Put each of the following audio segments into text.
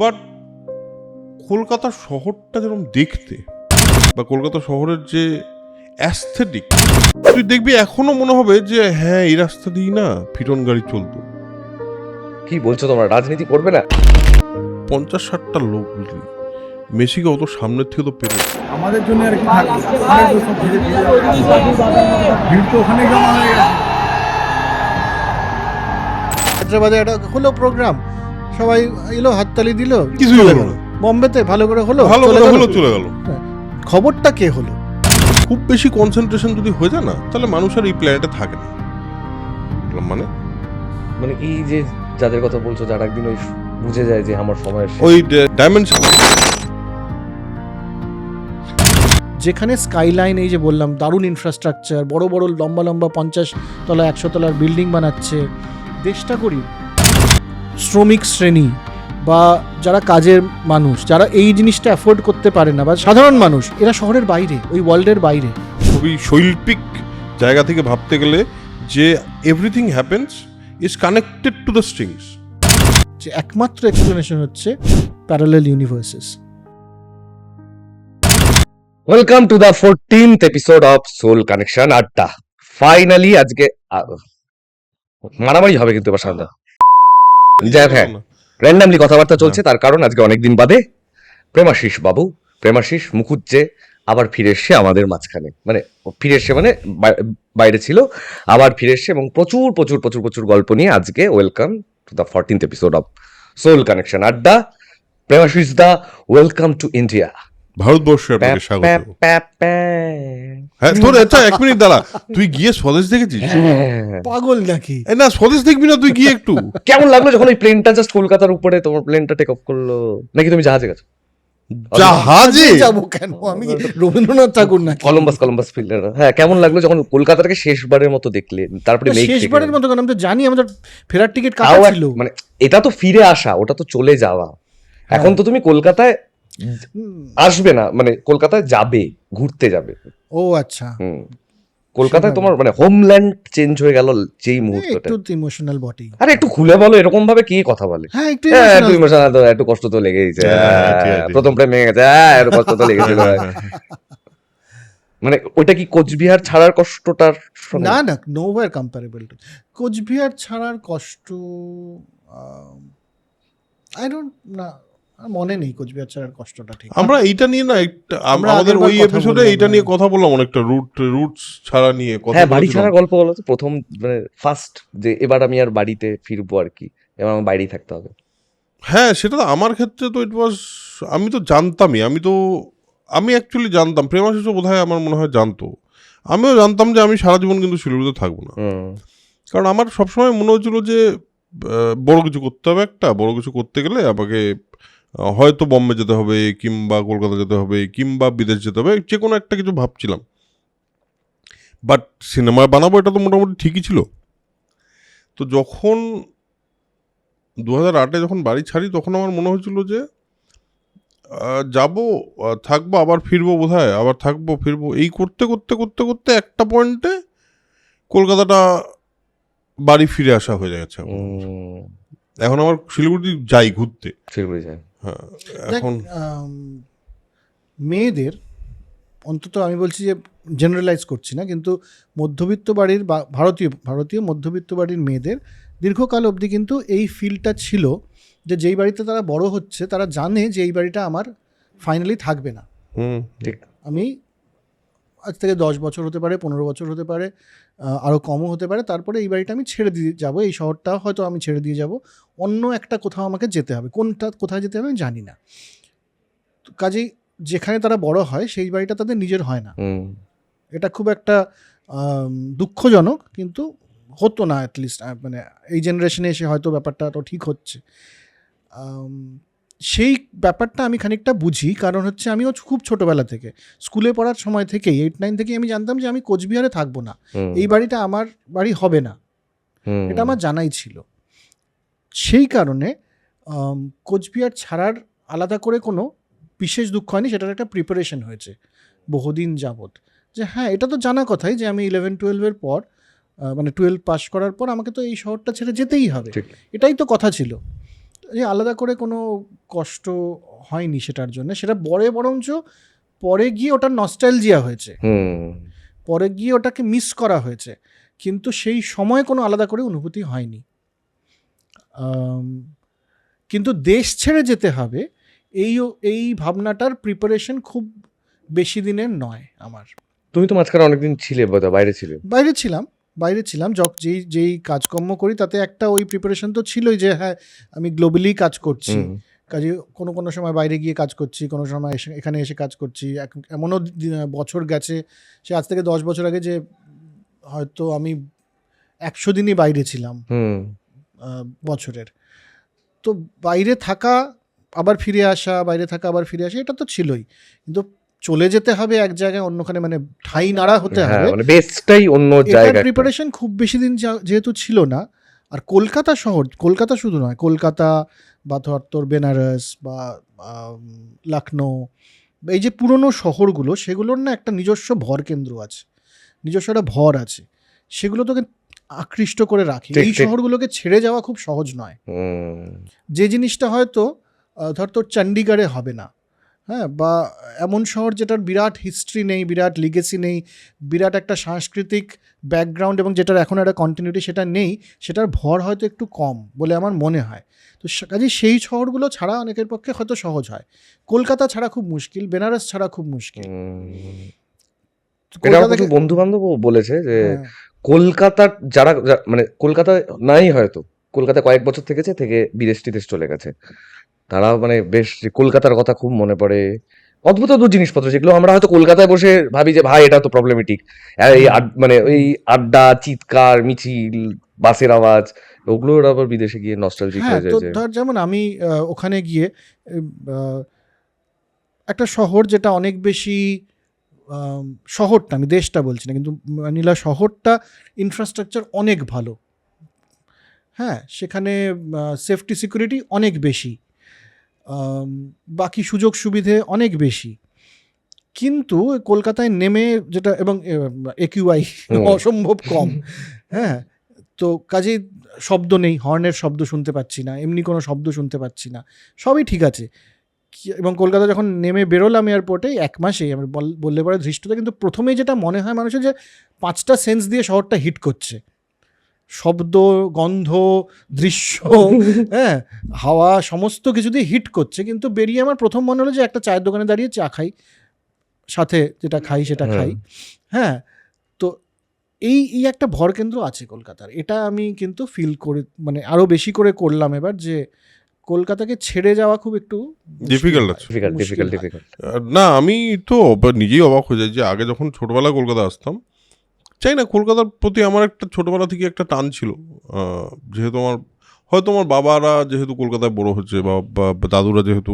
But Kolkata শহরটা যেরকম দেখতে বা কলকাতা শহরের যে অ্যাস্থেটিক, তুই দেখবি এখনো মনে হবে যে হ্যাঁ এই রাস্তা দিয়ে না ফিরন গাড়ি চলতো। কি বলছো, তোমরা রাজনীতি করবে না? 50-60টা লোক, বুঝলি, মেসিকে অত সামনের থেকে তো পেরে আমাদের জন্য আর কি থাকবে, ওখানে তো সব ধীরে ধীরে ভিড় তো ওখানে জমা হয়ে গেছে। হায়দ্রাবাদে একটা হলো প্রোগ্রাম, সবাই এলো, হাততালি দিল, কিছুই চলে হলো গেল। না। বম্বেতে ভালো করে হলো, ভালো চলে করে গেল। হলো, চলে গেল। খবরটা কে হলো? খুব বেশি কনসেন্ট্রেশন যদি হয়ে যায় না, তাহলে মানুষ আর এই প্ল্যানেটে থাকে না। মানে মানে এই যে যাদের কথা বলছো, যারা একদিন ওই বুঝে যায় যে আমার সময় শেষ। ওই ডাইমেনশন, যেখানে স্কাইলাইন, এই যে বললাম, দারুণ ইনফ্রাস্ট্রাকচার, বড় বড় লম্বা লম্বা 50 তলা 100 তলার বিল্ডিং বানাচ্ছে। দেশটা করি শ্রমিক শ্রেণী বা যারা কাজের মানুষ, যারা এই জিনিসটা অ্যাফোর্ড করতে পারে না, বা সাধারণ মানুষ, এরা শহরের বাইরে, ওই ওয়ার্ল্ডের বাইরে। খুবই শৈল্পিক জায়গা থেকে ভাবতে গেলে যে everything happens is connected to the strings. যে একমাত্র এক্সপ্লেনেশন হচ্ছে parallel universes. Welcome to the 14th episode of soul connection Adda. Finally আজকে মারামারি হবে কিন্তু এবার সামনে। যাই হোক, হ্যাঁ, র্যান্ডামলি কথাবার্তা চলছে, তার কারণ আজকে অনেকদিন বাদে প্রেমাশিস মুখুজ্জে আবার ফিরে এসছে আমাদের মাঝখানে। মানে ফিরে এসছে মানে বাইরে ছিল, আবার ফিরে এসছে এবং প্রচুর প্রচুর প্রচুর প্রচুর গল্প নিয়ে আজকে welcome to the 14th episode of soul connection Adda. Premashis দা, ওয়েলকাম টু ইন্ডিয়া। ভারতবর্ষে আপনাকে স্বাগত। হ্যাঁ, তোর আচ্ছা এক মিনিট দাঁড়া, তুই গিয়ে স্বদেশ দেখেছিস? পাগল নাকি? না, স্বদেশ দেখবি না তুই গিয়ে একটু? কেমন লাগলো যখন ওই প্লেনটা জাস্ট কলকাতার উপরে, তোমার প্লেনটা টেক অফ করলো? নাকি তুমি জাহাজে গেছো? জাহাজে যাবো কেন? আমি রবীন্দ্রনাথ ঠাকুর নাকি? কলম্বাস ফিল্ডে। হ্যাঁ, কেমন লাগলো যখন কলকাতাটাকে শেষবারের মতো দেখলে? তারপরে মেঘ শেষবারের মতো কেন? আমি তো জানি আমাদের ফেরার টিকিট কাটা তাও ছিল। মানে এটা তো ফিরে আসা, ওটা তো চলে যাওয়া। এখন তো তুমি কলকাতায় আসবে না, মানে কলকাতায় যাবে, ঘুরতে যাবে। ও আচ্ছা, কলকাতায় তোমার মানে হোমল্যান্ড চেঞ্জ হয়ে গেল যেই মুহূর্তটা। একটু ইমোশনাল বটেই। আরে একটু খুলে বলো, এরকম ভাবে কে কথা বলে? হ্যাঁ, একটু একটু ইমোশনাল তো, একটু কষ্ট তো লেগেইছে। প্রথম প্রেমে গেছে, একটু কষ্ট তো লেগেছিল। মানে ওইটা কি কোচবিহার ছাড়ার কষ্টটার সঙ্গে? না না, নোওয়্যার কম্পারেবল টু কোচবিহার ছাড়ার কষ্ট। আই ডোন্ট, না মনে নেই কোচবিহার ছাড়ার কষ্টটা ঠিক। আমরা এইটা নিয়ে না একটা আমরা আমাদের আগেরবার ওই কথা এপিসোডে বললাম, এইটা নিয়ে কথা বললাম অনেকটা, রুটস ছাড়া নিয়ে কথা হ্যাঁ, বাড়ি বলেছিলাম। ছাড়ার গল্প বলো তো। প্রথম মানে ফার্স্ট যে এবার আমি আর বাড়িতে ফিরবো আর কি, এবার আমার বাইরেই থাকতে হবে। হ্যাঁ, সেটা তো আমার ক্ষেত্রে তো ইট ওয়াজ, আমি তো জানতামই, আমি অ্যাকচুয়ালি জানতাম, প্রেমাশিসও বোধহয় আমার মনে হয় জানতো, আমিও জানতাম যে আমি সারা জীবন কিন্তু শিলিগুড়িতে থাকবো না। কারণ আমার সবসময় মনে হচ্ছিল যে বড় কিছু করতে হবে, একটা বড় কিছু করতে গেলে আমাকে হয়তো বম্বে যেতে হবে, কিংবা কলকাতা যেতে হবে, কিংবা বিদেশ যেতে হবে, যে কোনো একটা কিছু ভাবছিলাম। বাট সিনেমা বানাবো এটা তো মোটামুটি ঠিকই ছিল। তো যখন 2008-এ যখন বাড়ি ছাড়ি, তখন আমার মনে হয়েছিল যে যাবো, থাকবো, আবার ফিরবো, বোধহয় আবার থাকবো ফিরবো, এই করতে করতে করতে করতে একটা পয়েন্টে কলকাতাটা বাড়ি ফিরে আসা হয়ে গেছে। এখন আমার শিলিগুড়ি যাই ঘুরতে। শিলিগুড়ি যায়। হ্যাঁ, দেখ, এখন মেয়েদের, অন্তত আমি বলছি যে জেনারেলাইজ করছি না, কিন্তু মধ্যবিত্ত বাড়ির বা ভারতীয় মধ্যবিত্ত বাড়ির মেয়েদের দীর্ঘকাল অবধি কিন্তু এই ফিলটা ছিল যে যেই বাড়িতে তারা বড় হচ্ছে, তারা জানে যে এই বাড়িটা আমার ফাইনালি থাকবে না। ঠিক। আমি আজ থেকে 10 বছর হতে পারে, 15 বছর হতে পারে, আরও কমও হতে পারে, তারপরে এই বাড়িটা আমি ছেড়ে দিয়ে যাব, এই শহরটা হয়তো আমি ছেড়ে দিয়ে যাব, অন্য একটা কোথাও আমাকে যেতে হবে। কোথায় যেতে হবে আমি জানি না। কাজেই যেখানে তারা বড় হয় সেই বাড়িটা তাদের নিজের হয় না। এটা খুব একটা দুঃখজনক, কিন্তু হতো না অ্যাটলিস্ট, মানে এই জেনারেশনে এসে হয়তো ব্যাপারটা তো ঠিক হচ্ছে। সেই ব্যাপারটা আমি খানিকটা বুঝি, কারণ হচ্ছে আমিও খুব ছোটোবেলা থেকে, স্কুলে পড়ার সময় থেকেই, 8-9 থেকেই আমি জানতাম যে আমি কোচবিহারে থাকবো না, এই বাড়িটা আমার বাড়ি হবে না, এটা আমার জানাই ছিল। সেই কারণে কোচবিহার ছাড়ার আলাদা করে কোনো বিশেষ দুঃখ হয়নি, সেটার একটা প্রিপারেশন হয়েছে বহুদিন যাবৎ। যে হ্যাঁ, এটা তো জানা কথাই যে আমি 11-12-এর পর, মানে 12 পাস করার পর আমাকে তো এই শহরটা ছেড়ে যেতেই হবে, এটাই তো কথা ছিল। এই আলাদা করে কোনো কষ্ট হয়নি সেটার জন্য, সেটা বরঞ্চ পরে গিয়ে ওটার নস্টালজিয়া হয়েছে, পরে গিয়ে ওটাকে মিস করা হয়েছে, কিন্তু সেই সময় কোনো আলাদা করে অনুভূতি হয়নি। কিন্তু দেশ ছেড়ে যেতে হবে এই ভাবনাটার প্রিপারেশন খুব বেশি দিনের নয় আমার। তুমি তো মাঝখানে অনেকদিন ছিলে, বোধহয় বাইরে ছিলাম যেই কাজকর্ম করি তাতে একটা ওই প্রিপারেশন তো ছিলই যে হ্যাঁ আমি গ্লোবালি কাজ করছি, কাজে কোনো সময় বাইরে গিয়ে কাজ করছি, কোনো সময় এখানে এসে কাজ করছি। এমনও বছর গেছে, সে আজ থেকে 10 বছর আগে, যে হয়তো আমি 100 দিনই বাইরে ছিলাম বছরের। তো বাইরে থাকা আবার ফিরে আসা, এটা তো ছিলই, কিন্তু চলে যেতে হবে এক জায়গায় অন্যখানে, মানে ঠাই নাড়া হতে হবে, মানে বেসটাই অন্য জায়গায়। প্রিপারেশন খুব বেশি দিন যেহেতু ছিল না। আর কলকাতা শুধু নয়, কলকাতা বা তোর বেনারস বা লখনৌ, এই যে পুরনো শহরগুলো, সেগুলোর না একটা নিজস্ব ভর কেন্দ্র আছে, নিজস্ব একটা ভর আছে, সেগুলো তোকে আকৃষ্ট করে রাখে। এই শহরগুলোকে ছেড়ে যাওয়া খুব সহজ নয়। যে জিনিসটা হয়তো ধর তোর চণ্ডীগড়ে হবে না, হ্যাঁ, বা এমন শহর যেটার বিরাট হিস্ট্রি নেই, বিরাট লিগেসি নেই, বিরাট একটা সাংস্কৃতিক ব্যাকগ্রাউন্ড এবং যেটার এখন একটা কন্টিনিউটি সেটা নেই, সেটার ভর হয়তো একটু কম বলে আমার মনে হয়। তো কাজে সেই শহরগুলো ছাড়া অনেকের পক্ষে হয়তো সহজ হয়। কলকাতা ছাড়া খুব মুশকিল, বেনারস ছাড়া খুব মুশকিল। বন্ধু বান্ধব বলেছে যে কলকাতার যারা মানে কলকাতায় নাই, হয়তো কলকাতা কয়েক বছর থেকে বিদেশ চলে গেছে, তারা মানে বেশ কলকাতার কথা খুব মনে পড়ে। অদ্ভুত অদ্ভুত জিনিসপত্র যেগুলো আমরা হয়তো কলকাতায় বসে ভাবি যে ভাই এটা তো প্রবলেমেটিক, মানে এই আড্ডা, চিৎকার, মিছিল, বাসের আওয়াজ, ওগুলো আবার বিদেশে গিয়ে নস্টালজিক হয়ে যায়। ধর যেমন আমি ওখানে গিয়ে একটা শহর যেটা অনেক বেশি, শহরটা আমি দেশটা বলছি না, কিন্তু ম্যানিলা শহরটা ইনফ্রাস্ট্রাকচার অনেক ভালো, হ্যাঁ, সেখানে সেফটি সিকিউরিটি অনেক বেশি, বাকি সুযোগ সুবিধে অনেক বেশি। কিন্তু কলকাতায় নেমে যেটা, এবং AQI অসম্ভব কম, হ্যাঁ, তো কাজেই শব্দ নেই, হর্নের শব্দ শুনতে পাচ্ছি না, এমনি কোনো শব্দ শুনতে পাচ্ছি না, সবই ঠিক আছে। এবং কলকাতা যখন নেমে বেরোলাম এয়ারপোর্টে 1 মাসেই আমি বললে পরে ধৃষ্টতা, কিন্তু প্রথমেই যেটা মনে হয় মানুষের যে 5টা সেন্স দিয়ে শহরটা হিট করছে, শব্দ, গন্ধ, দৃশ্য, হ্যাঁ, হাওয়া, সমস্ত কিছু দিয়ে হিট করছে। কিন্তু বেরিয়ে আমার প্রথম মনে হলো যে একটা চায়ের দোকানে দাঁড়িয়ে চা খাই, সাথে যেটা খাই সেটা খাই, হ্যাঁ। তো এই একটা ভরকেন্দ্র আছে কলকাতার, এটা আমি কিন্তু ফিল করে, মানে আরও বেশি করে করলাম এবার, যে কলকাতাকে ছেড়ে যাওয়া খুব একটু ডিফিকাল্ট আছে। না, আমি তো নিজেই অবাক হয়ে যাই যে আগে যখন ছোটবেলায় কলকাতা আসতাম, চাই না, কলকাতার প্রতি আমার একটা ছোটবেলা থেকে একটা টান ছিল, যেহেতু আমার বাবারা যেহেতু কলকাতায় বড় হচ্ছে, বা দাদুরা যেহেতু,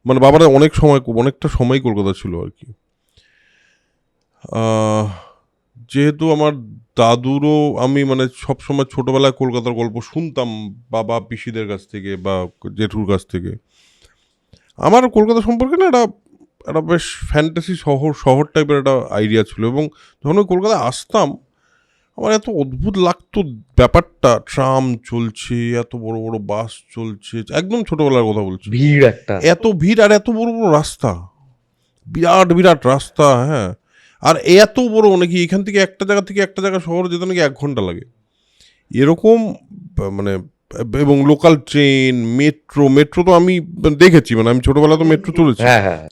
মানে বাবারা অনেকটা সময় কলকাতা ছিল আর কি। যেহেতু আমার দাদুরও আমি মানে সবসময় ছোটবেলায় কলকাতার গল্প শুনতাম বাবা পিসিদের কাছ থেকে বা জেঠুর কাছ থেকে, আমার কলকাতা সম্পর্কে না একটা বেশ ফ্যান্টাসি শহর টাইপের একটা আইডিয়া ছিল। এবং যখন আমি কলকাতায় আসতাম, আমার এত অদ্ভুত লাগতো ব্যাপারটা, ট্রাম চলছে, এত বড় বড় বাস চলছে, একদম ছোটবেলার কথা বলছি, ভিড় একটা, এত ভিড়, আর এত বড় বড় রাস্তা, বিরাট রাস্তা, হ্যাঁ, আর এত বড় নাকি এখান থেকে একটা জায়গা শহরে যেতে নাকি 1 ঘন্টা লাগে এরকম, মানে, এবং লোকাল ট্রেন, মেট্রো তো আমি দেখেছি, মানে আমি ছোটবেলা তো মেট্রো চলেছি,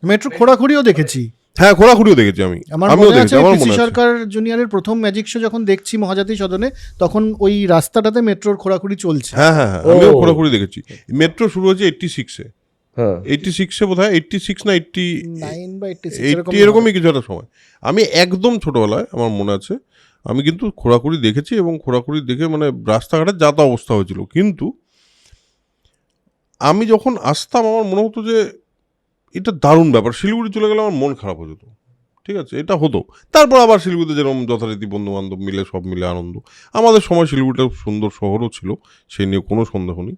মেট্রো খোঁড়াখুড়িও দেখেছি, হ্যাঁ, খোঁড়াখুড়িও দেখেছি আমি। আমিও দেখেছি। সরকার জুনিয়রের প্রথম ম্যাজিক শো যখন দেখছি মহাজাতি সদনে, তখন ওই রাস্তাটাতে মেট্রোর খোঁড়াখুড়ি চলছে। হ্যাঁ, আমিও খোঁড়াখুড়ি দেখেছি। মেট্রো শুরু হয়েছে 86-এ, 86-এ বোধহয়, 86 না 89 বা 80 এরকমই কিছু একটা সময়। আমি একদম ছোটবেলায় আমার মনে আছে, আমি কিন্তু খোঁড়াখুড়ি দেখেছি, এবং খোঁড়াখুড়ি দেখে মানে রাস্তাঘাটের যা তা অবস্থা হয়েছিল। কিন্তু আমি যখন আসতাম আমার মনে হতো যে এটা দারুণ ব্যাপার, শিলিগুড়ি চলে গেলে আমার মন খারাপ হয়ে যেত, ঠিক আছে, এটা হতো। তারপর আবার শিলিগুড়িতে যেরকম যথারীতি বন্ধুবান্ধব মিলে সব মিলে আনন্দ, আমাদের সময় শিলিগুড়িটা সুন্দর শহরও ছিল, সেই নিয়ে কোনো সন্দেহ নেই।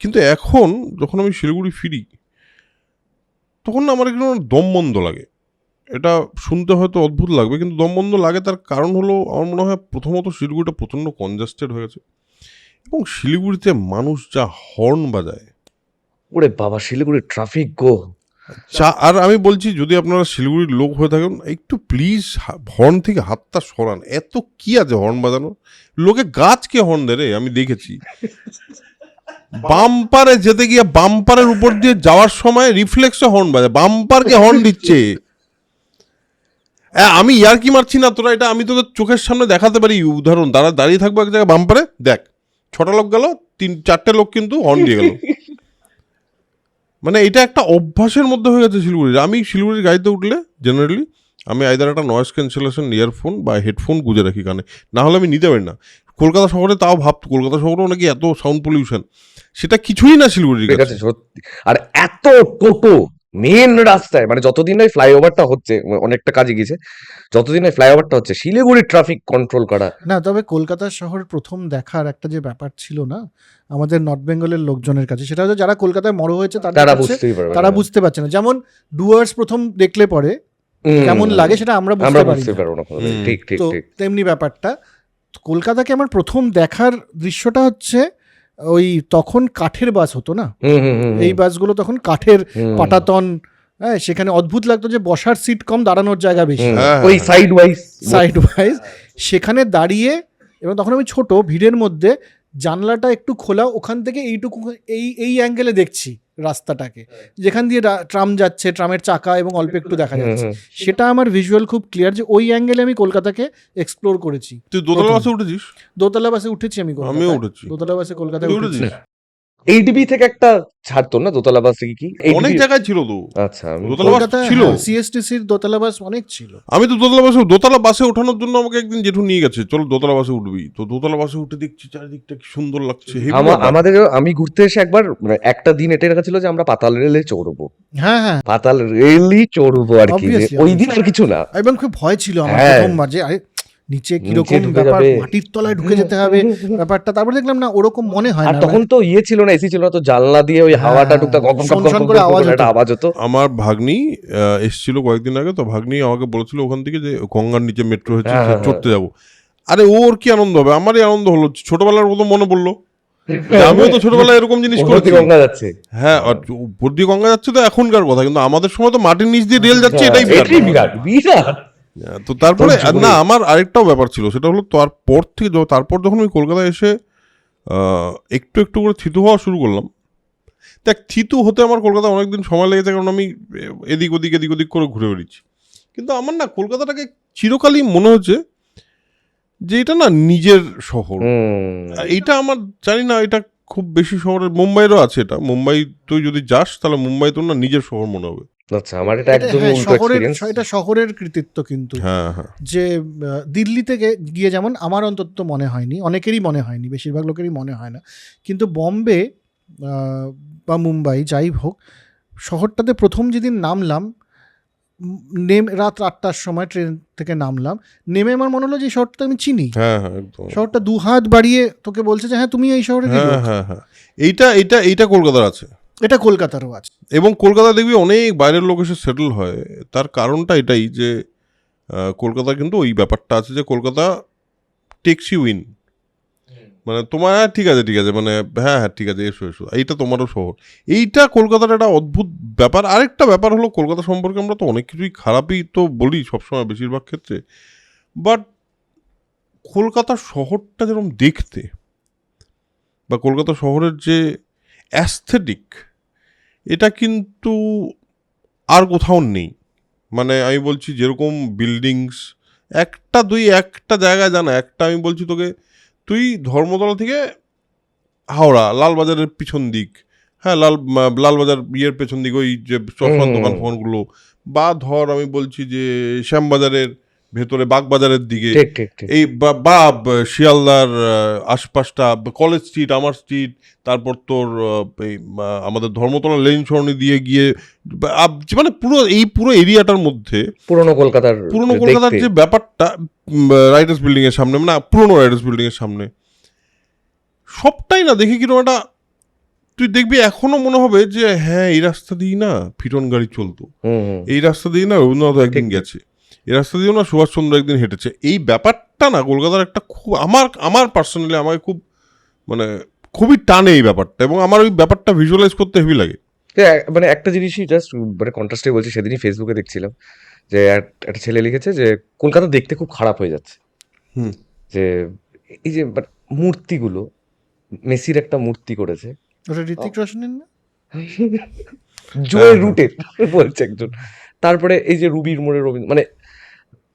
কিন্তু এখন যখন আমি শিলিগুড়ি ফিরি, তখন না আমার একটু দমবন্ধ লাগে। এটা শুনতে হয়তো অদ্ভুত লাগবে, কিন্তু দমবন্ধ লাগে। তার কারণ হলো, আমার মনে হয় প্রথমত শিলিগুড়িটা প্রচণ্ড কনজাস্টেড হয়ে গেছে, এবং শিলিগুড়িতে মানুষ যা হর্ন বাজায়, ওরে বাবা, শিলিগুড়ির ট্রাফিক গো। আর আমি বলছি যদি আপনারা শিলিগুড়ির লোক হয়ে থাকেন একটু প্লিজ হর্ন থেকে হাতটা সরান। এত কি আছে হর্ন বাজানোর? লোকে গাছকে হর্ন দেয় রে, আমি দেখেছি। বাম্পারে যেতে গিয়ে বাম্পারের উপর দিয়ে যাওয়ার সময় রিফ্লেক্সে হর্ন বাজায়, বাম্পারকে হর্ন দিচ্ছে। আমি ইয়ার্কি মারছি না, তোরা এটা আমি তোদের চোখের সামনে দেখাতে পারি উদাহরণ। তারা দাঁড়িয়ে থাকবো এক জায়গায় বাম্পারে, দেখ 6টা লোক গেল, 3-4টে লোক কিন্তু হর্ন দিয়ে গেল। মানে এটা একটা অভ্যাসের মধ্যে হয়ে গেছে শিলিগুড়ির। আমি শিলিগুড়ির গাড়িতে উঠলে জেনারেলি আমি আইদার একটা নয়েজ ক্যান্সেলেশন ইয়ারফোন বা হেডফোন গুঁজে রাখি কানে, না হলে আমি নিতে পারি না। কলকাতা শহরে তাও ভাবতো কলকাতা শহরেও নাকি এত সাউন্ড পলিউশন, সেটা কিছুই না শিলিগুড়ির ঠিক কাছে। আছে, সত্যি। আর এত টোটো মেন রাস্তায়, মানে যতদিন ওই ফ্লাইওভারটা হচ্ছে, অনেকটা কাজে গেছে, যতদিন ওই ফ্লাইওভারটা হচ্ছে শিলিগুড়ির ট্রাফিক কন্ট্রোল করা। না, তবে কলকাতা শহর প্রথম দেখার একটা যে ব্যাপার ছিল না আমাদের নর্থ বেঙ্গলের লোকজনের কাছে, সেটা হচ্ছে যারা কলকাতায় বড় হয়েছে তারা তারা বুঝতেই পারবে তারা না। বুঝতে পারছে না। যেমন ডুয়ার্স প্রথম দেখলে পরে কেমন লাগে সেটা আমরা আমরা বুঝতে পারি বুঝতে না। পারবো না। ঠিক ঠিক তো ঠিক। তেমনি ব্যাপারটা কলকাতাকে আমার প্রথম দেখার দৃশ্যটা হচ্ছে ওই তখন কাঠের বাস হতো না, এই বাসগুলো তখন কাঠের পাটাতন, হ্যাঁ, সেখানে অদ্ভুত লাগতো যে বসার সিট কম, দাঁড়ানোর জায়গা বেশি, ওই সাইড ওয়াইজ সেখানে দাঁড়িয়ে। এবং তখন আমি ছোট, ভিড়ের মধ্যে জানলাটা একটু খোলা, ওখান থেকে এইটুকু এই অ্যাঙ্গেলে দেখছি রাস্তাটাকে, যেখান দিয়ে ট্রাম যাচ্ছে, ট্রামের চাকা এবং অল্প একটু দেখা যাচ্ছে। সেটা আমার ভিজুয়াল খুব ক্লিয়ার যে ওই অ্যাঙ্গেলে আমি কলকাতাকে এক্সপ্লোর করেছি। তুই দোতলা বাসে উঠেছিস? দোতলা বাসে উঠেছি আমি, আমিও উঠেছি। দোতলা বাসে কলকাতায় তুই উঠেছি। উঠেছিস? এইচডি থেকে একটা ছাড়তো না দোতলা বাস কি? অনেক জায়গায় ছিল তো আচ্ছা, দোতলা বাস কলকাতায় ছিল। সিএসটিসির দোতলা বাস অনেক ছিল। আমি তো দোতলা বাসে ওঠানোর জন্য আমাকে একদিন জেঠু নিয়ে গেছে, চলো দোতলা বাসে উঠবি। তো দোতলা বাসে উঠে দেখছি চারিদিকটা কি সুন্দর লাগছে। আমাদের আমি ঘুরতে এসে একবার একটা দিন এটা রাখা ছিল যে আমরা পাতাল রেলে চড়বো, হ্যাঁ হ্যাঁ, পাতাল রেলই চড়বো আর কি। Obviously, ওই দিন আর কিছু না, এবং খুব ভয় ছিল আমার হ্যাঁ। প্রথমবার যে আরে নিচে কিরকম ঢুকে ব্যাপার, যাবে। মাটির তলায় ঢুকে যেতে হবে ব্যাপারটা। তারপরে দেখলাম না, ওরকম মনে হয় আর না। তখন তো ইয়ে ছিল না, এসি ছিল না, তো জানলা দিয়ে ওই হাওয়াটা ঢুকতে শন করে আওয়াজ হতো। আমার ভাগ্নি এসেছিল কয়েকদিন আগে, তো ভাগ্নি আমাকে বলেছিল ওখান থেকে যে গঙ্গার নিচে মেট্রো হচ্ছে, চড়তে যাবো। আরে ওর কি আনন্দ হবে, আমারই আনন্দ হলো। ছোটবেলার মতো মনে পড়লো, আমিও তো ছোটবেলায় এরকম জিনিস করেছি। গঙ্গা যাচ্ছে, হ্যাঁ, আর উপর দিয়ে গঙ্গা যাচ্ছে তো এখনকার কথা, কিন্তু আমাদের সময় তো মাটির নিচ দিয়ে রেল যাচ্ছে, এটাই বিরাট। বিরাট বিরাট। তো তারপরে না, আমার আরেকটাও ব্যাপার ছিল, সেটা হলো তারপর যখন আমি কলকাতায় এসে একটু একটু করে থিতু হওয়া শুরু করলাম। দেখ, থিতু হতে আমার কলকাতায় অনেকদিন সময় লেগেছে, কারণ আমি এদিক ওদিক করে ঘুরে বেড়িয়েছি। কিন্তু আমার না কলকাতাটাকে চিরকালই মনে হচ্ছে যে এটা না নিজের শহর। এইটা আমার জানি না, এটা খুব বেশি শহরের, মুম্বাইয়েরও আছে এটা। মুম্বাই তুই যদি যাস তাহলে মুম্বাই তোর না নিজের শহর মনে হবে। আচ্ছা, আমার এটা একদমই উল্টো এক্সপেরিয়েন্স। এটা শহরের কৃতিত্ব কিন্তু। হ্যাঁ হ্যাঁ, যে দিল্লি থেকে গিয়ে যেমন আমার অন্তত মনে হয়নি, অনেকেরই মনে হয়নি, বেশিরভাগ লোকেরই মনে হয় না, কিন্তু বম্বে বা মুম্বাই যাই হোক, শহরটাতে প্রথম যেদিন নামলাম, রাত 8টার সময় ট্রেন থেকে নামলাম, নেমে আমার মনে হলো যে এই শহরটা আমি চিনি। হ্যাঁ হ্যাঁ, একদম। শহরটা 2 হাত বাড়িয়ে তোকে বলছে যে হ্যাঁ তুমি এই শহরে। হ্যাঁ হ্যাঁ হ্যাঁ, এইটা কলকাতার আছে, এটা কলকাতারও আছে। এবং কলকাতা দেখবি অনেক বাইরের লোক এসে সেটেল হয়। তার কারণটা এটাই যে কলকাতা কিন্তু ওই ব্যাপারটা আছে যে কলকাতা টেক্স ইউ ইন, মানে তোমার ঠিক আছে মানে হ্যাঁ ঠিক আছে, এসো এইটা তোমারও শহর। এইটা কলকাতার একটা অদ্ভুত ব্যাপার। আরেকটা ব্যাপার হলো কলকাতা সম্পর্কে আমরা তো অনেক কিছুই খারাপই তো বলি সবসময়, বেশিরভাগ ক্ষেত্রে। বাট কলকাতা শহরটা যেরকম দেখতে, বা কলকাতা শহরের যে অ্যাস্থেটিক, এটা কিন্তু আর কোথাও নেই। মানে আমি বলছি যেরকম বিল্ডিংস, একটা জায়গায় জানা, একটা আমি বলছি তোকে, তুই ধর্মতলা থেকে হাওড়া লালবাজারের পিছন দিক, হ্যাঁ লালবাজার ইয়ের পেছন দিক, ওই যে চশমার দোকান ফোকানগুলো, বা ধর আমি বলছি যে শ্যামবাজারের ভেতরে বাগবাজারের দিকে, এই বা শিয়ালদার আশপাশটা, কলেজ স্ট্রিট, আমার স্ট্রিট, তারপর তোর এই আমাদের ধর্মতলা লেন সরণি দিয়ে গিয়ে, মানে পুরো এরিয়াটার মধ্যে পুরনো কলকাতার যে ব্যাপারটা, রাইটার্স বিল্ডিং এর সামনে, মানে পুরনো রাইটার্স বিল্ডিং এর সামনে, সবটাই না দেখে কিরকম একটা, তুই দেখবি এখনো মনে হবে যে হ্যাঁ এই রাস্তা দিয়ে না ফিটন গাড়ি চলতো, এই রাস্তা দিয়ে না রবীন্দ্রনাথ একদিন গেছে, এই রাস্তা দিয়েও না সুভাষচন্দ্র একদিন হেঁটেছে। এই ব্যাপারটা না কলকাতার একটা খুব, আমার পার্সোনালি আমাকে খুব মানে খুবই টানে এই ব্যাপারটা, এবং আমার ওই ব্যাপারটা ভিজুয়ালাইজ করতে হেভি লাগে। মানে একটা জিনিসই জাস্ট মানে কন্ট্রাস্টে বলছি, সেদিনই ফেসবুকে দেখছিলাম যে একটা ছেলে লিখেছে যে কলকাতা দেখতে খুব খারাপ হয়ে যাচ্ছে। হুম। যে এই যে মূর্তিগুলো, মেসির একটা মূর্তি করেছে ওটা ঋতিক রোশনের না? জোয়ে রুটের বলছে একজন। তারপরে এই যে রুবির মোড়ে রবীন্দ্র, মানে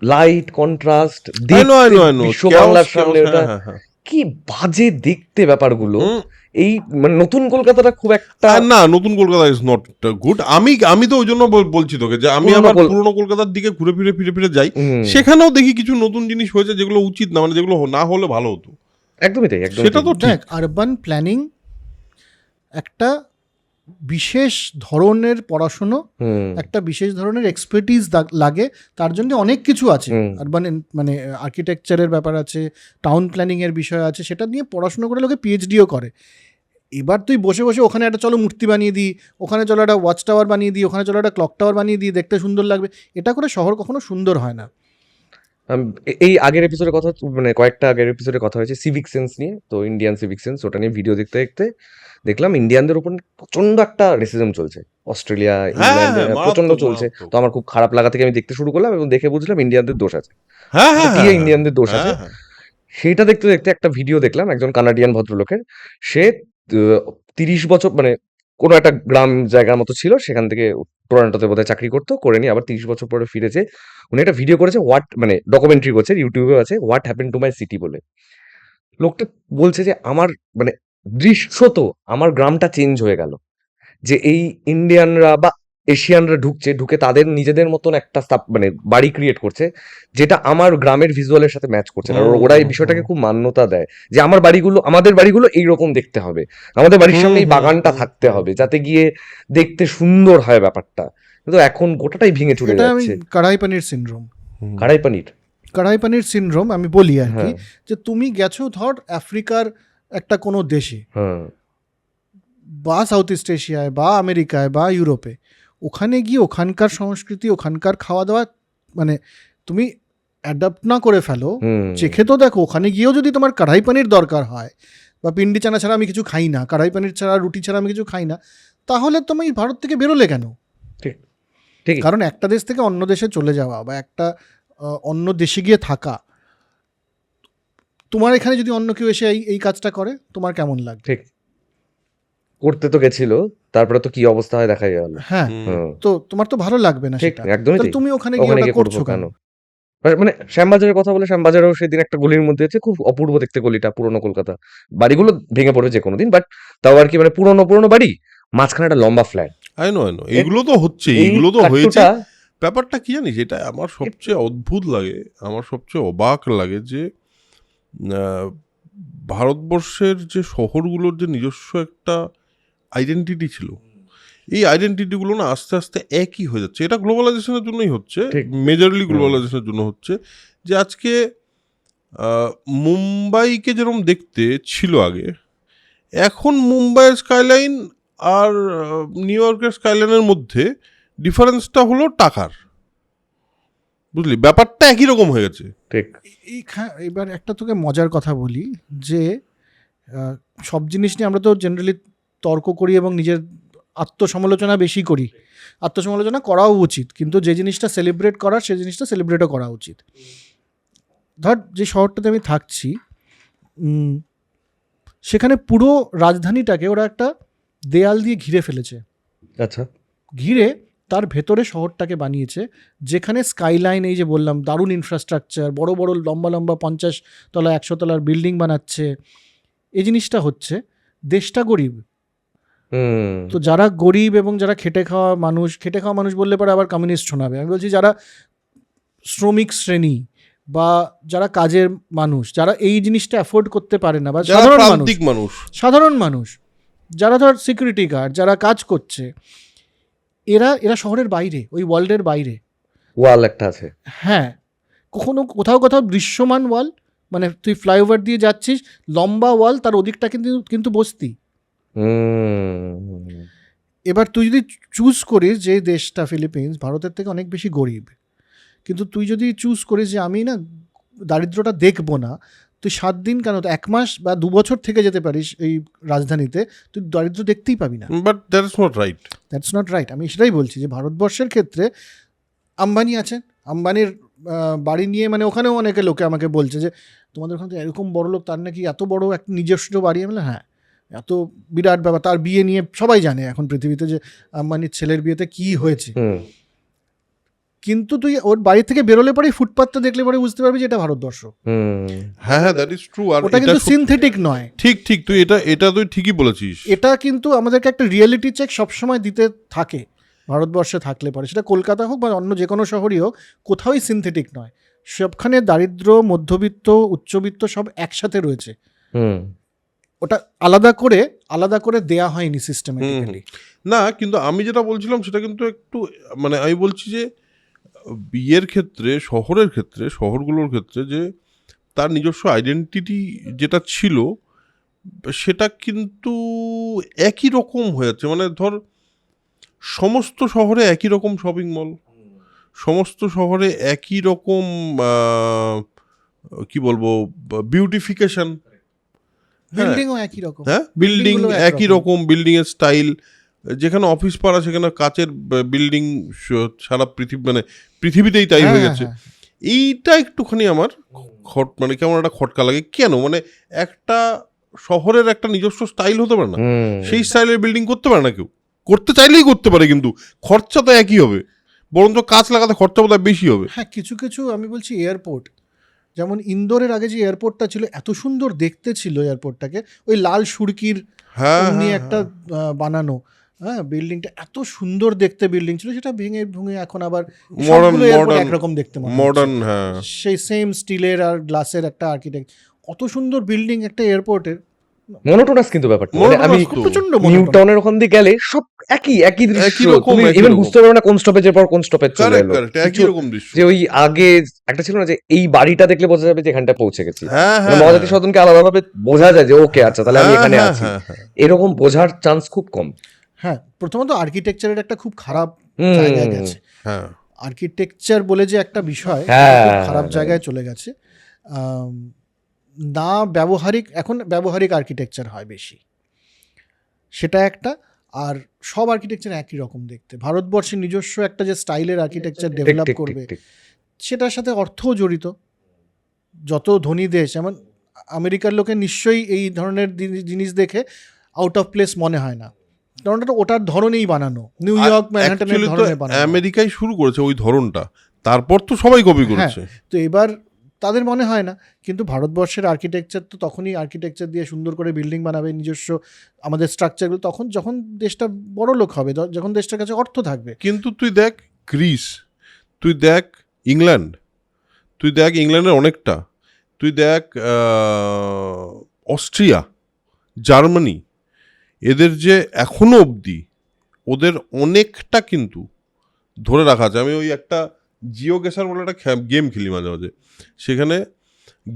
light contrast I know, I know, I know. বিশ্ব Chaos, বাংলার chaos, সামনে ওটা হ্যাঁ। কি বাজে দেখতে ব্যাপারগুলো। হুম। এই মানে নতুন কলকাতাটা খুব একটা আর না, নতুন কলকাতা ইজ নট গুড। আমি তো ওই জন্য বলছি তোকে যে আমি পুরনো আবার পুরোনো কলকাতার দিকে ঘুরে ফিরে যাই, হুম, সেখানেও দেখি কিছু নতুন জিনিস হয়েছে যেগুলো উচিত না, মানে যেগুলো না হলে ভালো হতো। একদমই তাই, একদমই সেটা তাই। তো ঠিক। দেখ, আরবান প্ল্যানিং একটা বিশেষ ধরনের পড়াশুনো, হুম, একটা বিশেষ ধরনের এক্সপার্টিস লাগে। তার জন্য অনেক কিছু আছে। হুম। আরবান মানে আর্কিটেকচারের ব্যাপার আছে, টাউন প্ল্যানিং এর বিষয় আছে, সেটা নিয়ে পড়াশোনা করে লোকে পিএইচডিও করে। এবার তুই বসে বসে ওখানে একটা চলো মূর্তি বানিয়ে দিই, ওখানে চলো একটা ওয়াচ টাওয়ার বানিয়ে দিই, ওখানে চলো একটা ক্লক টাওয়ার বানিয়ে দিই, দেখতে সুন্দর লাগবে, এটা করে শহর কখনো সুন্দর হয় না। এই আগের এপিসোডে কথা, মানে কয়েকটা আগের এপিসোডে কথা হয়েছে সিভিক সেন্স নিয়ে, তো ইন্ডিয়ান সিভিক সেন্স, ওটা নিয়ে ভিডিও দেখতে দেখতে দেখলাম ইন্ডিয়ানদের উপর প্রচন্ড একটা রেসিজম চলছে। অস্ট্রেলিয়া, ইংল্যান্ডে প্রচন্ড চলছে। তো আমার খুব খারাপ লাগা থেকে আমি দেখতে শুরু করলাম এবং দেখে বুঝলাম ইন্ডিয়ানদের দোষ আছে, ইন্ডিয়ানদের দোষ আছে। সেইটা দেখতে দেখতে একটা ভিডিও দেখলাম একজন কানাডিয়ান ভদ্রলোকের। সে 30 বছর মানে কোনো একটা গ্রাম জায়গার মতো ছিল, সেখান থেকে টরন্টোতে বোধহয় চাকরি করতো, করে নিয়ে আবার 30 বছর পরে ফিরেছে। উনি একটা ভিডিও করেছে, মানে ডকুমেন্টারি করছে, ইউটিউবে আছে, what happen to my city বলে। লোকটা বলছে যে আমার মানে দৃশ্যত আমার গ্রামটা চেঞ্জ হয়ে গেল, যে এই ইন্ডিয়ানরা বা এশিয়ানরা ঢুকে তাদের নিজেদের মতন একটা মানে বাড়ি ক্রিয়েট করছে, যেটা আমার গ্রামের ভিজুয়ালের সাথে ম্যাচ করছে না। আর ওরা এই বিষয়টাকে খুব মান্যতা দেয় যে আমাদের বাড়িগুলো এইরকম দেখতে হবে, আমাদের বাড়ির সামনে এই বাগানটা থাকতে হবে, যাতে গিয়ে দেখতে সুন্দর হয় ব্যাপারটা। কিন্তু এখন গোটাটাই ভেঙে চলে এটা আমি যাচ্ছে। কড়াই পানির সিনড্রোম, কড়াই পানির আমি বলি আর কি, হ্যাঁ, যে তুমি গেছো ধর আফ্রিকার একটা কোনো দেশে হ্যাঁ, বা সাউথ ইস্ট এশিয়ায় বা আমেরিকায় বা ইউরোপে, ওখানে গিয়ে ওখানকার সংস্কৃতি, ওখানকার খাওয়া দাওয়া মানে তুমি অ্যাডাপ্ট না করে ফেলো, হুম, চেখে তো দেখো। ওখানে গিয়েও যদি তোমার কড়াই পানির দরকার হয়, বা পিন্ডি চানা ছাড়া আমি কিছু খাই না, কড়াই পানির ছাড়া, রুটি ছাড়া আমি কিছু খাই না, তাহলে তুমি ভারত থেকে বেরোলে কেন? ঠিক ঠিক কারণ একটা দেশ থেকে অন্য দেশে চলে যাওয়া বা একটা অন্য দেশে গিয়ে থাকা, তোমার এখানে যদি অন্য কেউ এসে এই কাজটা করে, তোমার কেমন লাগবে? ঠিক করতে তো গেছিল, তারপরে তো কি অবস্থা হয় দেখাই গেল। হ্যাঁ, তো তোমার তো ভালো লাগবে না ঠিক, সেটা। একদমই তাহলে ঠিক। তুমি ওখানে গিয়ে ওটা করছো কেন? মানে শ্যামবাজারের কথা বলে, শ্যামবাজারেও সেদিন একটা গলির মধ্যে আছে, খুব অপূর্ব দেখতে গলিটা, পুরোনো কলকাতা, বাড়িগুলো ভেঙে পড়বে যে কোনো দিন, বাট তাও আর কি, মানে পুরোনো বাড়ি, মাঝখানে একটা লম্বা ফ্ল্যাট। আই নো এইগুলো তো হচ্ছে, এইগুলো তো হয়েছে। ব্যাপারটা কি জানিস, এটা আমার সবচেয়ে অদ্ভুত লাগে, আমার সবচেয়ে অবাক লাগে যে ভারতবর্ষের যে শহরগুলোর যে নিজস্ব একটা আইডেন্টিটি ছিল, এই আইডেন্টিটিগুলো না আস্তে আস্তে একই হয়ে যাচ্ছে। এটা গ্লোবালাইজেশনের জন্যই হচ্ছে, মেজরলি গ্লোবালাইজেশনের জন্য হচ্ছে। যে আজকে মুম্বাইকে যেরকম দেখতে ছিল আগে, এখন মুম্বাইয়ের স্কাইলাইন আর নিউ ইয়র্কের স্কাইলাইনের মধ্যে ডিফারেন্সটা হলো টাকার, বুঝলি? ব্যাপারটা একই রকম হয়ে গেছে। ঠিক। এবার একটা তোকে মজার কথা বলি, যে সব জিনিস নিয়ে আমরা তো জেনারেলি তর্ক করি এবং নিজের আত্মসমালোচনা বেশি করি। আত্মসমালোচনা করাও উচিত, কিন্তু যে জিনিসটা সেলিব্রেট করার, সেই জিনিসটা সেলিব্রেটও করা উচিত। ধর যে শহরটাতে আমি থাকছি, সেখানে পুরো রাজধানীটাকে ওরা একটা দেয়াল দিয়ে ঘিরে ফেলেছে। আচ্ছা। ঘিরে তার ভেতরে শহরটাকে বানিয়েছে, যেখানে স্কাইলাইন, এই যে বললাম, দারুণ ইনফ্রাস্ট্রাকচার, বড় বড় লম্বা 50 তলা 100 তলার বিল্ডিং বানাচ্ছে। এই জিনিসটা হচ্ছে, দেশটা গরিব। তো যারা গরিব এবং যারা খেটে খাওয়া মানুষ বললে পরে আবার কমিউনিস্ট শোনাবে। আমি বলছি যারা শ্রমিক শ্রেণী বা যারা কাজের মানুষ, যারা এই জিনিসটা অ্যাফোর্ড করতে পারে না, বা সাধারণ মানুষ যারা ধর সিকিউরিটি গার্ড, যারা কাজ করছে, এরা শহরের বাইরে, ওই ওয়ার্ল্ডের বাইরে। ওয়াল একটা আছে, হ্যাঁ, কোথাও দৃশ্যমান ওয়াল, মানে তুই ফ্লাইওভার দিয়ে যাচ্ছিস, লম্বা ওয়াল, তার ওদিকটা কিন্তু বস্তি। এবার তুই যদি চুজ করিস যে দেশটা ফিলিপিন্স ভারতের থেকে অনেক বেশি গরিব, কিন্তু তুই যদি চুজ করিস যে আমি না দারিদ্রটা দেখবো না, তুই 7 দিন কেন, তো 1 মাস বা 2 বছর থেকে যেতে পারিস এই রাজধানীতে, তুই দারিদ্র দেখতেই পাবি না। But that is not right. That's not right. আমি সেটাই বলছি যে ভারতবর্ষের ক্ষেত্রে আম্বানি আছেন, আম্বানির বাড়ি নিয়ে মানে ওখানেও অনেকে লোকে আমাকে বলছে যে তোমাদের ওখানে তো এরকম বড় লোক, তার নাকি এত বড় একটা নিজস্ব বাড়ি। আমি বললাম হ্যাঁ, এত বিরাট ব্যাপার। তার বিয়ে নিয়ে সবাই জানে এখন পৃথিবীতে যে আম্বানির ছেলের বিয়েতে কি হয়েছে। কিন্তু তুই ওর বাড়ি থেকে বেরোলে পরে ফুটপাথটা দেখলে পরে বুঝতে পারবি যে এটা ভারতবর্ষ। হ্যাঁ হ্যাঁ, দ্যাট ইজ ট্রু। আর ওটা কিন্তু সিনথেটিক নয়। ঠিক ঠিক, তুই এটা তুই ঠিকই বলেছিস। এটা কিন্তু আমাদেরকে একটা রিয়েলিটি চেক সবসময় দিতে থাকে ভারতবর্ষে থাকলে পরে, সেটা কলকাতা হোক বা অন্য যে কোনো শহরই হোক, কোথাওই সিনথেটিক নয়। সবখানে দারিদ্র, মধ্যবিত্ত, উচ্চবিত্ত সব একসাথে রয়েছে। ওটা আলাদা করে দেয়া হয়নি সিস্টেমেটিক্যালি। না, কিন্তু আমি যেটা বলছিলাম সেটা কিন্তু একটু মানে আমি বলছি যে বিয়ের ক্ষেত্রে, শহরগুলোর ক্ষেত্রে যে তার নিজস্ব আইডেন্টিটি যেটা ছিল সেটা কিন্তু একই রকম হয়ে যাচ্ছে। মানে ধর সমস্ত শহরে একই রকম শপিং মল, সমস্ত শহরে একই রকম কি বলবো বিউটিফিকেশন, বিল্ডিংও একই রকম। হ্যাঁ বিল্ডিং একই রকম, বিল্ডিং এর স্টাইল। যেখানে অফিস পাড়া সেখানে কাচের বিল্ডিং, সারা পৃথিবীতেই তাই হয়ে গেছে। এইটা একটুখানি আমার মানে কেমন একটা খটকা লাগে। কেন মানে একটা শহরের একটা নিজস্ব স্টাইল হতে পারে না? সেই স্টাইলের বিল্ডিং করতে পারে না কেউ? করতে চাইলেই করতে পারে, কিন্তু খরচা তো একই হবে, বরঞ্চ কাজ লাগাতে খরচা বোধহয় বেশি হবে। হ্যাঁ, কিছু আমি বলছি এয়ারপোর্ট, যেমন ইন্দোরের আগে যে এয়ারপোর্টটা ছিল এত সুন্দর দেখতে ছিল এয়ারপোর্টটাকে, ওই লাল সুরকির নিয়ে একটা বানানো, হ্যাঁ বিল্ডিংটা এত সুন্দর দেখতে বিল্ডিং ছিল, সেটা ভেঙে এখন আবার একরকম দেখতে মডার্ন, হ্যাঁ সেই সেম স্টিলের আর গ্লাসের একটা আর্কিটেক্ট, কত সুন্দর বিল্ডিং একটা এয়ারপোর্টের। মনোটোনাস কিন্তু ব্যাপারটা, আমি প্রচন্ড নিউ টাউনের ওখান দিয়ে গেলে সব একই দৃশ্য, তুমি ইভেন বুঝতে পারবে না কোন স্টপেজের পর কোন স্টপেজ চলে এলো। একই রকম দৃশ্য। যে ওই আগে একটা ছিল না যে এই বাড়িটা দেখলে বোঝা যাবে যে এখানটা পৌঁছে গেছি, হ্যাঁ মহাজাতি সদনকে আলাদাভাবে বোঝা যায় যে ওকে আচ্ছা তাহলে আমি এখানে আছি, এরকম বোঝার চান্স খুব কম। হ্যাঁ, প্রথমত আর্কিটেকচারের একটা খুব খারাপ জায়গায় গেছে। হ্যাঁ, আর্কিটেকচার বলে যে একটা বিষয় খারাপ জায়গায় চলে গেছে। না এখন ব্যবহারিক আর্কিটেকচার হয় বেশি, সেটা একটা। আর সব আর্কিটেকচার একই রকম দেখতে। ভারতবর্ষের নিজস্ব একটা যে স্টাইলের আর্কিটেকচার ডেভেলপ করবে, সেটার সাথে অর্থও জড়িত। যত ধনী দেশ, যেমন আমেরিকার লোকে নিশ্চয়ই এই ধরনের জিনিস দেখে আউট অফ প্লেস মনে হয় না, কারণ ওটার ধরনেই বানানো। নিউ ইয়র্ক, ম্যানহাটনের ধরনে বানানো। আমেরিকাই শুরু করেছে ওই ধরনটা, তারপর তো সবাই কপি করেছে। তো এবার তাদের মনে হয় না, কিন্তু ভারতবর্ষের আর্কিটেকচার তো তখনই আর্কিটেকচার দিয়ে সুন্দর করে বিল্ডিং বানাবে, নিজস্ব আমাদের স্ট্রাকচারগুলো, যখন দেশটা বড় লোক হবে, যখন দেশটার কাছে অর্থ থাকবে। কিন্তু তুই দেখ গ্রিস, তুই দেখ ইংল্যান্ড, তুই দেখ ইংল্যান্ডের অনেকটা, তুই দেখ অস্ট্রিয়া, জার্মানি, এদের যে এখনো অবধি ওদের অনেকটা কিন্তু ধরে রাখা আছে। আমি ওই একটা জিওগেসার বলে একটা গেম খেলি মাঝে মাঝে, সেখানে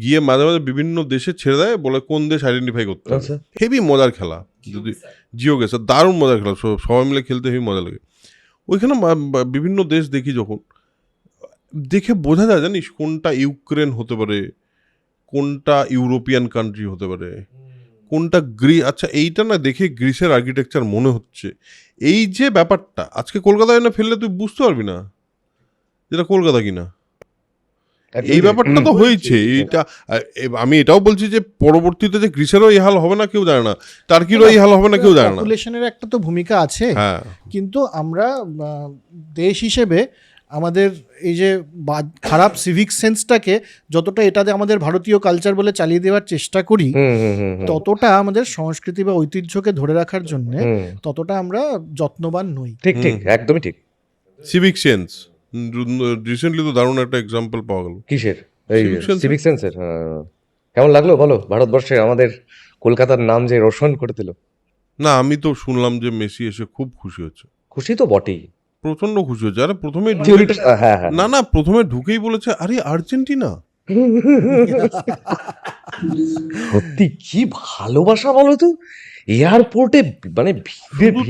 গিয়ে মাঝে মাঝে বিভিন্ন দেশে ছেড়ে দেয়, বলে কোন দেশ আইডেন্টিফাই করতে হবে। হেভি মজার খেলা, যদি জিওগেসার দারুণ মজার খেলা, সবাই মিলে খেলতে হেভি মজা লাগে। ওইখানে বিভিন্ন দেশ দেখি, যখন দেখে বোঝা যায় জানিস কোনটা ইউক্রেন হতে পারে, কোনটা ইউরোপিয়ান কান্ট্রি হতে পারে, কোনটা আচ্ছা এইটা না দেখে গ্রিসের আর্কিটেকচার মনে হচ্ছে। এই যে ব্যাপারটা আজকে কলকাতায় না ফেললে তুই বুঝতে পারবি না যেটা কলকাতা কিনা। এই ব্যাপারটা তো হয়েছে। এইটা আমি এটাও বলছি যে পরবর্তীতে যে গ্রিসেরও এই হাল হবে না কেউ জানে না, টার্কিরও এই হাল হবে না কেউ জানে না। পপুলেশনের একটা তো ভূমিকা আছে, হ্যাঁ, কিন্তু আমরা দেশ হিসেবে আমাদের এই যে খারাপ সিভিক সেন্সটাকে যতটা এটাতে আমাদের ভারতীয় কালচার বলে চালিয়ে দেওয়ার চেষ্টা করি, ততটা আমাদের সংস্কৃতি বা ঐতিহ্যকে ধরে রাখার জন্য ততটা আমরা যত্নবান নই। ঠিক ঠিক, একদমই ঠিক। সিভিক সেন্স রিসেন্টলি তো দারুণ একটা এক্সাম্পল পাওয়া গেল। কিসের? এই সিভিক সেন্সের। কেমন লাগলো বলো ভারতবর্ষে আমাদের কলকাতার নাম যে রোশন করে দিল? না, আমি তো শুনলাম যে মেসি এসে খুব খুশি হচ্ছে। খুশি তো বটেই, প্রচন্ড খুশি হচ্ছে। আরে প্রথমে না প্রথমে ঢুকেই বলেছে আরে আর্জেন্টিনা। সত্যি কি ভালোবাসা বলো তো এয়ারপোর্টে, মানে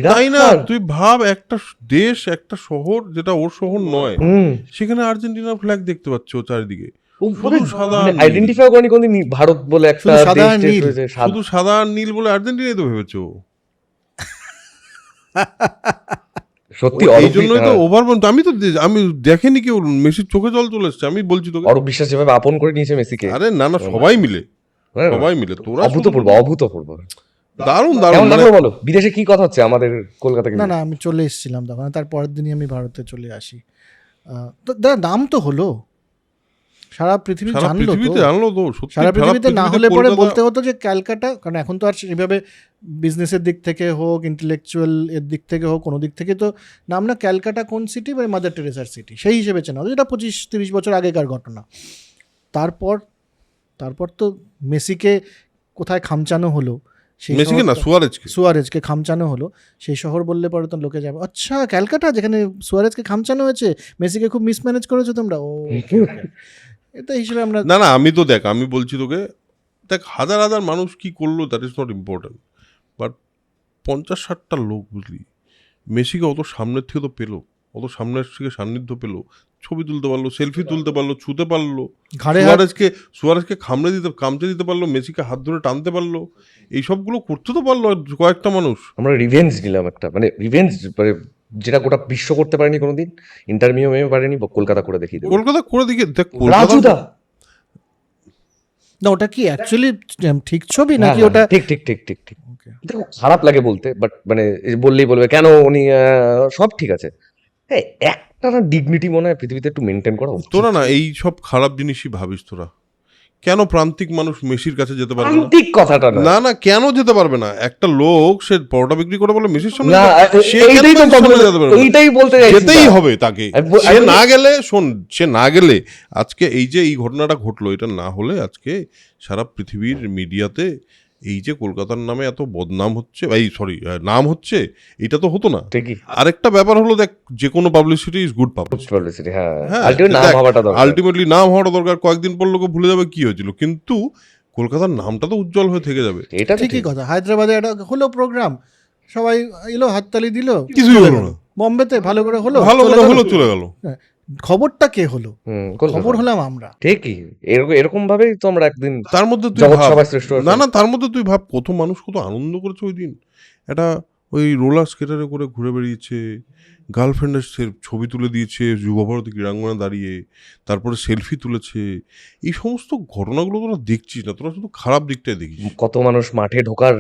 তাই না? তুই ভাব একটা দেশ, একটা শহর যেটা ওর শহর নয়, সেখানে আর্জেন্টিনার ফ্ল্যাগ দেখতে পাচ্ছ চারিদিকে। শুধু সাদা আর নীল। আইডেন্টিফাই করেনি কোনদিন ভারত বলে একটা শুধু সাদা দেশ আর টেস নীল। রয়েছে, শুধু সাদা আর নীল বলে আর্জেন্টিনাই তো ভেবেছো। সত্যি এই অরূপ জন্যই তো ওভার, আমি দেখেনি কেউ, মেসির চোখে জল চলে এসছে, আমি বলছি তোকে। অরূপ বিশ্বাস যেভাবে আপন করে নিয়েছে মেসিকে, আরে না না, সবাই মিলে, সবাই মিলে তোরা অভূতপূর্ব অভূতপূর্ব। দারুণ কেমন দারুণ মানে লাগলো বলো, বিদেশে কি কথা হচ্ছে আমাদের কলকাতাকে না নিয়ে? না, আমি চলে এসেছিলাম তখন, তার পরের দিনই আমি ভারতে চলে আসি। তো দাদা নাম তো হলো, সারা পৃথিবী সারা জানলো তো। পৃথিবীতে জানলো তো, সত্যি সারা পৃথিবীতে না হলে পরে কলকাতা- বলতে হতো যে ক্যালকাটা, কারণ এখন তো আর সেভাবে বিজনেসের দিক থেকে হোক, ইন্টেলেকচুয়াল এর দিক থেকে হোক, কোনো দিক থেকে তো নাম না, ক্যালকাটা কোন সিটি বা মাদার টেরেসার সিটি সেই হিসেবে চেনা হতো, যেটা 25-30 বছর আগেকার ঘটনা। তারপর তো মেসিকে কোথায় খামচানো হলো, সেই মেসিকে না, সুয়ারেজকে। সুয়ারেজকে খামচানো হলো, সেই শহর বললে পরে তো লোকে যাবে, আচ্ছা ক্যালকাটা যেখানে সুয়ারেজকে খামচানো হয়েছে, মেসিকে খুব মিসম্যানেজ করেছো তোমরা। ও এটা হিসেবে আমরা না না, আমি তো দেখ, আমি বলছি তোকে, দেখ হাজার হাজার মানুষ কি করলো that is not important, but 50-60টা লোক, বুঝলি, মেসিকে অত সামনের থেকে তো পেলো, অত সামনের থেকে সান্নিধ্য পেলো, ছবি তুলতে পারলো, সেলফি তুলতে পারলো, ছুতে পারলো, ঘাড়ে হাত সুয়ারেজকে কামড়ে দিতে পারলো, মেসিকে হাত ধরে টানতে পারলো, এই সবগুলো করতে তো পারলো কয়েকটা মানুষ। আমরা রিভেঞ্জ নিলাম একটা, মানে রিভেঞ্জ, মানে যেটা গোটা বিশ্ব করতে পারেনি কোনোদিন, ইন্টারমিউ পারেনি, কলকাতা করে দেখিয়ে দেবো। কলকাতা করে দিকে দেখ, রাজুদা, না, ওটা কি অ্যাকচুয়ালি ঠিক ছবি হ্যাঁ, নাকি ওটা? ঠিক ঠিক ঠিক ঠিক ঠিক। Okay. দেখো খারাপ লাগে বলতে, বাট মানে এই বললেই বলবে কেন উনি, সব ঠিক আছে, হ্যাঁ একটা না ডিগনিটি মনে হয় পৃথিবীতে একটু মেনটেন করা উচিত। তোরা না এই সব খারাপ জিনিসই ভাবিস, তোরা কেন প্রান্তিক মানুষ মেসির কাছে যেতে পারবে না? প্রান্তিক কথাটা না, না না, কেন যেতে পারবে না? একটা লোক সে পরোটা বিক্রি করে বলে মেসির সামনে না সে এইটাই কেন তো মেসির সামনে কথা, যেতে পারবে না? এইটাই বলতে চাইছি। যেতেই হবে তাকে। আমি সে না গেলে, শোন, সে না গেলে আজকে এই যে এই ঘটনাটা ঘটলো, এটা না হলে আজকে সারা পৃথিবীর মিডিয়াতে এই যে কলকাতার নামে এত বদনাম হচ্ছে, নাম হচ্ছে, এটা তো হতো না। ঠিকই, আরেকটা ব্যাপার হলো, দেখ, যে কোনো publicity is good publicity. Publicity, হ্যাঁ হ্যাঁ, আলটিমেট নাম হওয়াটা দরকার। আলটিমেটলি নাম হওয়াটা দরকার। কয়েকদিন পর লোকে ভুলে যাবে কি হয়েছিল, কিন্তু কলকাতার নামটা তো উজ্জ্বল হয়ে থেকে যাবে। এটা তো ঠিকই ঠিক। কথা, হায়দ্রাবাদে একটা হলো প্রোগ্রাম, সবাই এলো, হাততালি দিল, কিছুই চলে হলো গেল। না। বোম্বেতে ভালো করে হলো, ভালো চলে করে গেল। হলো, চলে গেল। খবরটা কে হলো? কলকাতা। খবর হলাম আমরা। ঠিকই, এরকম ভাবেই তো আমরা একদিন তার মধ্যে তুই জগৎ ভাব, সভায় শ্রেষ্ঠ হয়ে না না, তার মধ্যে তুই ভাব কত মানুষ কত আনন্দ করেছে ওই দিন। একটা ওই রোলার স্কেটারে করে ঘুরে বেরিয়েছে, গার্লফ্রেন্ডের ছবি তুলে দিয়েছে যুবভারতী ক্রীড়াঙ্গনে দাঁড়িয়ে, তারপরে সেলফি তুলেছে। এই সমস্ত ঘটনাগুলো তোরা দেখছিস না, তোরা শুধু খারাপ দিকটাই দেখিস। কত মানুষ মাঠে ঢোকার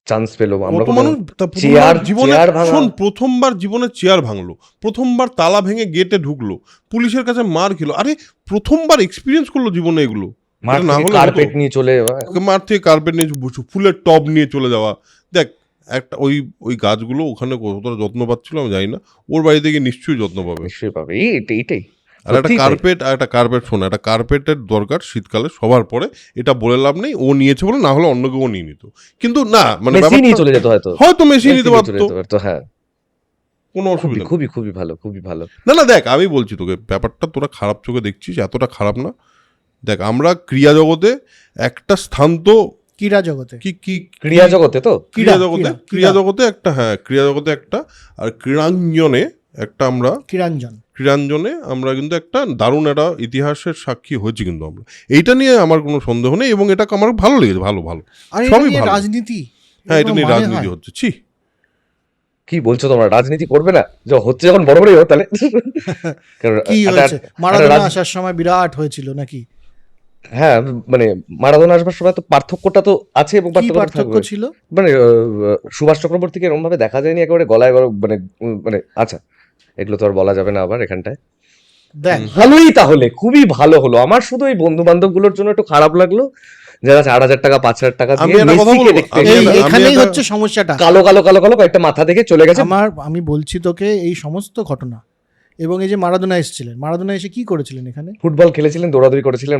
চান্স পেলো, আমরা কত মানুষ চেয়ার ভাঙা। শোন, প্রথমবার জীবনে চেয়ার ভাঙলো, প্রথমবার তালা ভেঙে গেটে ঢুকলো, পুলিশের কাছে মার খেলো। আরে প্রথমবার এক্সপিরিয়েন্স করলো জীবনে এগুলো। মাঠ এটা না থেকে হলে কার্পেট হতো? নিয়ে চলে মাঠ থেকে কার্পেট নিয়ে ফুলের টব নিয়ে চলে যাওয়া। দেখ, একটা ওই গাছগুলো ওখানে কতটা যত্ন পাচ্ছিল আমি জানি না, ওর বাড়ি থেকে নিশ্চয়ই যত্ন পাবে। নিশ্চয়ই পাবে, এইটাই আর একটা কার্পেট শোনা, একটা কার্পেটের দরকার শীতকালে সবার পরে, এটা বলে লাভ নেই, ও নিয়েছে বলে, না হলে অন্য কেউ নিয়ে নিত। কিন্তু না, মানে মেসি নিয়ে ব্যাপারটা- চলে যেত হয়তো, হয়তো মেসি নিতে মেসি নিয়ে চলে পারতো, যেতে পারতো, হ্যাঁ কোনো অসুবিধা নেই। খুবই খুবই ভালো, খুবই ভালো। না না, দেখ আমি বলছি তোকে, ব্যাপারটা তোরা খারাপ চোখে দেখছিস, এতটা খারাপ না। দেখ, আমরা ক্রিয়া জগতে একটা স্থান তো ক্রীড়া জগতে, কি ক্রিয়া জগতে তো ক্রিয়া জগতে একটা, হ্যাঁ ক্রিয়া জগতে একটা, আর ক্রীড়াঙ্গনে একটা, আমরা ক্রীড়াঞ্জনে আমরা কিন্তু একটা দারুণ একটা ইতিহাসের সাক্ষী হয়েছি কিন্তু আমরা। এইটা নিয়ে আমার কোনো সন্দেহ নেই, এবং এটা আমার ভালো লেগেছে, ভালো আর এটা সবই নিয়ে ভালো। রাজনীতি, হ্যাঁ, এটা নিয়ে মানে রাজনীতি হয়? হচ্ছে, ছি। কি বলছো তোমরা, রাজনীতি করবে না? হচ্ছে যখন বড় বড়ই তাহলে কি হয়েছে? মারাদোনা আসার সময় বিরাট হয়েছিল নাকি? হ্যাঁ, মানে মারাদোনা আসবার সময় তো পার্থক্যটা তো আছে, এবং পার্থক্য ছিল, মানে সুভাষ চক্রবর্তীকে এরকম ভাবে দেখা যায়নি একেবারে গলায় মানে আচ্ছা, এগুলো তো আর বলা যাবে না আবার এখানটায়। দেখ ভালোই, তাহলে খুবই ভালো হলো। আমার শুধু এই বন্ধু বান্ধব গুলোর জন্য একটু খারাপ লাগলো, যারা 4,000 টাকা 5,000 টাকা আমি দিয়ে একটা কথা মেসিকে বলবো, দেখতে আমি গেছে। এখানেই হচ্ছে সমস্যাটা। কালো কালো কালো কালো কয়েকটা মাথা থেকে চলে গেছে। আমি বলছি তোকে, এই সমস্ত ঘটনা, এবং এই যে মারাদোনা এসেছিলেন, মারাদোনা এসে কি করেছিলেন এখানে? ফুটবল খেলেছিলেন, দৌড়াদৌড়ি করেছিলেন,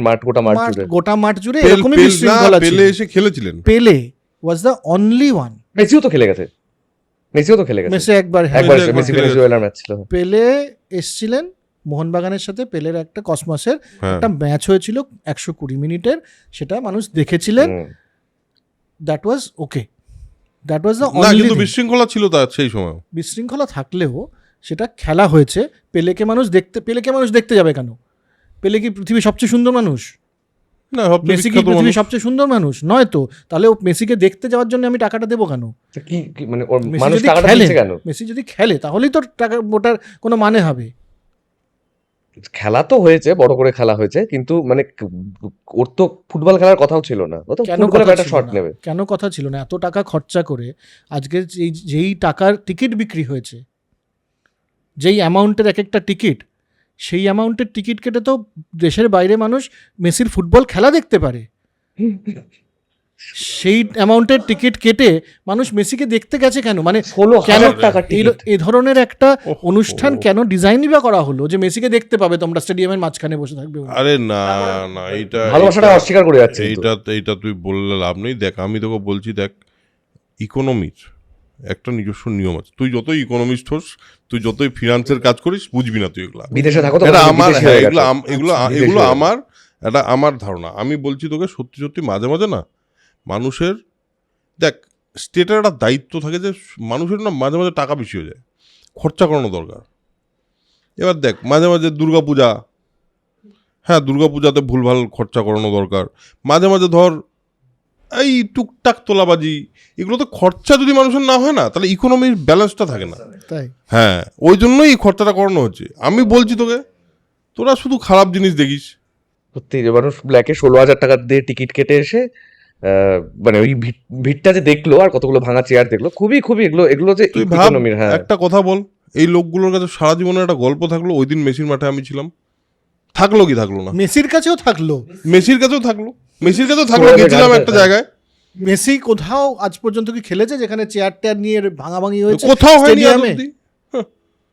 গোটা মাঠ জুড়ে। এরকমই বিশৃঙ্খলা ছিল। পেলে এসে খেলেছিলেন, পেলে ওয়াজ দ্য অনলি ওয়ান। মেসিও তো খেলে গেছে, মেসি একবার মেসি ভেনেজুয়েলার ম্যাচ ছিল। পেলে এসেছিলেন মোহনবাগানের সাথে, পেলের একটা কসমসের হ্যাঁ। একটা ম্যাচ হয়েছিল 120 মিনিটের, সেটা মানুষ দেখেছিলেন। That was okay, that was the না অনলি। কিন্তু বিশৃঙ্খলা ছিল তার সেই সময়। বিশৃঙ্খলা থাকলেও সেটা খেলা হয়েছে। পেলেকে মানুষ দেখতে যাবে কেন? পেলে কি পৃথিবীর সবচেয়ে সুন্দর মানুষ? না, সবচেয়ে মেসি কি বিখ্যাত পৃথিবীর মানুষ। সবচেয়ে সুন্দর মানুষ নয় তো? তাহলে ও মেসিকে দেখতে যাওয়ার জন্য আমি টাকাটা দেবো কেন? তো কি মানে ওর মেসি মানুষ যদি টাকাটা খেলে, দিচ্ছে কেন? মেসি যদি খেলে তাহলেই তো টাকা, ওটার কোনো মানে হবে। খেলা তো হয়েছে, বড় করে খেলা হয়েছে, কিন্তু মানে ওর তো ফুটবল খেলার কথাও ছিল না, ও তো কেন ফুটবলের কথা একটা ছিল শট না? নেবে। কেন কথা ছিল না? এত টাকা খরচা করে আজকে যেই টাকার টিকিট বিক্রি হয়েছে, যেই অ্যামাউন্টের এক একটা টিকিট, সেই অ্যামাউন্টের টিকিট কেটে তো দেশের বাইরে মানুষ মেসির ফুটবল খেলা দেখতে পারে। সেই অ্যামাউন্টের টিকিট কেটে মানুষ মেসিকে দেখতে গেছে কেন? মানে 16,000 কেন টাকার টিকিট। এই ধরনের একটা ওহ, অনুষ্ঠান কেন ডিজাইনই বা করা হলো যে মেসিকে দেখতে পাবে তোমরা, স্টেডিয়ামের মাঝখানে বসে থাকবে উনি? আরে না না, এইটা ভালোবাসাটা এইটা- অস্বীকার করে যাচ্ছে কিন্তু। এইটা তুই বললে লাভ নেই। দেখ, আমি তোকে বলছি, দেখ, ইকোনমির একটা নিজস্ব নিয়ম আছে। তুই যতই ইকোনমিস্ট হোস, তুই যতই ফিনান্সের কাজ করিস, বুঝবি না তুই এগুলা। বিদেশে থাকো তো, এটা তুমি আমার, বিদেশি হ্যাঁ, হয়ে এগুলো গেছো। এগুলো বিদেশি এগুলো হয়ে গেছো। আমার, এটা আমার ধারণা। আমি বলছি তোকে, সত্যি সত্যি মাঝে মাঝে না, মানুষের, দেখ, স্টেটের একটা দায়িত্ব থাকে যে মানুষের না মাঝে মাঝে টাকা বেশি হয়ে যায়, খরচা করানো দরকার। এবার দেখ, মাঝে মাঝে দুর্গাপূজা, হ্যাঁ, দুর্গাপূজাতে ভুলভাল খরচা করানো দরকার। মাঝে মাঝে ধর এই টুকটাক তোলাবাজি, এগুলো তো খরচা যদি মানুষের না হয় না, তাহলে ইকোনমির ব্যালেন্সটা থাকে না। তাই হ্যাঁ, ওই জন্যই এই খরচাটা করানো হচ্ছে। আমি বলছি তোকে, তোরা শুধু খারাপ জিনিস দেখিস। সত্যি যে মানুষ ব্ল্যাকে 16,000 টাকা দিয়ে টিকিট কেটে এসে মানে ওই ভিড়টা যে দেখলো, আর কতগুলো ভাঙা চেয়ার দেখলো, খুবই খুবই এগুলো এগুলো যে তুই ভাব, ইকোনমির। হ্যাঁ, একটা কথা বল, এই লোকগুলোর কাছে সারা জীবনের একটা গল্প থাকলো, ওই দিন মেসির মাঠে আমি ছিলাম, থাকলো কি থাকলো না? মেসির কাছেও থাকলো, মেসির কাছেও থাকলো, মেসির কাছেও থাকলো, পুরো গেছিলাম গানটা, একটা হ্যাঁ। জায়গায়, মেসি কোথাও আজ পর্যন্ত কি খেলেছে যেখানে চেয়ার টেয়ার নিয়ে ভাঙাভাঙি হয়েছে? কোথাও হয়নি আজ স্টেডিয়ামে অব্দি।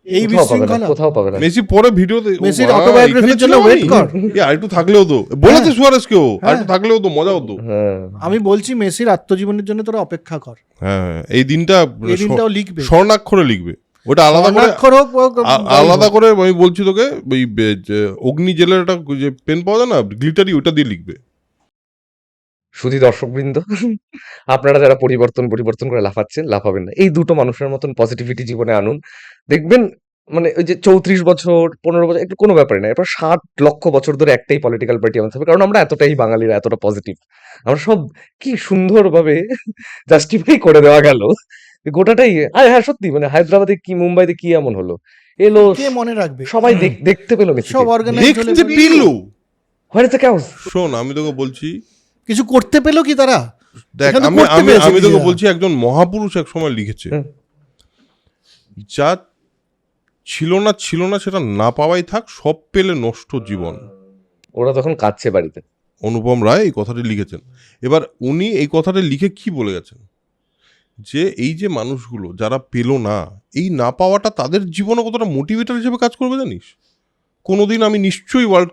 এই কোথাও পাবে না, বিশৃঙ্খলা। কোথাও পাবে না। মেসি পরে ভিডিওতে, মেসির autobiography-র জন্য wait কর। আরেকটু থাকলেও তো বলেছে, সুয়ারেজকেও হ্যাঁ। আরেকটু থাকলেও তো মজা হতো। হ্যাঁ, আমি বলছি মেসির আত্মজীবনের জন্য তোরা অপেক্ষা কর, হ্যাঁ, এই দিনটা এই দিনটাও লিখবে, স্বর্ণাক্ষরে লিখবে, ওটা আলাদা করে, স্বর্ণাক্ষর হোক বা আলাদা করে। আমি বলছি তোকে, ওই অগ্নি জেলের একটা যে পেন পাওয়া যায় না, গ্লিটারি, ওটা দিয়ে লিখবে। শুধু দর্শকবৃন্দ, আপনারা যারা পরিবর্তন পরিবর্তন করে লাফাচ্ছেন, লাফাবেন না। এই দুটো মানুষের মতন পজিটিভিটি জীবনে আনুন, দেখবেন মানে ওই যে 34 বছর 15 বছর একটু কোনো ব্যাপারই না, এরপর 60 লক্ষ বছর ধরে একটাই পলিটিক্যাল পার্টি আমাদের হবে, কারণ আমরা এতটাই বাঙালিরা এতটা পজিটিভ। আমরা সব কি সুন্দরভাবে জাস্টিফাই করে দেওয়া গেল গোটাটাই। আর হ্যাঁ, সত্যি মানে হায়দ্রাবাদে কি মুম্বাইতে কি এমন হলো, এলো কে মনে রাখবে? সবাই দেখতে পেলো মেসিকে। সব অর্গানাইজ হলে দেখতে পিলু। Where is the chaos? শোন, আমি তোকে বলছি, কিছু করতে পেলো কি তারা? দেখ, এখানে আমি করতে আমি পেরেছে আমি তোকে নিজেরা। বলছি, একজন মহাপুরুষ এক সময় লিখেছে, হুম। যা ছিল না সেটা না পাওয়াই থাক, সব পেলে নষ্ট জীবন। ওরা তখন কাঁদছে বাড়িতে। অনুপম রায় এই কথাটি লিখেছেন। এবার উনি এই কথাটি লিখে কি বলে গেছেন, যে এই যে মানুষগুলো যারা পেলো না, এই না পাওয়াটা তাদের জীবনে কতটা মোটিভেটর হিসেবে কাজ করবে জানিস? কোনোদিন আমি নিশ্চয়ই ওয়ার্ল্ড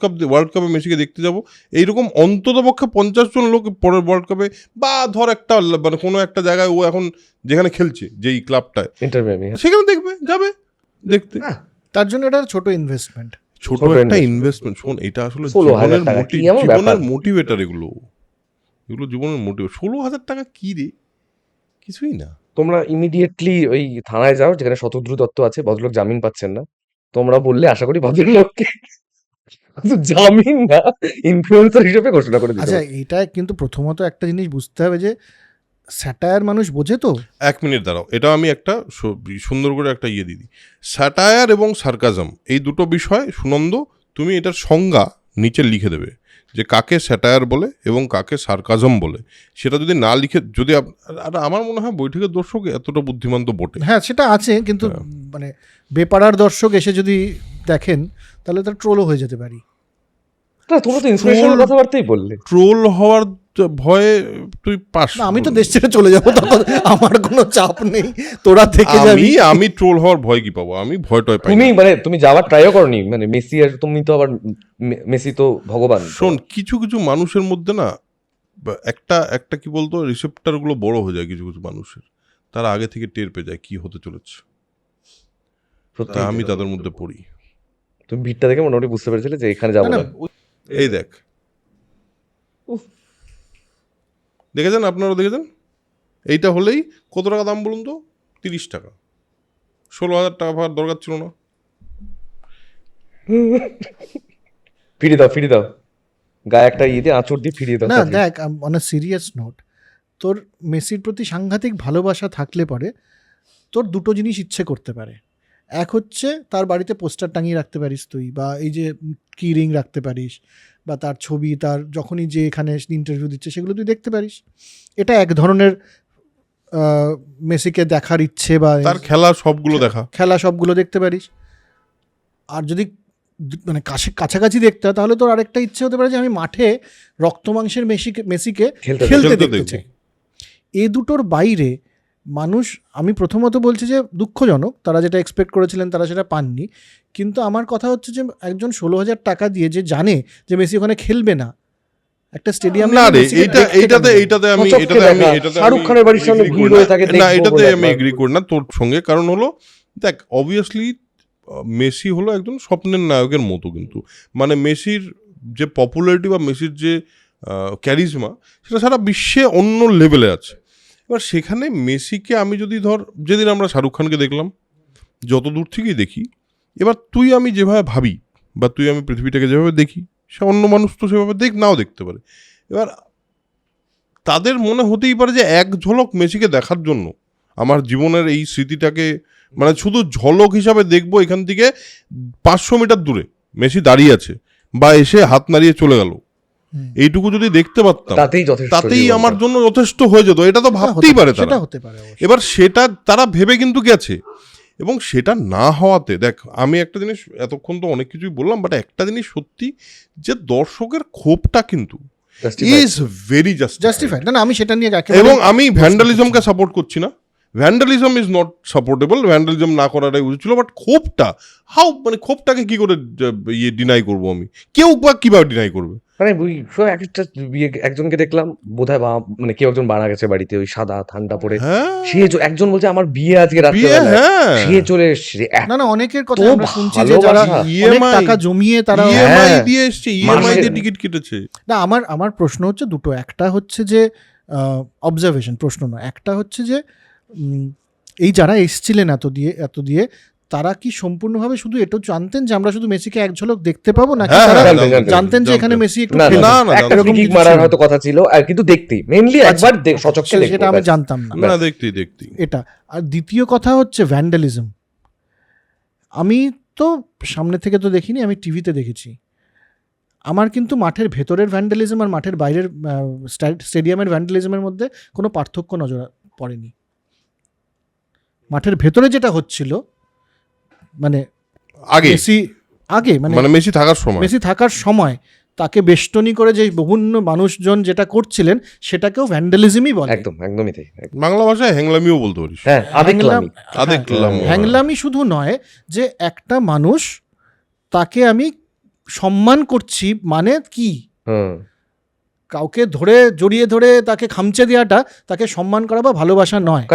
কাপে মেসিকে দেখতে যাব, এইরকম অন্তত পক্ষে 50 জন লোক পরের ওয়ার্ল্ড কাপে, বা ধর একটা মানে কোনো একটা জায়গায় ও এখন যেখানে খেলছে, যেই ক্লাবটায়, ইন্টারভিউ সেখানে যাবে দেখতে। তার জন্য এটা ছোট ইনভেস্টমেন্ট। ছোট ছোট একটা investment। ইনভেস্টমেন্ট। শোন, এটা আসলে 16,000 টাকা, কি এমন ব্যাপার? জীবনের মোটিভেটর, এগুলো জীবনের মোটিভেট। 16,000 টাকা কি রে, কিছুই না। তোমরা ইমিডিয়েটলি ওই থানায় যাও যেখানে শতদ্রু দত্ত আছে, ভদ্রলোক জামিন পাচ্ছেন না। তোমরা বললে আশা করি ভদ্রলোককে শুধু জামিন না, ইনফ্লুয়েন্সার হিসেবে ঘোষণা করে দিতে আচ্ছা, হবে। এটা কিন্তু প্রথমত একটা জিনিস বুঝতে হবে যে স্যাটায়ার মানুষ বোঝে তো। 1 মিনিট দাঁড়াও, এটা আমি একটা সুন্দর করে একটা দিয়ে দিই। স্যাটায়ার এবং সার্কাজম, এই দুটো বিষয় সুনন্দ, তুমি এটার সংজ্ঞা নিচে লিখে দেবে, যে কাকে স্যাটায়ার বলে এবং কাকে সার্কাজম বলে। সেটা যদি না লিখে, যদি আর আমার মনে হয় বৈঠকের দর্শক এতটা বুদ্ধিমান তো বটে। হ্যাঁ, সেটা আছে, কিন্তু মানে বেপাড়ার দর্শক এসে যদি দেখেন তাহলে তার ট্রোলও হয়ে যেতে পারি। না, তোমরা তো ইন্সপিরেশনাল কথাবার্তাই বললে। ট্রোল হওয়ার ভয়ে তুই পাস। না, আমি তো দেশ ছেড়ে চলে যাবো, তখন আমার কোনো চাপ নেই, তোরা থেকে যাবি। আমি ট্রোল হওয়ার ভয় কি পাবো? আমি ভয় টয় পাই তুমি না। মানে তুমি যাওয়ার ট্রাইও করনি, মানে মেসি, আর তুমি তো আবার মেসি তো ভগবান। শোন, কিছু কিছু মানুষের মধ্যে না, একটা কি বলতো, রিসেপ্টার গুলো বড় হয়ে যায় কিছু কিছু মানুষের, তারা আগে থেকে টের পেয়ে যায় কি হতে চলেছে। সত্যি আমি তাদের মধ্যে পড়ি। তুমি ভিড়টা দেখে মোটামুটি বুঝতে পেরেছিলে যে এখানে যাবো না, না। এই দেখ, দেখেছেন, আপনারাও দেখেছেন, এইটা হলেই কত টাকা দাম বলুন তো? 30 টাকা। 16,000 টাকা পাওয়ার দরকার ছিল না। ফিরিয়ে দাও গায়ে একটা ইয়ে দিয়ে আঁচড় দিয়ে ফিরিয়ে দাও। না দেখ, অন আ সিরিয়াস নোট, তোর মেসির প্রতি সাংঘাতিক ভালোবাসা থাকলে পরে তোর দুটো জিনিস ইচ্ছে করতে পারে। এক হচ্ছে তার বাড়িতে পোস্টার টাঙিয়ে রাখতে পারিস তুই, বা এই যে কি রিং রাখতে পারিস, বা তার ছবি, তার যখনই যে এখানে ইন্টারভিউ দিচ্ছে সেগুলো তুই দেখতে পারিস। এটা এক ধরনের মেসিকে দেখার ইচ্ছে, বা তার খেলা সবগুলো দেখা। খেলা সবগুলো দেখতে পারিস। আর যদি মানে কাছাকাছি দেখতে হয় তাহলে তোর আরেকটা ইচ্ছে হতে পারে যে আমি মাঠে রক্ত মাংসের মেসিকে খেলতে খেলতে দেখতে দেখবো। চাই। এই দুটোর বাইরে মানুষ, আমি প্রথমত বলছি যে দুঃখজনক, তারা যেটা এক্সপেক্ট করেছিলেন তারা সেটা পাননি। কিন্তু আমার কথা হচ্ছে যে একজন 16,000 টাকা দিয়ে যে জানে যে মেসি ওখানে খেলবে না, একটা স্টেডিয়াম না রে, এইটাতে আমি শাহরুখ খানের বাড়ির সামনে ভিড় হয়ে থাকে, না, এটাতে আমি এগ্রি করি না তোর সঙ্গে। কারণ হলো দেখ, অবভিয়াসলি মেসি হলো একজন স্বপ্নের নায়কের মতো, কিন্তু মানে মেসির যে পপুলারিটি বা মেসির যে ক্যারিজমা, সেটা সারা বিশ্বে অন্য লেভেলে আছে। এবার সেখানে মেসিকে আমি যদি ধর, যেদিন আমরা শাহরুখ খানকে দেখলাম, যত দূর থেকেই দেখি, এবার তুই আমি যেভাবে ভাবি বা তুই আমি পৃথিবীটাকে যেভাবে দেখি, সে অন্য মানুষ তো সেভাবে নাও দেখতে পারে। এবার তাদের মনে হতেই পারে যে এক ঝলক মেসিকে দেখার জন্য আমার জীবনের এই স্মৃতিটাকে মানে শুধু ঝলক হিসাবে দেখবো, এখান থেকে 500 মিটার দূরে মেসি দাঁড়িয়ে আছে বা এসে হাত নাড়িয়ে চলে গেল, এইটুকু যদি দেখতে পারতাম তাতেই আমার জন্য যথেষ্ট হয়ে যেত। এটা তো ভাবতেই পারে তারা। এবার সেটা তারা ভেবে কিন্তু গেছে, এবং সেটা না হওয়াতে দেখ, আমি একটা জিনিস, এতক্ষণ তো অনেক কিছুই বললাম, বাট একটা জিনিস সত্যি, যে দর্শকের ক্ষোভটা কিন্তু ইজ ভেরি জাস্টিফাইড। না, আমি সেটা নিয়ে এবং আমি ভ্যান্ডালিজমকে সাপোর্ট করছি না, vandalism is not supportable, vandalism না করাটাই উচিত ছিল। বাট ক্ষোভটা মানে ক্ষোভটাকে কি করে ডিনাই করবো আমি? কেউ বা কিভাবে ডিনাই করবে? মানে একটা একজনকে দেখলাম বোধহয় মানে কেউ একজন মারা গেছে বাড়িতে, ওই সাদা ঠান্ডা পড়ে, সে একজন বলছে আমার বিয়ে আজকে রাত্রে, সে চলে এসছে। না, অনেকের কথা আমরা শুনছি যে যারা অনেক টাকা জমিয়ে তারা ইএমআই দিয়ে এসছে, ইএমআই দিয়ে টিকিট কেটেছে। না, আমার প্রশ্ন হচ্ছে দুটো। একটা হচ্ছে যে অবজারভেশন, প্রশ্ন নয়। একটা হচ্ছে যে এই যারা এসছিলেন এত দিয়ে তারা কি সম্পূর্ণভাবে শুধু এটা জানতেন যে আমরা শুধু মেসিকে এক ঝলক দেখতে পাবো, নাকি তারা জানতেন যে এখানে মেসি একটু মারার হয়তো কথা ছিল, আর কিন্তু দেখতেই মেইনলি একবার সচক্ষে দেখতে, সেটা আমি জানতাম না, দেখতেই এটা। আর দ্বিতীয় কথা হচ্ছে ভ্যান্ডালিজম। আমি তো সামনে থেকে তো দেখিনি, আমি টিভিতে দেখেছি। আমার কিন্তু মাঠের ভেতরের ভ্যান্ডালিজম আর মাঠের বাইরের স্টেডিয়ামের ভ্যান্ডালিজমের মধ্যে কোনো পার্থক্য নজর পড়েনি। মাঠের ভেতরে যেটা হচ্ছিল মানে মেসি থাকার সময় তাকে বেষ্টনী করে যে বিভিন্ন মানুষজন যেটা করছিলেন, সেটাকেও ভ্যান্ডালিজমই বলে। একদমই তাই। বাংলা ভাষায় হ্যাংলামিও বলতে পারিস। হ্যাংলামি শুধু নয় যে একটা মানুষ, তাকে আমি সম্মান করছি মানে কি, কাউকে জড়িয়ে ধরে তাকে খামচে দেওয়াটা তাকে সম্মান করা বা ভালোবাসা নয়।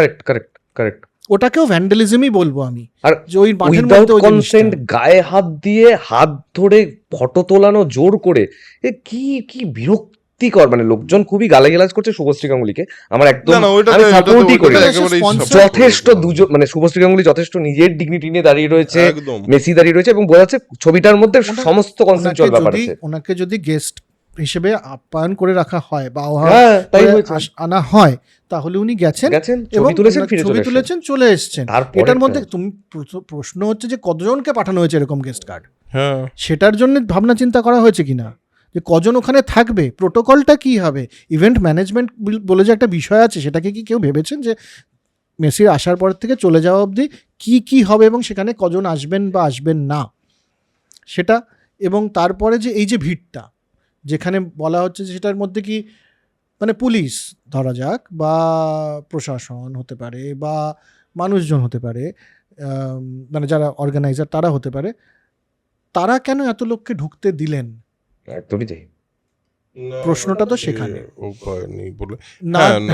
কারেক্ট। ওটাকেও ভ্যান্ডালিজমই বলবো আমি। আর ওই মাঠের মধ্যে কনসেন্ট গায়ে হাত দিয়ে হাত ধরে ফটো তোলানো জোর করে, কি বিরক্তিকর। মানে লোকজন খুবই গালাগালাজ করছে শুভশ্রী গাঙ্গুলিকে, আমার একদম আমি সাপোর্টই করি। যথেষ্ট দুজন, মানে শুভশ্রী গাঙ্গুলি যথেষ্ট নিজের ডিগনিটি নিয়ে দাঁড়িয়ে রয়েছে, মেসি দাঁড়িয়ে রয়েছে, এবং বোঝা যাচ্ছে ছবিটার মধ্যে সমস্ত কনসেন্টুয়াল ব্যাপার আছে। ওনাকে যদি গেস্ট হিসেবে আপ্যায়ন করে রাখা হয় বা আনা হয়, তাহলে উনি গেছেন এবং ছবি তুলেছেন, চলে এসছেন। এটার মধ্যে তুমি প্রশ্ন হচ্ছে যে কতজনকে পাঠানো হয়েছে এরকম গেস্ট কার্ড, সেটার জন্য ভাবনা চিন্তা করা হয়েছে কিনা, যে কজন ওখানে থাকবে, প্রোটোকলটা কি হবে, ইভেন্ট ম্যানেজমেন্ট বলে যে একটা বিষয় আছে, সেটাকে কি কেউ ভেবেছেন যে মেসির আসার পর থেকে চলে যাওয়া অবধি কি হবে এবং সেখানে কজন আসবেন বা আসবেন না সেটা। এবং তারপরে যে এই যে ভিড়টা যেখানে বলা হচ্ছে যে সেটার মধ্যে কি মানে পুলিশ ধরা যাক বা প্রশাসন হতে পারে বা মানুষজন হতে পারে, মানে যারা অর্গানাইজার তারা হতে পারে, তারা কেন এত লোককে ঢুকতে দিলেন? একদমই তাই, প্রশ্নটা তো সেখানে।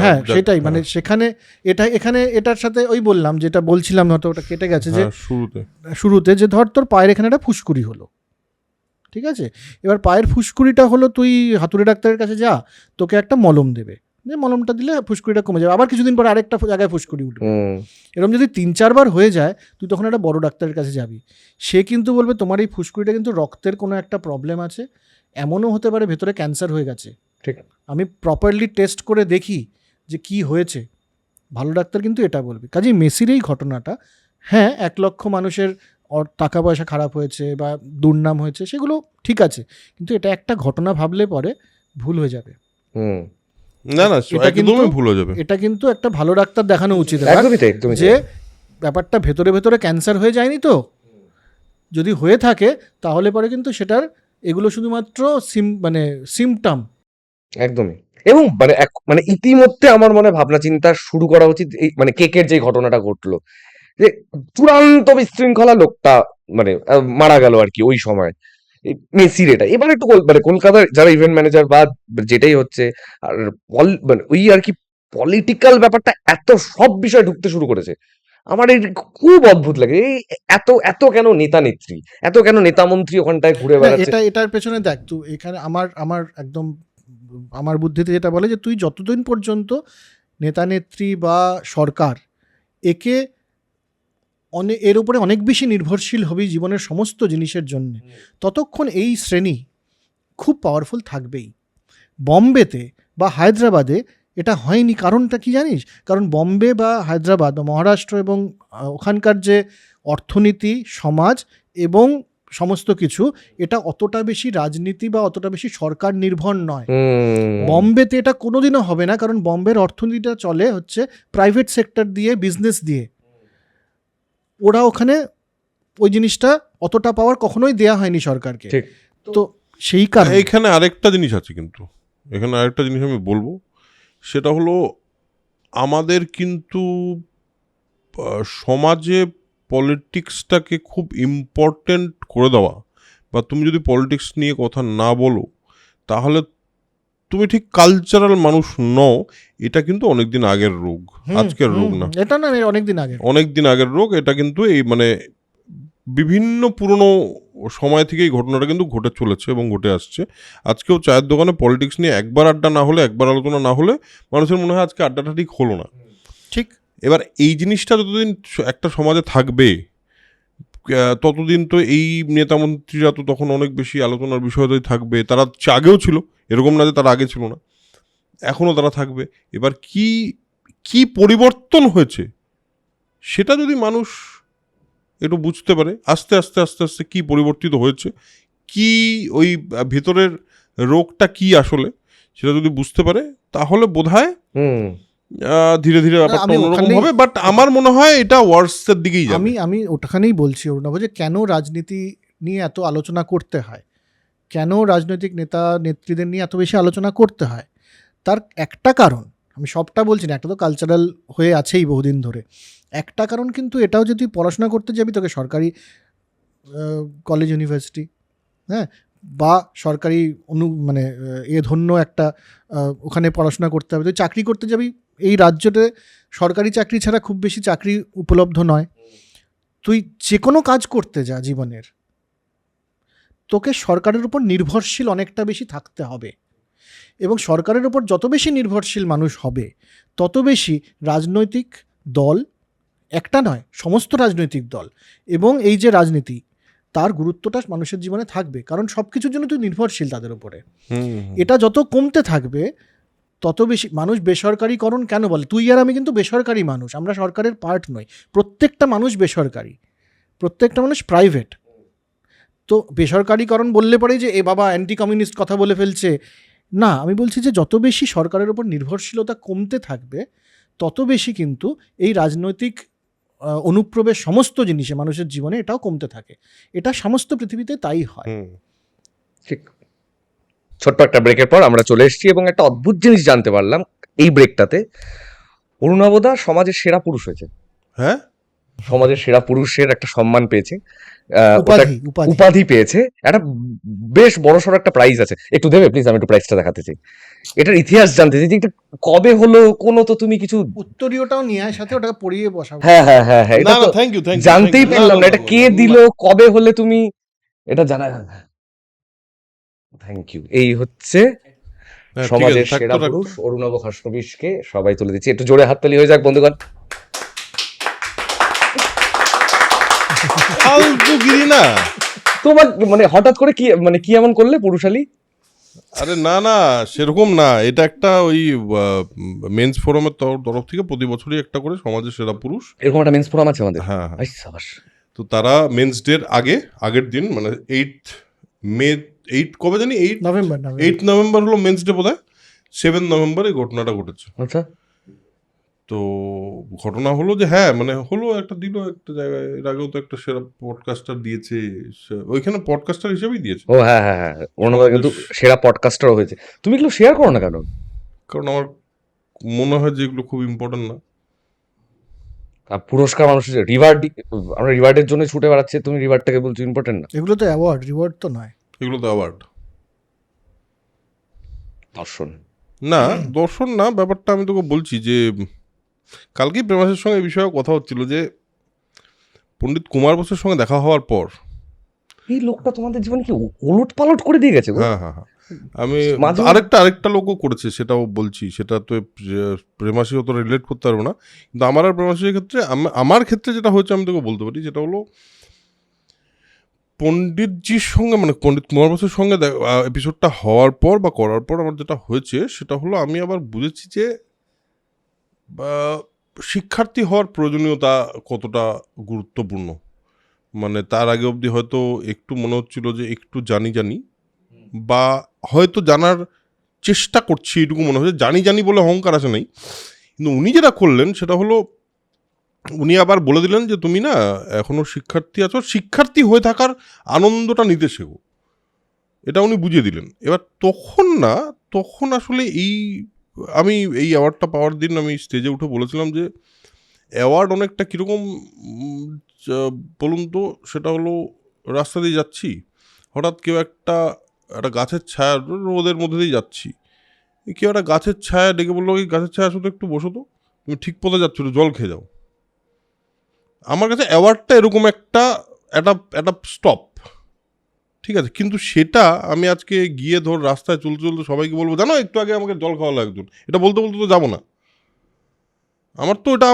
হ্যাঁ সেটাই, মানে সেখানে এটার সাথে ওই বললাম যেটা বলছিলাম, হয়তো ওটা কেটে গেছে, যে শুরুতে যে ধর তোর পায়ের এখানে একটা ফুসকুড়ি হলো, ঠিক আছে, এবার পায়ের ফুসকুড়িটা হলো, তুই হাতুড়ে ডাক্তারের কাছে যা, তোকে একটা মলম দেবে, যে মলমটা দিলে ফুসকুড়িটা কমে যাবে, আবার কিছুদিন পর আরেকটা জায়গায় ফুসকুড়ি উঠবে। হুম, এরকম যদি 3-4 বার হয়ে যায়, তুই তখন একটা বড় ডাক্তারের কাছে যাবি। সে কিন্তু বলবে তোমার এই ফুসকুড়িটা কিন্তু রক্তের কোনো একটা প্রবলেম আছে, এমনও হতে পারে ভেতরে ক্যান্সার হয়ে গেছে, ঠিক। আমি প্রপারলি টেস্ট করে দেখি যে কি হয়েছে। ভালো ডাক্তার কিন্তু এটা বলবে। কাজেই মেসির এই ঘটনাটা, হ্যাঁ 1 লক্ষ মানুষের টাকা পয়সা খারাপ হয়েছে বা দুর্নাম হয়েছে, সেগুলো ঠিক আছে, কিন্তু এটা একটা ঘটনা ভাবলে পরে ভুল হয়ে যাবে। হুম, না না এটা কিন্তু- একদমই ভুল হয়ে যাবে। এটা কিন্তু একটা ভালো ডাক্তার দেখানো উচিত এবার, একদমই তাই, একদমই যে তাই। ব্যাপারটা ভেতরে ভেতরে ক্যান্সার হয়ে যায়নি তো, যদি হয়ে থাকে তাহলে পরে কিন্তু সেটার এগুলো শুধুমাত্র মানে সিমটম। একদমই। এবং মানে মানে ইতিমধ্যে আমার মনে হয় ভাবনা চিন্তা শুরু করা উচিত, এই মানে কেকের যে ঘটনাটা ঘটলো, যে চূড়ান্ত বিশৃঙ্খলা লোকটা মানে মারা গেল আর কি ওই সময়, এই মেসির এটা এবার একটু মানে কলকাতার যারা ইভেন্ট ম্যানেজার বা যেটাই হচ্ছে, আর মানে ওই আর কি পলিটিক্যাল ব্যাপারটা এত সব বিষয় ঢুকতে শুরু করেছে, আমার এই খুব অদ্ভুত লাগে। এই এত এত কেন নেতা নেত্রী, এত কেন নেতা মন্ত্রী ওখানটায় ঘুরে বেড়াচ্ছে? এটার পেছনে দেখ, তুই এখানে আমার একদম আমার বুদ্ধিতে যেটা বলে যে তুই যতদিন পর্যন্ত নেতা নেত্রী বা সরকার একে এর উপরে অনেক বেশি নির্ভরশীল হবি জীবনের সমস্ত জিনিসের জন্য, ততক্ষণ এই শ্রেণী খুব পাওয়ারফুল থাকবেই। বম্বেতে বা হায়দ্রাবাদে এটা হয়নি, কারণটা কি জানিস? কারণ বম্বে বা হায়দ্রাবাদ বা মহারাষ্ট্র এবং ওখানকার যে অর্থনীতি, সমাজ এবং সমস্ত কিছু, এটা অতটা বেশি রাজনীতি বা অতটা বেশি সরকার নির্ভর নয়। বম্বেতে এটা কোনোদিনও হবে না, কারণ বম্বের অর্থনীতিটা চলে হচ্ছে প্রাইভেট সেক্টর দিয়ে, বিজনেস দিয়ে। ওরা ওখানে ওই জিনিসটা অতটা পাওয়ার কখনোই দেয়া হয়নি সরকারকে। ঠিক। তো সেই কারণে এইখানে আরেকটা জিনিস আছে, কিন্তু এখানে আরেকটা জিনিস আমি বলবো, সেটা হলো আমাদের কিন্তু সমাজে পলিটিক্সটাকে খুব ইম্পর্টেন্ট করে দেওয়া, বা তুমি যদি পলিটিক্স নিয়ে কথা না বলো তাহলে তুমি ঠিক কালচারাল মানুষ নও। এটা কিন্তু অনেকদিন আগের রোগ, আজকের রোগ না। এটা না অনেকদিন আগে, অনেকদিন আগের রোগ এটা, কিন্তু এই মানে বিভিন্ন পুরনো সময় থেকে এই ঘটনাটা কিন্তু ঘটে চলেছে এবং ঘটে আসছে। আজকেও চায়ের দোকানে পলিটিক্স নিয়ে একবার আড্ডা না হলে, একবার আলোচনা না হলে মানুষের মনে হয় আজকে আড্ডাটা ঠিক হলো না। ঠিক। এবার এই জিনিসটা যতদিন একটা সমাজে থাকবে ততদিন তো এই নেতামন্ত্রীরা তো তখন অনেক বেশি আলোচনার বিষয়তেই থাকবে। তারা আগেও ছিল, এরকম না যে তারা আগে ছিল না, এখনও তারা থাকবে। এবার কি কি পরিবর্তন হয়েছে সেটা যদি মানুষ একটু বুঝতে পারে, আস্তে আস্তে আস্তে আস্তে কি পরিবর্তিত হয়েছে, কি ওই ভেতরের রোগটা কি আসলে, সেটা যদি বুঝতে পারে তাহলে বোধহয় ধীরে ধীরে ব্যাপারটা অন্যরকম হবে। বাট আমার মনে হয় এটা ওয়ার্সের দিকেই যাবে। আমি ওখানেই বলছি অরুণাভ, যে কেন রাজনীতি নিয়ে এত আলোচনা করতে হয়, কেন রাজনৈতিক নেতা নেত্রীদের নিয়ে এত বেশি আলোচনা করতে হয়, তার একটা কারণ, আমি সবটা বলছি না, একটা তো কালচারাল হয়ে আছেই বহুদিন ধরে। একটা কারণ কিন্তু এটাও, যদি পড়াশোনা করতে যাবি তোকে সরকারি কলেজ, ইউনিভার্সিটি, হ্যাঁ, বা সরকারি মানে ধন্য একটা ওখানে পড়াশোনা করতে হবে। তুই চাকরি করতে যাবি, এই রাজ্যতে সরকারি চাকরি ছাড়া খুব বেশি চাকরি উপলব্ধ নয়। তুই যে কোনো কাজ করতে যা জীবনের, তোকে সরকারের উপর নির্ভরশীল অনেকটা বেশি থাকতে হবে। এবং সরকারের উপর যত বেশি নির্ভরশীল মানুষ হবে, তত বেশি রাজনৈতিক দল, একটা নয় সমস্ত রাজনৈতিক দল, এবং এই যে রাজনীতি, তার গুরুত্বটা মানুষের জীবনে থাকবে, কারণ সব কিছুর জন্য তুই নির্ভরশীল তাদের উপরে। এটা যত কমতে থাকবে তত বেশি মানুষ বেসরকারিকরণ কেন বলে? তুই আর আমি কিন্তু বেসরকারি মানুষ, আমরা সরকারের পার্ট নই। প্রত্যেকটা মানুষ বেসরকারি, প্রত্যেকটা মানুষ প্রাইভেট। তো বেসরকারিকরণ বললে পরেই যে এ বাবা অ্যান্টি কমিউনিস্ট কথা বলে ফেলছে, না, আমি বলছি যে যত বেশি সরকারের উপর নির্ভরশীলতা কমতে থাকবে, তত বেশি কিন্তু এই রাজনৈতিক অনুপ্রবেশ সমস্ত জিনিসে মানুষের জীবনে এটাও কমতে থাকে। এটা সমস্ত পৃথিবীতে তাই হয়। ঠিক। ছোট্ট একটা ব্রেকের পর আমরা চলে এসেছি এবং একটা অদ্ভুত জিনিস জানতে পারলাম এই ব্রেকটাতে। অরুণাবদা সমাজের সেরা পুরুষ হয়েছে। হ্যাঁ, সমাজের সেরা পুরুষের একটা সম্মান পেয়েছে, উপাধি পেয়েছে। একটা বেশ বড়সড় একটা প্রাইজ আছে। একটু দেবে প্লিজ, আমি একটু প্রাইজটা দেখাতে চাই। এটার ইতিহাস জানতে চাই, যে কবে হলো, কোনো তো তুমি কিছু উত্তরীয়টাও নিয়ে সাথে ওটাকে পড়িয়ে বসাবো। হ্যাঁ হ্যাঁ হ্যাঁ হ্যাঁ, এটা তো থ্যাংক ইউ, জানতেই পারলাম না এটা কে দিল, কবে হলে তুমি এটা জানা। Thank you. এই হচ্ছে হ্যাঁ, ঠিক সমাজের আছে, থাকতো, সেরা থাকতো। পুরুষ অরুণব খাসনবিশকে সবাই তুলে দিচ্ছে। একটু জোরে হাততালি হয়ে যাক বন্ধুগণ। ফালতুগিরি না। তোমার মানে হঠাৎ করে কি এমন করলে পুরুষালী? আরে না না, সেরকম না। এটা একটা ওই মেন্স ফোরামের তরফ থেকে প্রতি বছরই একটা করে সমাজের সেরা পুরুষ। এরকম একটা মেন্স ফোরাম আছে আমাদের? হ্যাঁ হ্যাঁ। আই সাবাস। তো তারা মেন্স ডের আগের দিন মানে 8 কবে জানি 8 নভেম্বর হলো মেন্স ডে বোধহয়। 7 নভেম্বর এই ঘটনাটা ঘটেছে। আচ্ছা। তো ঘটনা হলো যে হ্যাঁ মানে হলো একটা দিল একটা জায়গায়, এর আগেও তো একটা সেরা পডকাস্টার দিয়েছে, ওইখানে পডকাস্টার হিসেবেই দিয়েছে। ও হ্যাঁ হ্যাঁ হ্যাঁ, অরুণব কিন্তু সেরা পডকাস্টারও হয়েছে। তুমি এগুলো শেয়ার করো না কেন? কারণ আমার মনে হয় যে এগুলো খুব ইম্পর্টেন্ট না। আর পুরস্কার মানুষের আমরা রিওয়ার্ডের জন্য ছুটে বেড়াচ্ছি, তুমি রিওয়ার্ডটাকে বলছো ইম্পর্টেন্ট না? এগুলো তো অ্যাওয়ার্ড, রিওয়ার্ড তো নয়। এগুলো তো অ্যাওয়ার্ড দর্শন না, দর্শন না। ব্যাপারটা আমি তোকে বলছি যে কালকেই প্রেমাসের সঙ্গে এই বিষয়ে কথা হচ্ছিল যে পণ্ডিত কুমার বসুর সঙ্গে দেখা হওয়ার পর এই লোকটা তোমাদের জীবনে কি ওলট পালট করে দিয়ে গেছে গো? হ্যাঁ হ্যাঁ হ্যাঁ, আমি মাঝে- আরেকটা লোকও করেছে, সেটাও বলছি। সেটা তো প্রেমাসি অত রিলেট করতে পারবো না, কিন্তু আমার আর প্রেমাসির ক্ষেত্রে আমার ক্ষেত্রে যেটা হয়েছে আমি তোকে বলতে পারি। যেটা হলো পণ্ডিতজির সঙ্গে মানে পণ্ডিত কুমার বসুর সঙ্গে এপিসোডটা হওয়ার পর বা করার পর আমার যেটা হয়েছে সেটা হলো আমি আবার বুঝেছি যে শিক্ষার্থী হওয়ার প্রয়োজনীয়তা কতটা গুরুত্বপূর্ণ। মানে তার আগে অবধি হয়তো একটু মনে হচ্ছিল যে একটু জানি বা হয়তো জানার চেষ্টা করছি, এটুকু মনে হচ্ছে। জানি বলে অহংকার আসে নাই, কিন্তু উনি যেটা করলেন সেটা হলো উনি আবার বলে দিলেন যে তুমি না এখনো শিক্ষার্থী আছো, শিক্ষার্থী হয়ে থাকার আনন্দটা নিতে শেখো। এটা উনি বুঝিয়ে দিলেন। এবার তখন আসলে আমি এই অ্যাওয়ার্ডটা পাওয়ার দিন আমি স্টেজে উঠে বলেছিলাম যে অ্যাওয়ার্ড অনেকটা কীরকম বলুন তো। সেটা হলো রাস্তা দিয়ে যাচ্ছি, হঠাৎ কেউ একটা গাছের ছায়া, রোদের মধ্যে দিয়ে যাচ্ছি, কেউ একটা গাছের ছায়া ডেকে বললো এই গাছের ছায়া শুধু একটু বসো তো, তুমি ঠিক পথে যাচ্ছ, একটু জল খেয়ে যাও। আমার কাছে অ্যাওয়ার্ডটা এরকম একটা স্টপ, ঠিক আছে। কিন্তু সেটা আমি আজকে গিয়ে ধর রাস্তায় চলতে চলতে সবাইকে বলবো জানো একটু আগে আমাকে জল খাওয়ালো একজন, এটা বলতে বলতে তো যাবো না। আমার তো এটা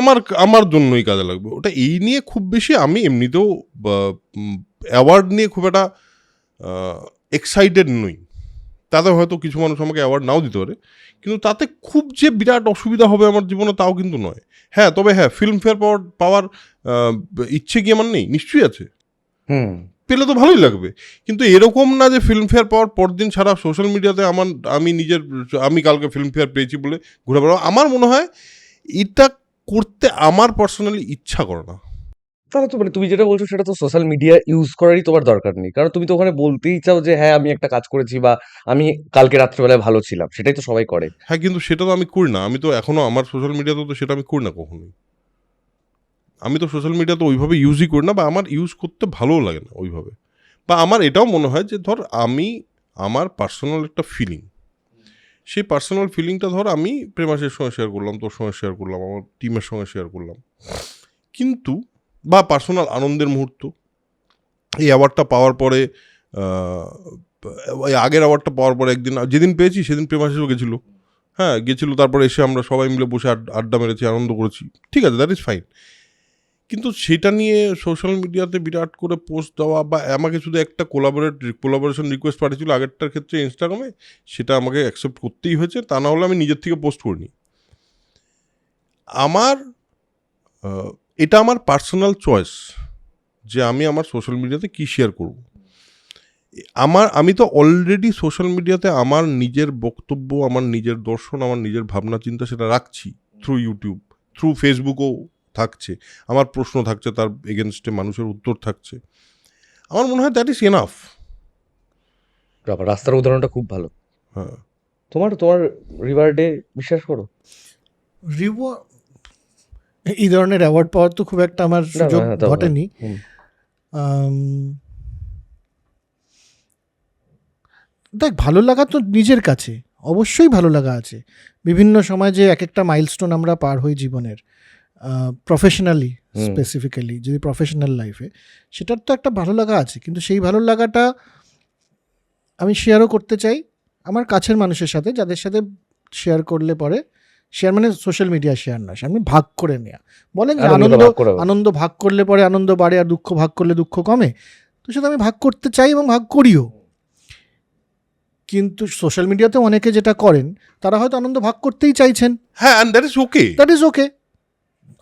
আমার জন্যই কাজে লাগবে। ওটা এই নিয়ে খুব বেশি আমি এমনিতেও অ্যাওয়ার্ড নিয়ে খুব একটা এক্সাইটেড নই। তাতে হয়তো কিছু মানুষ আমাকে অ্যাওয়ার্ড নাও দিতে পারে, কিন্তু তাতে খুব যে বিরাট অসুবিধা হবে আমার জীবনে তাও কিন্তু নয়। হ্যাঁ, তবে হ্যাঁ, ফিল্মফেয়ার পাওয়ার ইচ্ছে কি আমার নেই? নিশ্চয়ই আছে। পেলে তো ভালোই লাগবে, কিন্তু এরকম না যে ফিল্মফেয়ার পাওয়ার পরদিন সারা সোশ্যাল মিডিয়াতে আমি কালকে ফিল্মফেয়ার পেয়েছি বলে ঘুরে বেড়াবো। আমার মনে হয় এটা করতে আমার পার্সোনালি ইচ্ছা করে না। তাহলে তো মানে তুমি যেটা বলছো সেটা তো সোশ্যাল মিডিয়া ইউজ করারই তোমার দরকার নেই, কারণ তুমি তো ওখানে বলতেই চাও যে হ্যাঁ আমি একটা কাজ করেছি বা আমি কালকে রাত্রেবেলায় ভালো ছিলাম, সেটাই তো সবাই করে। হ্যাঁ, কিন্তু সেটা তো আমি করি না। আমি তো এখনো আমার সোশ্যাল মিডিয়াতে তো সেটা আমি করি না কখনোই। আমি তো সোশ্যাল মিডিয়া তো ওইভাবে ইউজই করি না, বা আমার ইউজ করতে ভালোও লাগে না ওইভাবে। বা আমার এটাও মনে হয় যে ধর আমার পার্সোনাল একটা ফিলিং, সেই পার্সোনাল ফিলিংটা ধর আমি প্রেমাসের সঙ্গে শেয়ার করলাম, তোর সঙ্গে শেয়ার করলাম, আমার টিমের সঙ্গে শেয়ার করলাম, কিন্তু বা পার্সোনাল আনন্দের মুহূর্ত। এই অ্যাওয়ার্ডটা পাওয়ার পরে ওই আগের অ্যাওয়ার্ডটা পাওয়ার পরে একদিন যেদিন পেয়েছি সেদিন প্রেমাসেও গেছিলো। হ্যাঁ, গেছিলো। তারপরে এসে আমরা সবাই মিলে বসে আড্ডা মেরেছি, আনন্দ করেছি, ঠিক আছে, দ্যাট ইজ ফাইন। কিন্তু সেটা নিয়ে সোশ্যাল মিডিয়াতে বিরাট করে পোস্ট দেওয়া, বা আমাকে শুধু একটা কোলাবোরেশন রিকোয়েস্ট পাঠিয়েছিল আগেরটার ক্ষেত্রে ইনস্টাগ্রামে, সেটা আমাকে অ্যাকসেপ্ট করতেই হয়েছে, তা না হলে আমি নিজের থেকে পোস্ট করিনি। এটা আমার পার্সোনাল চয়েস যে আমি আমার সোশ্যাল মিডিয়াতে কী শেয়ার করব। আমি তো অলরেডি সোশ্যাল মিডিয়াতে আমার নিজের বক্তব্য, আমার নিজের দর্শন, আমার নিজের ভাবনা চিন্তা সেটা রাখছি থ্রু ইউটিউব, থ্রু ফেসবুকও থাকছে, আমার প্রশ্ন থাকছে, তার এগেনস্টে মানুষের উত্তর থাকছে। আমার মনে হয় দ্যাট ইজ এনাফ। রাস্তার উদাহরণটা খুব ভালো। হ্যাঁ, তোমার রিওয়ার্ডে বিশ্বাস করো? এই ধরনের অ্যাওয়ার্ড পাওয়ার তো খুব একটা আমার সুযোগ ঘটেনি। দেখ, ভালো লাগা তো নিজের কাছে অবশ্যই ভালো লাগা আছে। বিভিন্ন সময় যে এক একটা মাইলস্টোন আমরা পার হই জীবনের, প্রফেশনালি স্পেসিফিক্যালি যদি প্রফেশনাল লাইফে, সেটার তো একটা ভালো লাগা আছে। কিন্তু সেই ভালো লাগাটা আমি শেয়ারও করতে চাই, আমার কাছের মানুষের সাথে, যাদের সাথে শেয়ার করলে পরে, শেয়ার মানে সোশ্যাল মিডিয়া শেয়ার না, আমি ভাগ করে নেওয়া। বলেন যে আনন্দ ভাগ করলে পরে আনন্দ বাড়ে, আর দুঃখ ভাগ করলে দুঃখ কমে। তো সেটা আমি ভাগ করতে চাই এবং ভাগ করিও। কিন্তু সোশ্যাল মিডিয়াতে অনেকে যেটা করেন, তারা হয়তো আনন্দ ভাগ করতেই চাইছেন, হ্যাঁ, অ্যান্ড দ্যাট ইজ ওকে।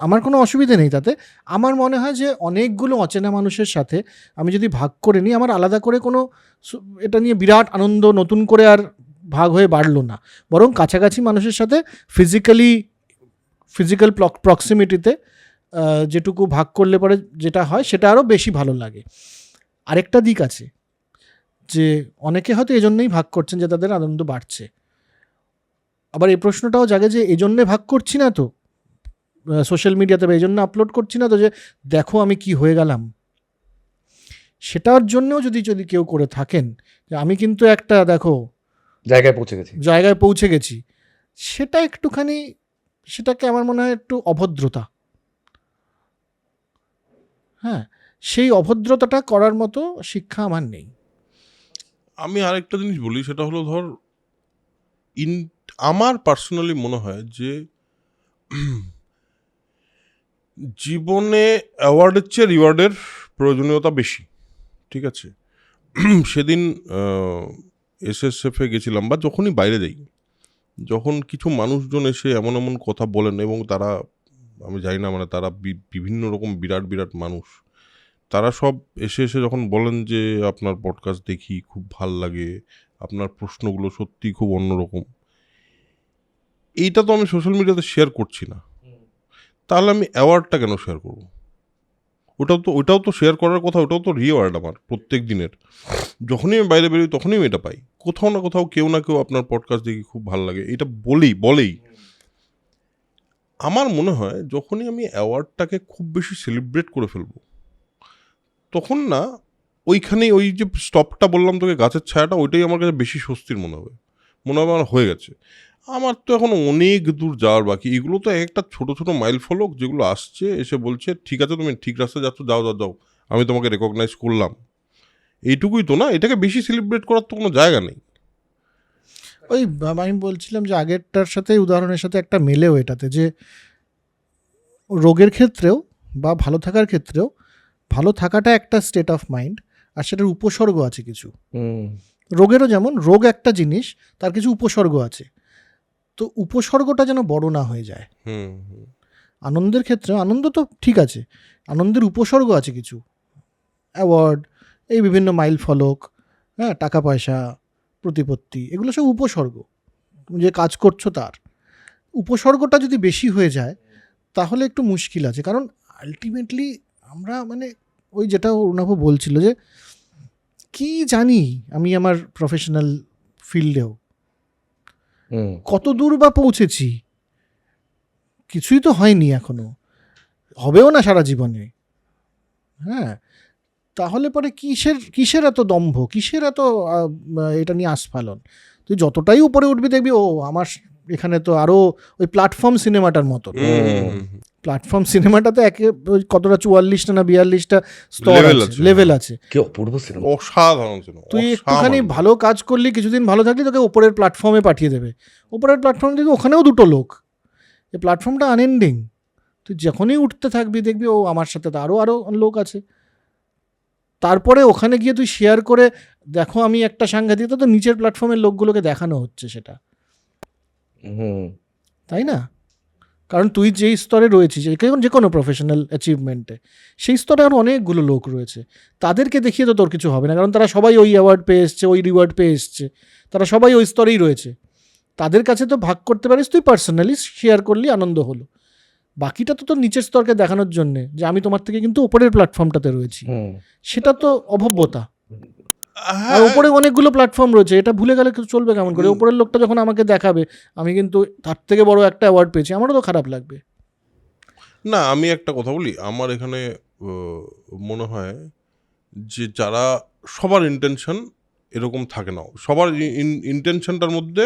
আমার কোনো অসুবিধে নেই তাতে। আমার মনে হয় যে অনেকগুলো অচেনা মানুষের সাথে আমি যদি ভাগ করে নিই, আমার আলাদা করে কোনো এটা নিয়ে বিরাট আনন্দ নতুন করে আর ভাগ হয়ে বাড়লো না, বরং কাছাকাছি মানুষের সাথে ফিজিক্যাল প্রক্সিমিটিতে যেটুকু ভাগ করলে পরে যেটা হয়, সেটা আরও বেশি ভালো লাগে। আরেকটা দিক আছে যে অনেকে হয়তো এজন্যই ভাগ করছেন যে তাদের আনন্দ বাড়ছে। আবার এই প্রশ্নটাও জাগে যে এজন্যে ভাগ করছি না তো সোশ্যাল মিডিয়াতে, বা এই জন্য আপলোড করছি না তো যে দেখো আমি কি হয়ে গেলাম। সেটার জন্যও যদি কেউ করে থাকেন যে আমি কিন্তু একটা দেখো জায়গায় পৌঁছে গেছি, সেটা একটুখানি, সেটাকে আমার মনে হয় একটু অভদ্রতা। হ্যাঁ, সেই অভদ্রতাটা করার মতো শিক্ষা আমার নেই। আমি আরেকটা জিনিস বলি, সেটা হলো ধর আমার পার্সোনালি মনে হয় যে জীবনে অ্যাওয়ার্ডের চেয়ে রিওয়ার্ডের প্রয়োজনীয়তা বেশি। ঠিক আছে, সেদিন SSF-এ গেছিলাম, বা যখনই বাইরে যাই, যখন কিছু মানুষজন এসে এমন এমন কথা বলেন, এবং তারা, আমি জানি না, মানে তারা বিভিন্ন রকম বিরাট বিরাট মানুষ, তারা সব এসে যখন বলেন যে আপনার পডকাস্ট দেখি, খুব ভাল লাগে, আপনার প্রশ্নগুলো সত্যি খুব অন্যরকম, এইটা তো আমি সোশ্যাল মিডিয়াতে শেয়ার করছি না, তাহলে আমি অ্যাওয়ার্ডটা কেন শেয়ার করব? ওটাও তো শেয়ার করার কথা, ওটাও তো রিওয়ার্ড আমার প্রত্যেক দিনের। যখনই আমি বাইরে বেরোই তখনই আমি এটা পাই, কোথাও না কোথাও কেউ না কেউ আপনার পডকাস্ট দেখি খুব ভালো লাগে, এটা বলেই। আমার মনে হয় যখনই আমি অ্যাওয়ার্ডটাকে খুব বেশি সেলিব্রেট করে ফেলবো, তখন না ওইখানেই ওই যে স্টপটা বললাম তোকে, গাছের ছায়াটা, ওইটাই আমার কাছে বেশি স্বস্তির মনে হবে আমার হয়ে গেছে। আমার তো এখন অনেক দূর যাওয়ার বাকি। এগুলো তো একটা ছোট ছোট মাইল ফলক, যেগুলো আসছে, এসে বলছে ঠিক আছে তুমি ঠিক রাস্তায় যাচ্ছ, যাও, আমি তোমাকে রেকগনাইজ করলাম, এইটুকুই তো না। এটাকে বেশি সেলিব্রেট করার তো কোনো জায়গা নেই। ওই আমি বলছিলাম যে আগেরটার সাথে, উদাহরণের সাথে একটা মেলেও এটাতে, যে রোগের ক্ষেত্রেও বা ভালো থাকার ক্ষেত্রেও, ভালো থাকাটা একটা স্টেট অফ মাইন্ড, আর সেটার উপসর্গ আছে কিছু। রোগেরও যেমন রোগ একটা জিনিস, তার কিছু উপসর্গ আছে, তো উপসর্গটা যেন বড় না হয়ে যায়। আনন্দের ক্ষেত্রে আনন্দ তো ঠিক আছে, আনন্দের উপসর্গ আছে কিছু, অ্যাওয়ার্ড, এই বিভিন্ন মাইল ফলক, হ্যাঁ, টাকা পয়সা, প্রতিপত্তি, এগুলো সব উপসর্গ। তুমি যে কাজ করছো তার উপসর্গটা যদি বেশি হয়ে যায়, তাহলে একটু মুশকিল আছে। কারণ আলটিমেটলি আমরা, মানে ওই যেটা অরুণাভ বলছিল, যে কি জানি আমি আমার প্রফেশনাল ফিল্ডেও কত দূর বা পৌঁছেছি, কিছুই তো হয়নি এখনো, হবেও না সারা জীবনে। হ্যাঁ, তাহলে পরে কিসের এত দম্ভ, কিসের এত এটা নিয়ে আস্ফালন? তুই যতটাই উপরে উঠবি দেখবি ও আমার এখানে তো আরও ওই প্ল্যাটফর্ম সিনেমাটার মতো। প্ল্যাটফর্ম সিনেমাটাতে কতটা 44টা না 42টা স্তর লেভেল আছে, অসাধারণ। তুই একটুখানি ভালো কাজ করলি, কিছুদিন ভালো থাকলি, তোকে ওপরের প্ল্যাটফর্মে পাঠিয়ে দেবে। ওপরের প্ল্যাটফর্ম দেখবি ওখানেও দুটো লোক, এই প্ল্যাটফর্মটা আনএন্ডিং। তুই যখনই উঠতে থাকবি দেখবি ও আমার সাথে তো আরও লোক আছে। তারপরে ওখানে গিয়ে তুই শেয়ার করে দেখো আমি একটা সাংঘাতিক, তো নিচের প্ল্যাটফর্মের লোকগুলোকে দেখানো হচ্ছে সেটা, তাই না? কারণ তুই যেই স্তরে রয়েছিস, যে কোনো প্রফেশনাল অ্যাচিভমেন্টে, সেই স্তরে আরও অনেকগুলো লোক রয়েছে, তাদেরকে দেখিয়ে তো তোর কিছু হবে না, কারণ তারা সবাই ওই অ্যাওয়ার্ড পেয়ে এসছে, ওই রিওয়ার্ড পেয়ে এসছে, তারা সবাই ওই স্তরেই রয়েছে। তাদের কাছে তো ভাগ করতে পারিস, তুই পার্সোনালি শেয়ার করলি, আনন্দ হলো। বাকিটা তো তোর নিচের স্তরকে দেখানোর জন্যে যে আমি তোমার থেকে কিন্তু উপরের প্ল্যাটফর্মটাতে রয়েছি, সেটা তো অভব্যতা। আর উপরে অনেকগুলো প্ল্যাটফর্ম রয়েছে, এটা ভুলে গেলে চলবে কেমন করে? উপরের লোকটা যখন আমাকে দেখাবে আমি কিন্তু তার থেকে বড় একটা অ্যাওয়ার্ড পেয়েছি, আমারও তো খারাপ লাগবে না। আমি একটা কথা বলি, আমার এখানে মনে হয় যে যারা, সবার ইন্টেনশন এরকম থাকে না, সবার ইন্টেনশনটার মধ্যে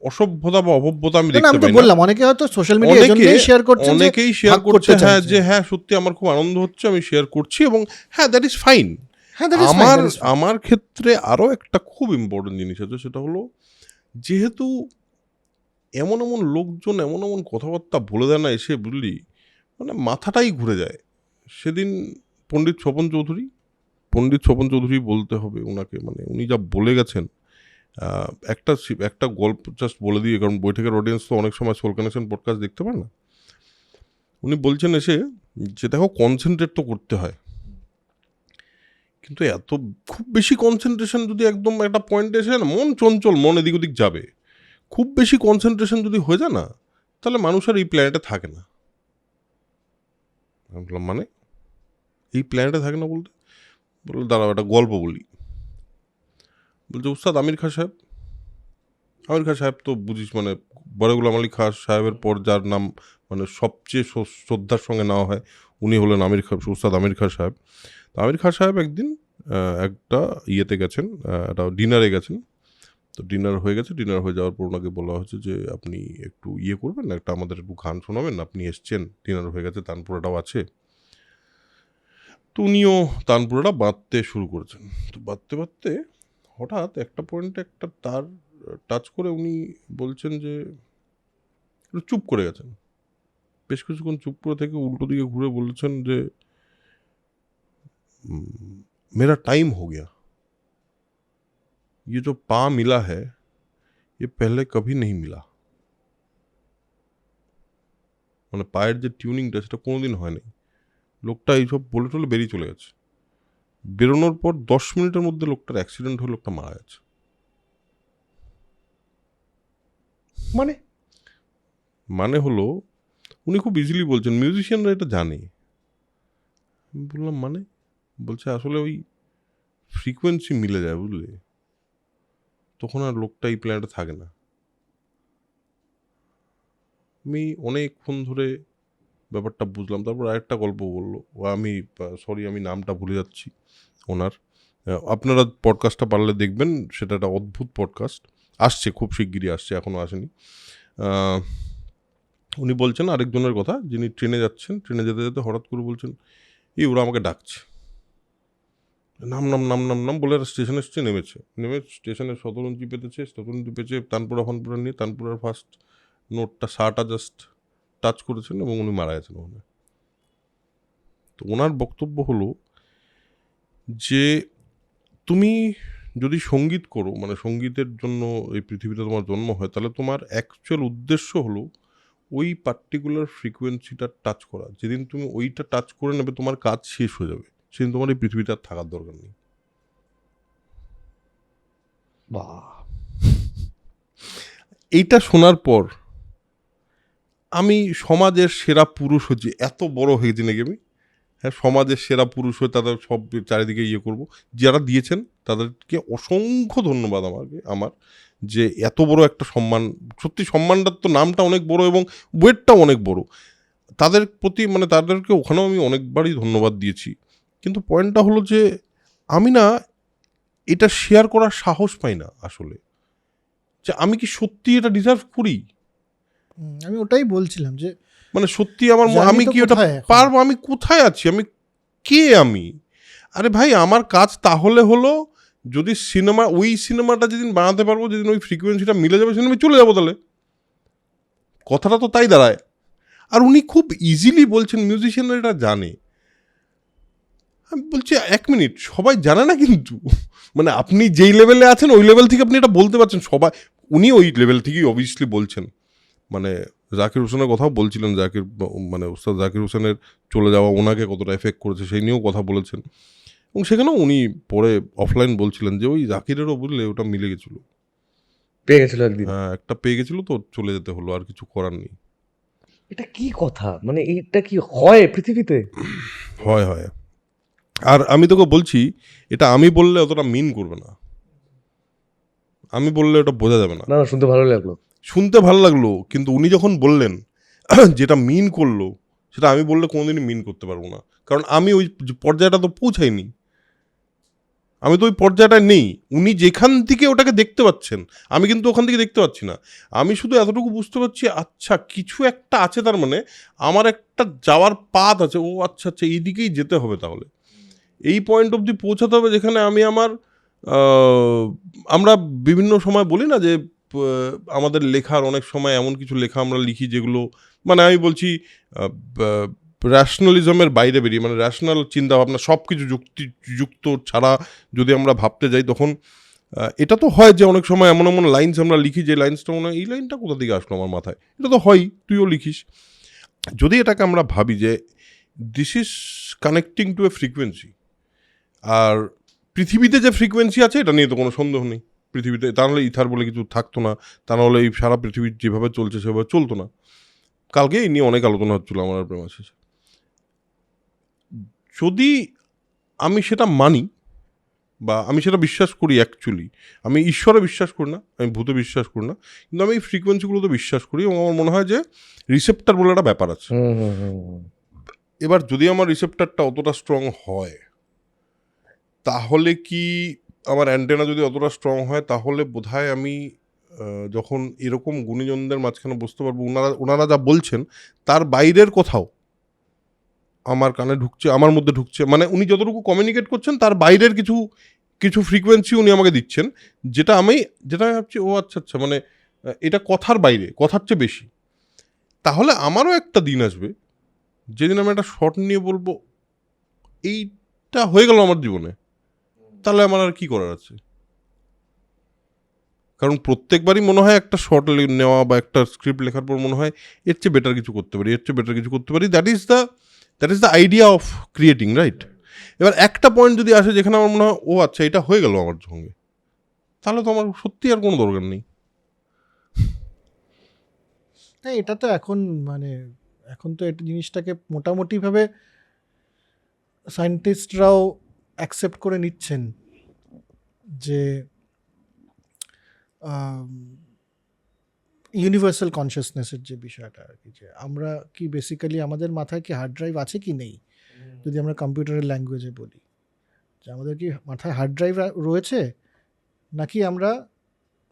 অসভ্যতা বা অভব্যতা আমি দেখতে পাই না। বললাম অনেকে হয়তো সোশ্যাল মিডিয়ায় এজন্যই শেয়ার করছে, অনেকেই শেয়ার করছে, হ্যাঁ, যে হ্যাঁ সত্যি আমার খুব আনন্দ হচ্ছে, আমি শেয়ার করছি, এবং হ্যাঁ দ্যাট ইজ ফাইন। আমার ক্ষেত্রে আরো একটা খুব ইম্পর্টেন্ট জিনিস আছে, সেটা হলো যেহেতু এমন এমন লোকজন এমন এমন কথাবার্তা বলে দেয় না এসে, বুঝলি, মানে মাথাটাই ঘুরে যায়। সেদিন পণ্ডিত স্বপন চৌধুরী বলতে হবে ওনাকে, মানে উনি যা বলে গেছেন। একটা গল্প জাস্ট বলে দিই, কারণ বৈঠকের অডিয়েন্স তো অনেক সময় সোল কানেকশন পডকাস্ট দেখতে পায় না। উনি বলছেন এসে যে দেখো, কনসেন্ট্রেট তো করতে হয়, কিন্তু এত খুব বেশি কনসেন্ট্রেশন যদি একদম একটা পয়েন্টে এসে না, মন চঞ্চল, মন এদিক ওদিক যাবে। খুব বেশি কনসেন্ট্রেশন যদি হয়ে যায় না, তাহলে মানুষ আর এই প্ল্যানেটে থাকে না। আমি বললাম মানে এই প্ল্যানেটে থাকে না বলতে? বললো দাঁড়াও একটা গল্প বলি। বলছে উস্তাদ আমির খাঁ সাহেব তো বুঝিস, মানে বড় গোলাম আলী খাঁ সাহেবের পর যার নাম মানে সবচেয়ে শ্রদ্ধার সঙ্গে নেওয়া হয়, উনি হলেন উস্তাদ আমির খাঁ সাহেব। তো আমির খাঁ সাহেব একদিন একটা ইয়েতে গেছেন, একটা ডিনারে গেছেন। তো ডিনার হয়ে গেছে, ডিনার হয়ে যাওয়ার পর ওনাকে বলা হয়েছে যে আপনি একটু ইয়ে করবেন, একটা আমাদের একটু গান শোনাবেন, আপনি এসছেন, ডিনার হয়ে গেছে, তানপুরাটাও আছে। তো উনিও তানপুরাটা বাঁধতে শুরু করেছেন। তো বাঁধতে হঠাৎ একটা পয়েন্টে একটা তার টাচ করে উনি বলছেন যে একটু চুপ করে গেছেন। বেশ কিছুক্ষণ চুপ করে থেকে উল্টো দিকে ঘুরে বলেছেন যে मेरा टाइम हो गया, ये जो पा मिला है ये पहले कभी नहीं मिला। মানে পায়ের যে টিউনিংটা সেটা কোনোদিন হয়নি। লোকটা এইসব বলে টলে বেরিয়ে চলে গেছে। বেরোনোর পর 10 মিনিটের মধ্যে লোকটার অ্যাক্সিডেন্ট হয়ে লোকটা মারা গেছে। মানে হলো উনি খুব ইজিলি বলছেন, মিউজিশিয়ানরা এটা জানে। আমি বললাম মানে? বলছে আসলে ওই ফ্রিকোয়েন্সি মিলে যায়, বুঝলে, তখন আর লোকটা এই প্ল্যানেটে থাকে না। আমি অনেকক্ষণ ধরে ব্যাপারটা বুঝলাম। তারপর আরেকটা গল্প বললো, আমি নামটা ভুলে যাচ্ছি ওনার। আপনারা পডকাস্টটা পারলে দেখবেন, সেটা একটা অদ্ভুত পডকাস্ট, আসছে খুব শিগগিরই আসছে, এখনও আসেনি। উনি বলছেন আরেকজনের কথা, যিনি ট্রেনে যাচ্ছেন, ট্রেনে যেতে যেতে হঠাৎ করে বলছেন এই ওরা আমাকে ডাকছে, নাম বলে একটা স্টেশন এসছে, নেমে স্টেশনের শতরঞ্জি পেতেছে, তানপুরা নিয়ে তানপুরার ফার্স্ট নোটটা শাটা জাস্ট টাচ করেছেন এবং উনি মারা গেছেন ওখানে। তো ওনার বক্তব্য হলো যে তুমি যদি সঙ্গীত করো, মানে সঙ্গীতের জন্য এই পৃথিবীতে তোমার জন্ম হয়, তাহলে তোমার অ্যাকচুয়াল উদ্দেশ্য হলো ওই পার্টিকুলার ফ্রিকোয়েন্সিটা টাচ করা। যেদিন তুমি ওইটা টাচ করে নেবে তোমার কাজ শেষ হয়ে যাবে, সেদিন তোমার এই পৃথিবীতে আর থাকার দরকার নেই। এইটা শোনার পর আমি সমাজের সেরা পুরুষ হচ্ছি, এত বড় হয়ে গেছি নাকি আমি। হ্যাঁ, সমাজের সেরা পুরুষ হয়ে তাদের সব চারিদিকে ইয়ে করব। যারা দিয়েছেন তাদেরকে অসংখ্য ধন্যবাদ আমার যে এত বড় একটা সম্মান, সত্যি সম্মানটার তো নামটা অনেক বড় এবং ওয়েটটাও অনেক বড়। তাদের প্রতি মানে তাদেরকে ওখানেও আমি অনেকবারই ধন্যবাদ দিয়েছি। কিন্তু পয়েন্টটা হলো যে আমি না এটা শেয়ার করার সাহস পাই না আসলে, যে আমি কি সত্যি এটা ডিজার্ভ করি। আমি ওটাই বলছিলাম যে মানে সত্যি আমার জানি আমি তো কি ওটা কোথায় এখন। পারবো? আমি কোথায় আছি? আমি কে? আমি আরে ভাই, আমার কাজ তাহলে হলো যদি ওই সিনেমাটা যেদিন বানাতে পারবো, যেদিন ওই ফ্রিকোয়েন্সিটা মিলে যাবে, সেদিন আমি চলে যাবো। তাহলে কথাটা তো তাই দাঁড়ায়। আর উনি খুব ইজিলি বলছেন মিউজিশিয়ানরা এটা জানে। আমি বলছি 1 মিনিট, সবাই জানে না কিন্তু। মানে আপনি যেই লেভেলে আছেন ওই লেভেল থেকে আপনি এটা বলতে পারছেন, সবাই। উনি ওই লেভেল থেকেই অবভিয়াসলি বলছেন। মানে জাকির হোসেনের কথাও বলছিলেন, মানে উস্তাদ জাকির হোসেনের চলে যাওয়া ওনাকে কতটা এফেক্ট করেছে সেই নিয়েও কথা বলেছেন। এবং সেখানেও উনি পরে অফলাইন বলছিলেন যে ওই জাকিরেরও বুঝলে ওটা মিলে গেছিলো, পেয়ে গেছিল একদিন। হ্যাঁ, একটা পেয়ে গেছিলো, তো চলে যেতে হলো, আর কিছু করার নেই। এটা কি কথা? মানে এইটা কি হয় পৃথিবীতে? হয়। আর আমি তোকে বলছি, এটা আমি বললে অতটা মিন করবে না, আমি বললে ওটা বোঝা যাবে না। না, শুনতে ভালো লাগলো। শুনতে ভালো লাগলো, কিন্তু উনি যখন বললেন যেটা মিন করলো, সেটা আমি বললে কোনোদিনই মিন করতে পারবো না। কারণ আমি ওই পর্যায়টা তো পৌঁছাইনি, আমি তো ওই পর্যায়টায় নেই। উনি যেখান থেকে ওটাকে দেখতে পাচ্ছেন, আমি কিন্তু ওখান থেকে দেখতে পাচ্ছি না। আমি শুধু এতটুকু বুঝতে পারছি, আচ্ছা কিছু একটা আছে, তার মানে আমার একটা যাওয়ার পাথ আছে। ও আচ্ছা এই দিকেই যেতে হবে, তাহলে এই পয়েন্ট অবধি পৌঁছাতে হবে যেখানে আমরা বিভিন্ন সময় বলি না যে আমাদের লেখার অনেক সময় এমন কিছু লেখা আমরা লিখি যেগুলো মানে আমি বলছি র্যাশনালিজমের বাইরে বেরিয়ে, মানে র্যাশনাল চিন্তাভাবনা সব কিছু যুক্ত ছাড়া যদি আমরা ভাবতে যাই, তখন এটা তো হয় যে অনেক সময় এমন এমন লাইনস আমরা লিখি যে লাইন্সটা মনে হয় এই লাইনটা কোথা থেকে আসলো আমার মাথায়, এটা তো হয়ই, তুইও লিখিস। যদি এটাকে আমরা ভাবি যে this is connecting to a frequency, আর পৃথিবীতে যে ফ্রিকোয়েন্সি আছে এটা নিয়ে তো কোনো সন্দেহ নেই পৃথিবীতে, তা নাহলে ইথার বলে কিছু থাকতো না, তা নাহলে এই সারা পৃথিবী যেভাবে চলছে সেভাবে চলতো না। কালকে এই নিয়ে অনেক আলোচনা হচ্ছিল আমার আর প্রেমাশিস। যদি আমি সেটা মানি বা আমি সেটা বিশ্বাস করি, অ্যাকচুয়ালি আমি ঈশ্বরে বিশ্বাস করি না, আমি ভূতে বিশ্বাস করি না, কিন্তু আমি এই ফ্রিকোয়েন্সিগুলোতে বিশ্বাস করি এবং আমার মনে হয় যে রিসেপ্টার বলে একটা ব্যাপার আছে। এবার যদি আমার রিসেপ্টারটা অতটা স্ট্রং হয়, তাহলে কি আমার অ্যান্টেনা যদি অতটা স্ট্রং হয়, তাহলে বোধহয় আমি যখন এরকম গুণীজনদের মাঝখানে বুঝতে পারবো ওনারা যা বলছেন তার বাইরের কোথাও আমার কানে ঢুকছে, আমার মধ্যে ঢুকছে, মানে উনি যতটুকু কমিউনিকেট করছেন তার বাইরের কিছু কিছু ফ্রিকোয়েন্সি উনি আমাকে দিচ্ছেন, যেটা আমি ভাবছি ও আচ্ছা আচ্ছা, মানে এটা কথার বাইরে, কথার চেয়ে বেশি। তাহলে আমারও একটা দিন আসবে যেদিন আমি একটা শর্ট নিয়ে বলবো এইটা হয়ে গেল আমার জীবনে, তাহলে আমার আর কি করার আছে? কারণ প্রত্যেকবারই মনে হয় একটা শর্ট নেওয়া বা একটা স্ক্রিপ্ট লেখার পর মনে হয় এর চেয়ে বেটার কিছু করতে পারি, এর চেয়ে বেটার কিছু করতে পারি। That is the idea of creating, right? এবার একটা পয়েন্ট যদি আসে যেখানে আমার মনে হয় ও আচ্ছা এটা হয়ে গেল আমার সঙ্গে, তাহলে তো আমার সত্যি আর কোনো দরকার নেই। হ্যাঁ, এটা তো এখন মানে এখন তো এটা জিনিসটাকে মোটামুটিভাবে সায়েন্টিস্টরাও অ্যাকসেপ্ট করে নিচ্ছেন যে ইউনিভার্সাল কনসিয়াসনেসের যে বিষয়টা আর কি, যে আমরা কি বেসিক্যালি আমাদের মাথায় কি হার্ড ড্রাইভ আছে কি নেই, যদি আমরা কম্পিউটারের ল্যাঙ্গুয়েজে বলি, যে আমাদের কি মাথায় হার্ড ড্রাইভ রয়েছে নাকি আমরা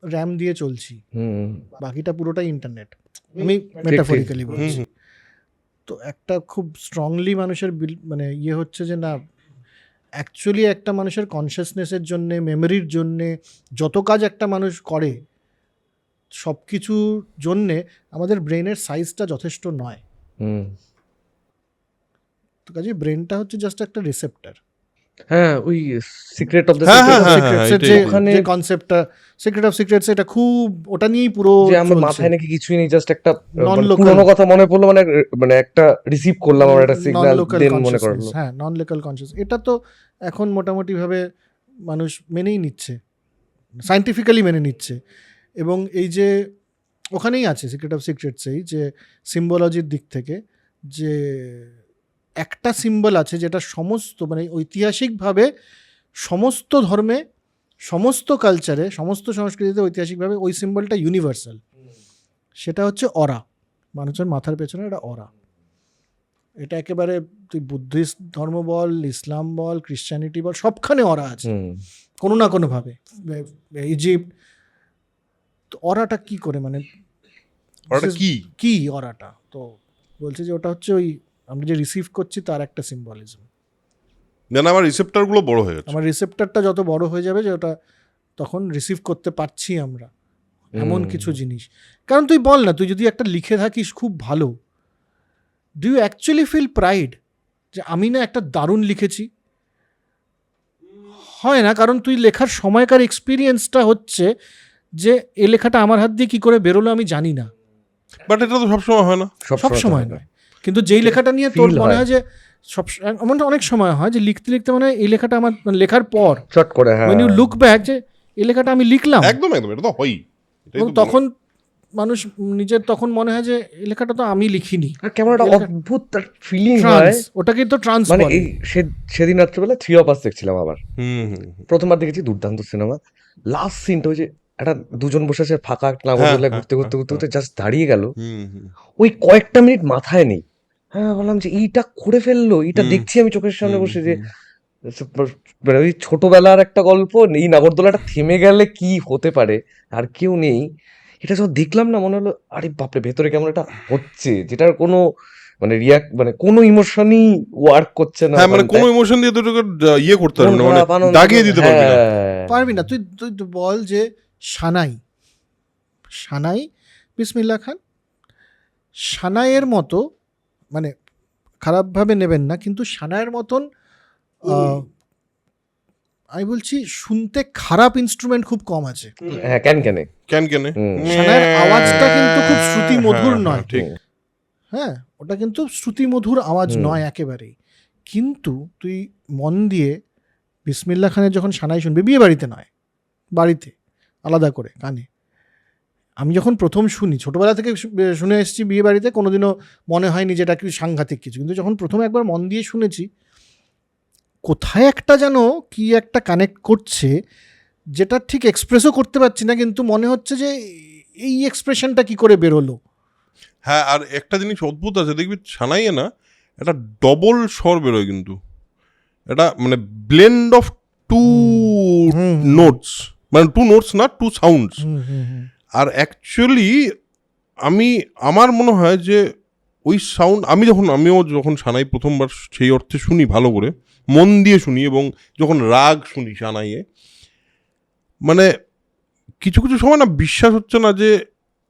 র্যাম দিয়ে চলছি, বাকিটা পুরোটাই ইন্টারনেট, আমি মেটাফরিক্যালি বলছি। তো একটা খুব স্ট্রংলি মানুষের মানে ইয়ে হচ্ছে যে না, অ্যাকচুয়ালি একটা মানুষের কনসিয়াসনেসের জন্যে, মেমোরির জন্যে যত কাজ একটা মানুষ করে, সব কিছুর জন্যে আমাদের ব্রেনের সাইজটা যথেষ্ট নয়। তো কাজে ব্রেনটা হচ্ছে জাস্ট একটা রিসেপ্টার। হ্যাঁ, ওই সিক্রেট অফ দ্য যে কনসেপ্টটা সিক্রেট অফ সিক্রেটস, এটা খুব ওটা নিয়েই পুরো যে আমার মাথায় নাকি কিছুই নেই, জাস্ট একটা পুরোনো কথা মনে পড়লো, মানে একটা রিসিভ করলাম আমার একটা সিগন্যাল, দেন মনে করলো। হ্যাঁ, নন লোকাল কনসিয়াস, এটা তো এখন মোটামুটি ভাবে মানুষ মেনেই নিচ্ছে, সায়েন্টিফিক্যালি মেনে নিচ্ছে। এবং এই যে ওখানেই আছে সিক্রেট অফ সিক্রেটসেই যে সিম্বলজির দিক থেকে, যে একটা সিম্বল আছে যেটা সমস্ত মানে ঐতিহাসিকভাবে সমস্ত ধর্মে, সমস্ত কালচারে, সমস্ত সংস্কৃতিতে ঐতিহাসিকভাবে ওই সিম্বলটা ইউনিভার্সাল, সেটা হচ্ছে অরা। মানুষের মাথার পেছনে একটা অরা। এটা একেবারে তুই বুদ্ধিস্ট ধর্ম বল, ইসলাম বল, খ্রিশ্চানিটি বল, সবখানে অরা আছে কোনো না কোনোভাবে। ইজিপ্ট, তো অরাটা কি করে, মানে কি অরাটা? তো বলছে যে ওটা হচ্ছে ওই আমরা যে রিসিভ করছি তার একটা সিম্বলিজম। না, আমার রিসেপ্টারগুলো বড় হয়ে যাচ্ছে, আমার রিসেপ্টারটা যত বড় হয়ে যাবে, যে ওটা তখন রিসিভ করতে পারছি আমরা এমন কিছু জিনিস। কারণ তুই বল না, তুই যদি একটা লিখে থাকিস খুব ভালো, do you actually feel pride যে আমি না একটা দারুণ লিখেছি? হয় না, কারণ তুই লেখার সময়কার এক্সপিরিয়েন্সটা হচ্ছে যে এ লেখাটা আমার হাত দিয়ে কি করে বেরোলো আমি জানি না। বাট এটা তো সবসময় হয় না, সব সময় নয়, কিন্তু যেই লেখাটা নিয়ে তোর মনে হয় যে সব, এমন অনেক সময় হয় যে লিখতে লিখতে মানে এই লেখাটা আমার, মানে লেখার পর চট করে when you look back যে এই লেখাটা আমি লিখলাম, একদম এটা তো হয়ই। তখন মানুষ নিজের তখন মনে হয় যে এই লেখাটা তো আমি লিখিনি। কেমন একটা অদ্ভুত ফিলিং হয়, ওটাকে তো ট্রান্স মানে এই সেদিন রাত্রেবেলা 3 of Us দেখছিলাম আবার। প্রথমবার দেখেছি, দুর্দান্ত সিনেমা। লাস্ট সিনটা ওই যে একটা দুজন বসে আছে ফাঁকা একটা নাগরদোলায় ঘুরতে ঘুরতে ঘুরতে ঘুরতে জাস্ট দাঁড়িয়ে গেল, ওই কয়েকটা মিনিট মাথায় নেই। হ্যাঁ, বললাম যে এইটা করে ফেললো, এইটা দেখছি আমি চোখের সামনে বসে, যে মানে ওই ছোটবেলার একটা গল্প, এই নাগরদোলাটা থেমে গেলে কি হতে পারে, আর কেউ নেই। এটা যখন দেখলাম না, মনে হলো আরে বাপরে, ভেতরে কেমন একটা হচ্ছে, যেটার কোনো মানে মানে কোনো ইমোশনই ওয়ার্ক করছে না। হ্যাঁ, মানে কোনো ইমোশন দিয়ে তোকে ইয়ে করতে পারবি না, মানে দাগিয়ে দিতে পারবি না। পারবি না। তুই বল যে সানাই, সানাই, বিসমিল্লাহ খান। সানাইয়ের মতো, মানে খারাপভাবে নেবেন না, কিন্তু সানাইয়ের মতন আমি বলছি শুনতে খারাপ ইনস্ট্রুমেন্ট খুব কম আছে। হ্যাঁ, ক্যানে কেন সানাইয়ের আওয়াজটা কিন্তু খুব শ্রুতি মধুর নয়, ঠিক। হ্যাঁ, ওটা কিন্তু শ্রুতিমধুর আওয়াজ নয় একেবারেই। কিন্তু তুই মন দিয়ে বিসমিল্লাহ খানের যখন সানাই শুনবি, বিয়ে বাড়িতে নয়, বাড়িতে আলাদা করে কানে, আমি যখন প্রথম শুনি, ছোটোবেলা থেকে শুনে এসেছি বিয়ে বাড়িতে, কোনোদিনও মনে হয়নি যেটা কি সাংঘাতিক কিছু, কিন্তু যখন প্রথম একবার মন দিয়ে শুনেছি, কোথায় একটা যেন কি একটা কানেক্ট করছে, যেটা ঠিক এক্সপ্রেসও করতে পারছি না, কিন্তু মনে হচ্ছে যে এই এক্সপ্রেশনটা কি করে বেরোলো। হ্যাঁ, আর একটা জিনিস অদ্ভুত আছে, দেখবি সানাইয়ে না একটা ডবল স্বর বেরোয়, কিন্তু এটা মানে ব্লেন্ড অফ টু নোটস, মানে টু নোটস না, টু সাউন্ডস। আর অ্যাকচুয়ালি আমার মনে হয় যে ওই সাউন্ড আমিও যখন সানাই প্রথমবার সেই অর্থে শুনি, ভালো করে মন দিয়ে শুনি, এবং যখন রাগ শুনি সানাইয়ে, মানে কিছু কিছু সময় না বিশ্বাস হচ্ছে না যে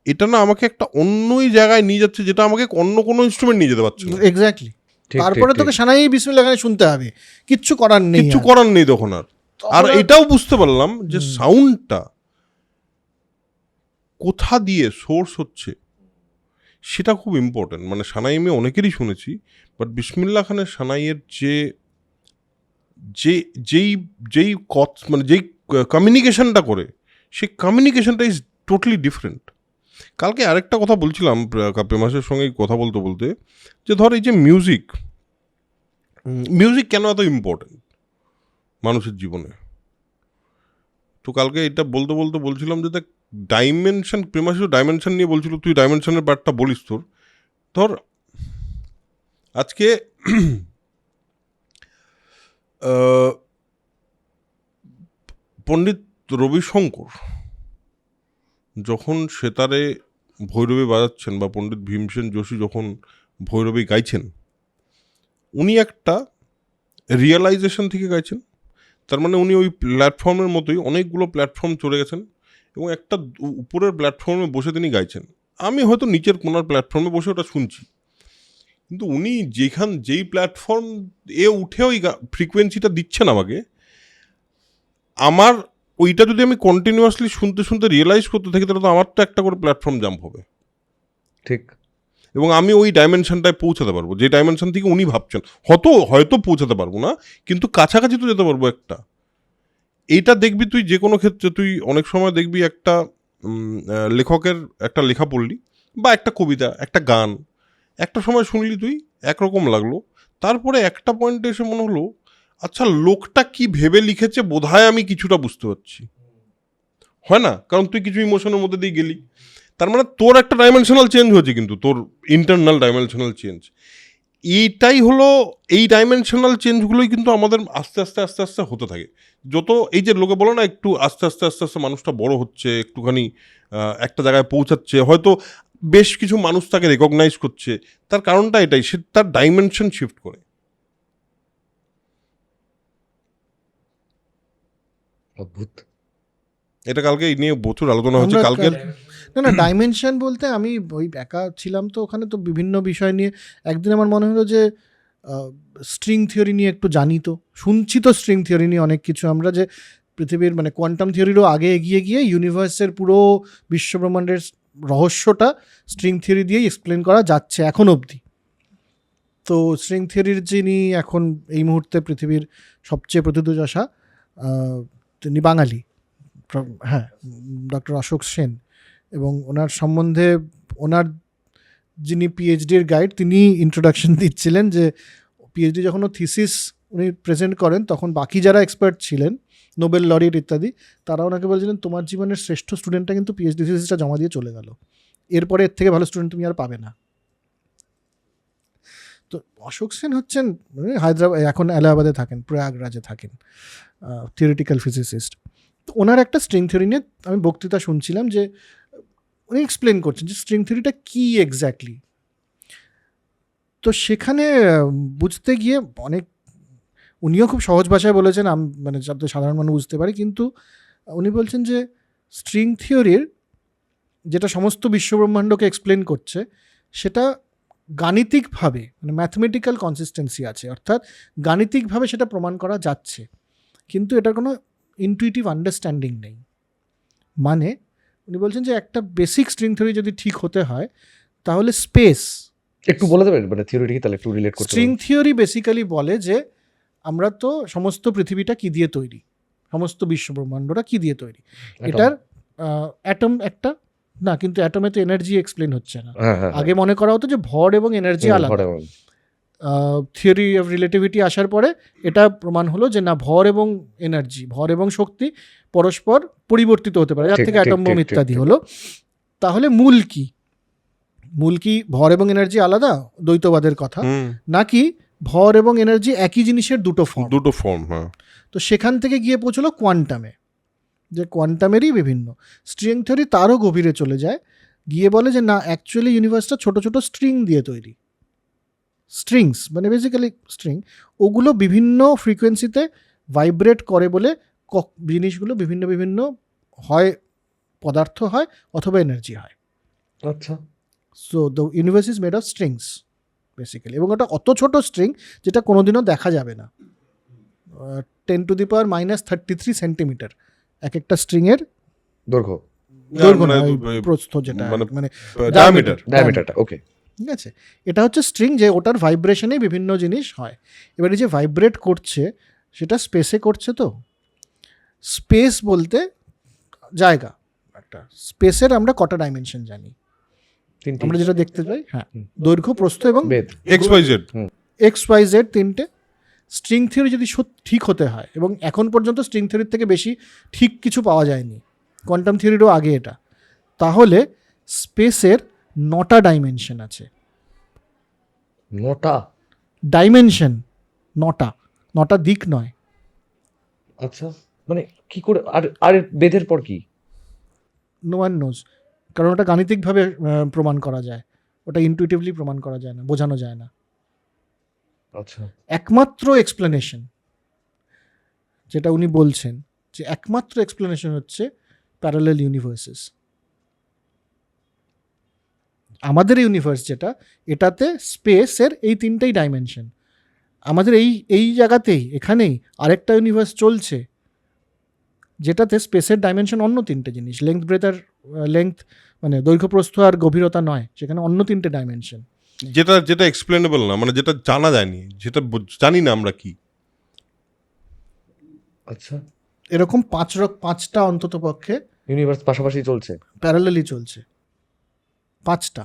এটা না আমাকে একটা অন্যই জায়গায় নিয়ে যাচ্ছে, যেটা আমাকে অন্য কোনো ইনস্ট্রুমেন্ট নিয়ে যেতে পারছে না। এক্স্যাক্টলি। তারপরে তোকে সানাই বিসমিল্লাহ খানে শুনতে হবে, কিচ্ছু করার নেই, কিচ্ছু করার নেই তখন। আর এটাও বুঝতে পারলাম যে সাউন্ডটা কোথা দিয়ে সোর্স হচ্ছে সেটা খুব ইম্পর্টেন্ট। মানে সানাই আমি অনেকেরই শুনেছি, বাট বিসমিল্লাহ খানের সানাইয়ের যেই মানে যেই কমিউনিকেশনটা করে, সেই কমিউনিকেশনটা ইজ টোটালি ডিফারেন্ট। কালকে আরেকটা কথা বলছিলাম প্রেমাসের সঙ্গে কথা বলতে বলতে, যে ধর এই যে মিউজিক কেন এত ইম্পর্টেন্ট মানুষের জীবনে। তো কালকে এটা বলতে বলতে বলছিলাম যে দেখ, ডাইমেনশন, প্রেমাসিস ডাইমেনশন নিয়ে বলছিল, তুই ডাইমেনশনের ব্যাপারটা বলিস। ধর আজকে পণ্ডিত রবিশঙ্কর যখন সেতারে ভৈরবী বাজাচ্ছেন, বা পণ্ডিত ভীমসেন যোশী যখন ভৈরবী গাইছেন, উনি একটা রিয়েলাইজেশন থেকে গাইছেন। তার মানে উনি ওই প্ল্যাটফর্মের মতোই অনেকগুলো প্ল্যাটফর্ম চলে গেছেন, এবং একটা উপরের প্ল্যাটফর্মে বসে তিনি গাইছেন। আমি হয়তো নিচের কোনার প্ল্যাটফর্মে বসে ওটা শুনছি, কিন্তু উনি যেই প্ল্যাটফর্ম উঠে ওই ফ্রিকোয়েন্সিটা দিচ্ছেন আমাকে, আমার ওইটা যদি আমি কন্টিনিউয়াসলি শুনতে শুনতে রিয়েলাইজ করতে থাকি, তাহলে তো আমার তো একটা করে প্ল্যাটফর্ম জাম্প হবে। ঠিক। এবং আমি ওই ডাইমেনশনটায় পৌঁছাতে পারবো, যে ডাইমেনশন থেকে উনি ভাবছেন। হয়তো পৌঁছাতে পারবো না, কিন্তু কাছাকাছি তো যেতে পারবো একটা। এইটা দেখবি তুই যে কোনো ক্ষেত্রে, তুই অনেক সময় দেখবি একটা লেখকের একটা লেখা পড়লি, বা একটা কবিতা, একটা গান, একটা সময় শুনলি তুই একরকম লাগলো, তারপরে একটা পয়েন্টে এসে মনে হলো, আচ্ছা লোকটা কি ভেবে লিখেছে বোধহয় আমি কিছুটা বুঝতে পারছি। হয় না? কারণ তুই কিছু ইমোশনের মধ্যে দিয়ে গেলি, তার মানে তোর একটা ডাইমেনশনাল চেঞ্জ হয়েছে, কিন্তু তোর ইন্টারনাল ডাইমেনশনাল চেঞ্জ। এইটাই হলো, এই ডাইমেনশনাল চেঞ্জগুলোই কিন্তু আমাদের আস্তে আস্তে আস্তে আস্তে হতে থাকে। যত এই যে লোকে বলো না, একটু আস্তে আস্তে আস্তে আস্তে মানুষটা বড় হচ্ছে, একটুখানি একটা জায়গায় পৌঁছাচ্ছে, হয়তো বেশ কিছু মানুষ তাকে রেকগনাইজ করছে, তার কারণটা এটাই, সে তার ডাইমেনশন শিফট করে। অদ্ভুত। এটা কালকে এই নিয়ে প্রচুর আলোচনা হচ্ছে। কালকে না ডাইমেনশন বলতে আমি ওই একা ছিলাম তো ওখানে, তো বিভিন্ন বিষয় নিয়ে একদিন আমার মনে হলো যে স্ট্রিং থিওরি নিয়ে একটু জানি, তো শুনছি তো স্ট্রিং থিওরি নিয়ে অনেক কিছু আমরা, যে পৃথিবীর মানে কোয়ান্টাম থিওরিরও আগে এগিয়ে গিয়ে ইউনিভার্সের পুরো বিশ্বব্রহ্মাণ্ডের রহস্যটা স্ট্রিং থিওরি দিয়েই এক্সপ্লেন করা যাচ্ছে এখন অবধি। তো স্ট্রিং থিওরির যিনি এখন এই মুহূর্তে পৃথিবীর সবচেয়ে প্রথিতযশা, তিনি বাঙালি, হ্যাঁ, ডক্টর অশোক সেন, এবং ওনার সম্বন্ধে ওনার যিনি পিএইচডির গাইড, তিনি ইন্ট্রোডাকশন দিচ্ছিলেন যে পিএইচডি যখন থিসিস উনি প্রেজেন্ট করেন, তখন বাকি যারা এক্সপার্ট ছিলেন, নোবেল লরিয়েট ইত্যাদি, তারা ওনাকে বলছিলেন তোমার জীবনের শ্রেষ্ঠ স্টুডেন্টটা কিন্তু পিএইচডি থিসিসটা জমা দিয়ে চলে গেল, এরপরে এর থেকে ভালো স্টুডেন্ট তুমি আর পাবে না। তো অশোক সেন হচ্ছেন হায়দ্রাবাদ, এখন এলাহাবাদে থাকেন, প্রয়াগরাজে থাকেন, থিওরিটিক্যাল ফিজিসিস্ট। তো ওনার একটা স্ট্রিং থিওরি নিয়ে আমি বক্তৃতা শুনছিলাম, যে উনি এক্সপ্লেন করছেন যে স্ট্রিং থিওরিটা কী এক্স্যাক্টলি। তো সেখানে বুঝতে গিয়ে অনেক, উনিও খুব সহজ ভাষায় বলেছেন, মানে যাতে সাধারণ মানুষ বুঝতে পারে, কিন্তু উনি বলছেন যে স্ট্রিং থিওরির যেটা সমস্ত বিশ্বব্রহ্মাণ্ডকে এক্সপ্লেন করছে, সেটা গাণিতিকভাবে মানে ম্যাথমেটিক্যাল কনসিস্টেন্সি আছে, অর্থাৎ গাণিতিকভাবে সেটা প্রমাণ করা যাচ্ছে, কিন্তু এটার কোনো ইনটুইটিভ আন্ডারস্ট্যান্ডিং নেই। মানে উনি বলছেন যে একটা বেসিক স্ট্রিং থিওরি যদি ঠিক হতে হয় তাহলে স্পেস, একটু বলে দেবেন মানে থিওরিটি তাহলে একটু রিলেট করতে স্ট্রিং থিওরি বেসিক্যালি বলে যে আমরা তো সমস্ত পৃথিবীটা কি দিয়ে তৈরি, সমস্ত বিশ্বব্রহ্মাণ্ডটা কি দিয়ে তৈরি, এটার অ্যাটম একটা না, কিন্তু অ্যাটমে তো এনার্জি এক্সপ্লেন হচ্ছে না। আগে মনে করা হতো যে ভর এবং এনার্জি আলাদা, থিওরি অফ রিলেটিভিটি আসার পরে এটা প্রমাণ হলো যে না, ভর এবং এনার্জি, ভর এবং শক্তি পরস্পর পরিবর্তিত হতে পারে, যার ঠিক, থেকে ঠিক, অ্যাটম বোম ঠিক, ইত্যাদি ঠিক। হলো। তাহলে মূল কি, মূল কি ভর এবং এনার্জি আলাদা, দ্বৈতবাদের কথা, নাকি ভর এবং এনার্জি একই জিনিসের দুটো ফর্ম? হ্যাঁ। তো সেখান থেকে গিয়ে পৌঁছলো কোয়ান্টামে, যে কোয়ান্টামেরই বিভিন্ন স্ট্রিং থিওরি তারও গভীরে চলে যায়, গিয়ে বলে যে না, অ্যাকচুয়ালি ইউনিভার্সটা ছোট ছোট স্ট্রিং দিয়ে তৈরি, স্ট্রিংস মানে বেসিক্যালি স্ট্রিং, ওগুলো বিভিন্ন ফ্রিকোয়েন্সিতে ভাইব্রেট করে বলে জিনিসগুলো বিভিন্ন বিভিন্ন হয় পদার্থ হয় অথবা এনার্জি হয়। আচ্ছা, so the universe is made of strings basically, এবং ওটা অত ছোট স্ট্রিং যেটা কোনোদিনও দেখা যাবে না, 10⁻³ সেন্টিমিটার এক একটা স্ট্রিংয়ের দৈর্ঘ্য, দৈর্ঘ্য মানে না, ওই প্রস্থ যেটা মানে ডায়ামিটার। ডায়ামিটারটা ওকে। ঠিক আছে, এটা হচ্ছে স্ট্রিং, যে ওটার ভাইব্রেশনে বিভিন্ন জিনিস হয়। এবার এই যে ভাইব্রেট করছে সেটা স্পেসে করছে, তো স্পেস বলতে জায়গা একটা, স্পেসের আমরা কটা ডাইমেনশন জানি, তিনটি আমরা যেটা দেখতে পাই, হ্যাঁ, দৈর্ঘ্য, প্রস্থ এবং বেদ। XYZ। XYZ তিনটে। স্ট্রিং থিওরি যদি ঠিক হতে হয়, এবং এখন পর্যন্ত স্ট্রিং থিওরির থেকে বেশি ঠিক কিছু পাওয়া যায়নি, কোয়ান্টাম থিওরিরও আগে এটা, তাহলে স্পেসের 9টা ডাইমেনশন আছে। 9টা ডাইমেনশন 9টা দিক নয়। আচ্ছা, মানে কি করে, আর আর বেদের পর কি? নো ওয়ান নোজ, কারণ ওটা গাণিতিকভাবে প্রমাণ করা যায়, ওটা ইনটুইটিভলি প্রমাণ করা যায় না, বোঝানো যায় না। আচ্ছা, একমাত্র এক্সপ্লেনেশন যেটা উনি বলছেন, যে একমাত্র এক্সপ্লেনেশন হচ্ছে প্যারালাল ইউনিভার্সেস। আমাদের ইউনিভার্স যেটা, এটাতে স্পেসের এই তিনটেই ডাইমেনশন, আমাদের এই জায়গাতেই, এখানেই আরেকটা ইউনিভার্স চলছে যেটাতে স্পেসের ডাইমেনশন অন্য তিনটে জিনিস, লেংথ, ব্রেথ আর লেংথ মানে দৈর্ঘ্য, প্রস্থ আর গভীরতা নয়, সেখানে অন্য তিনটে ডাইমেনশন, যেটা এক্সপ্লেনেবল না, মানে যেটা জানা যায়নি, যেটা জানি না আমরা কি। আচ্ছা, এরকম 5টা অন্তত পক্ষে ইউনিভার্স পাশাপাশি চলছে। প্যারালালি চলছে, 5টা।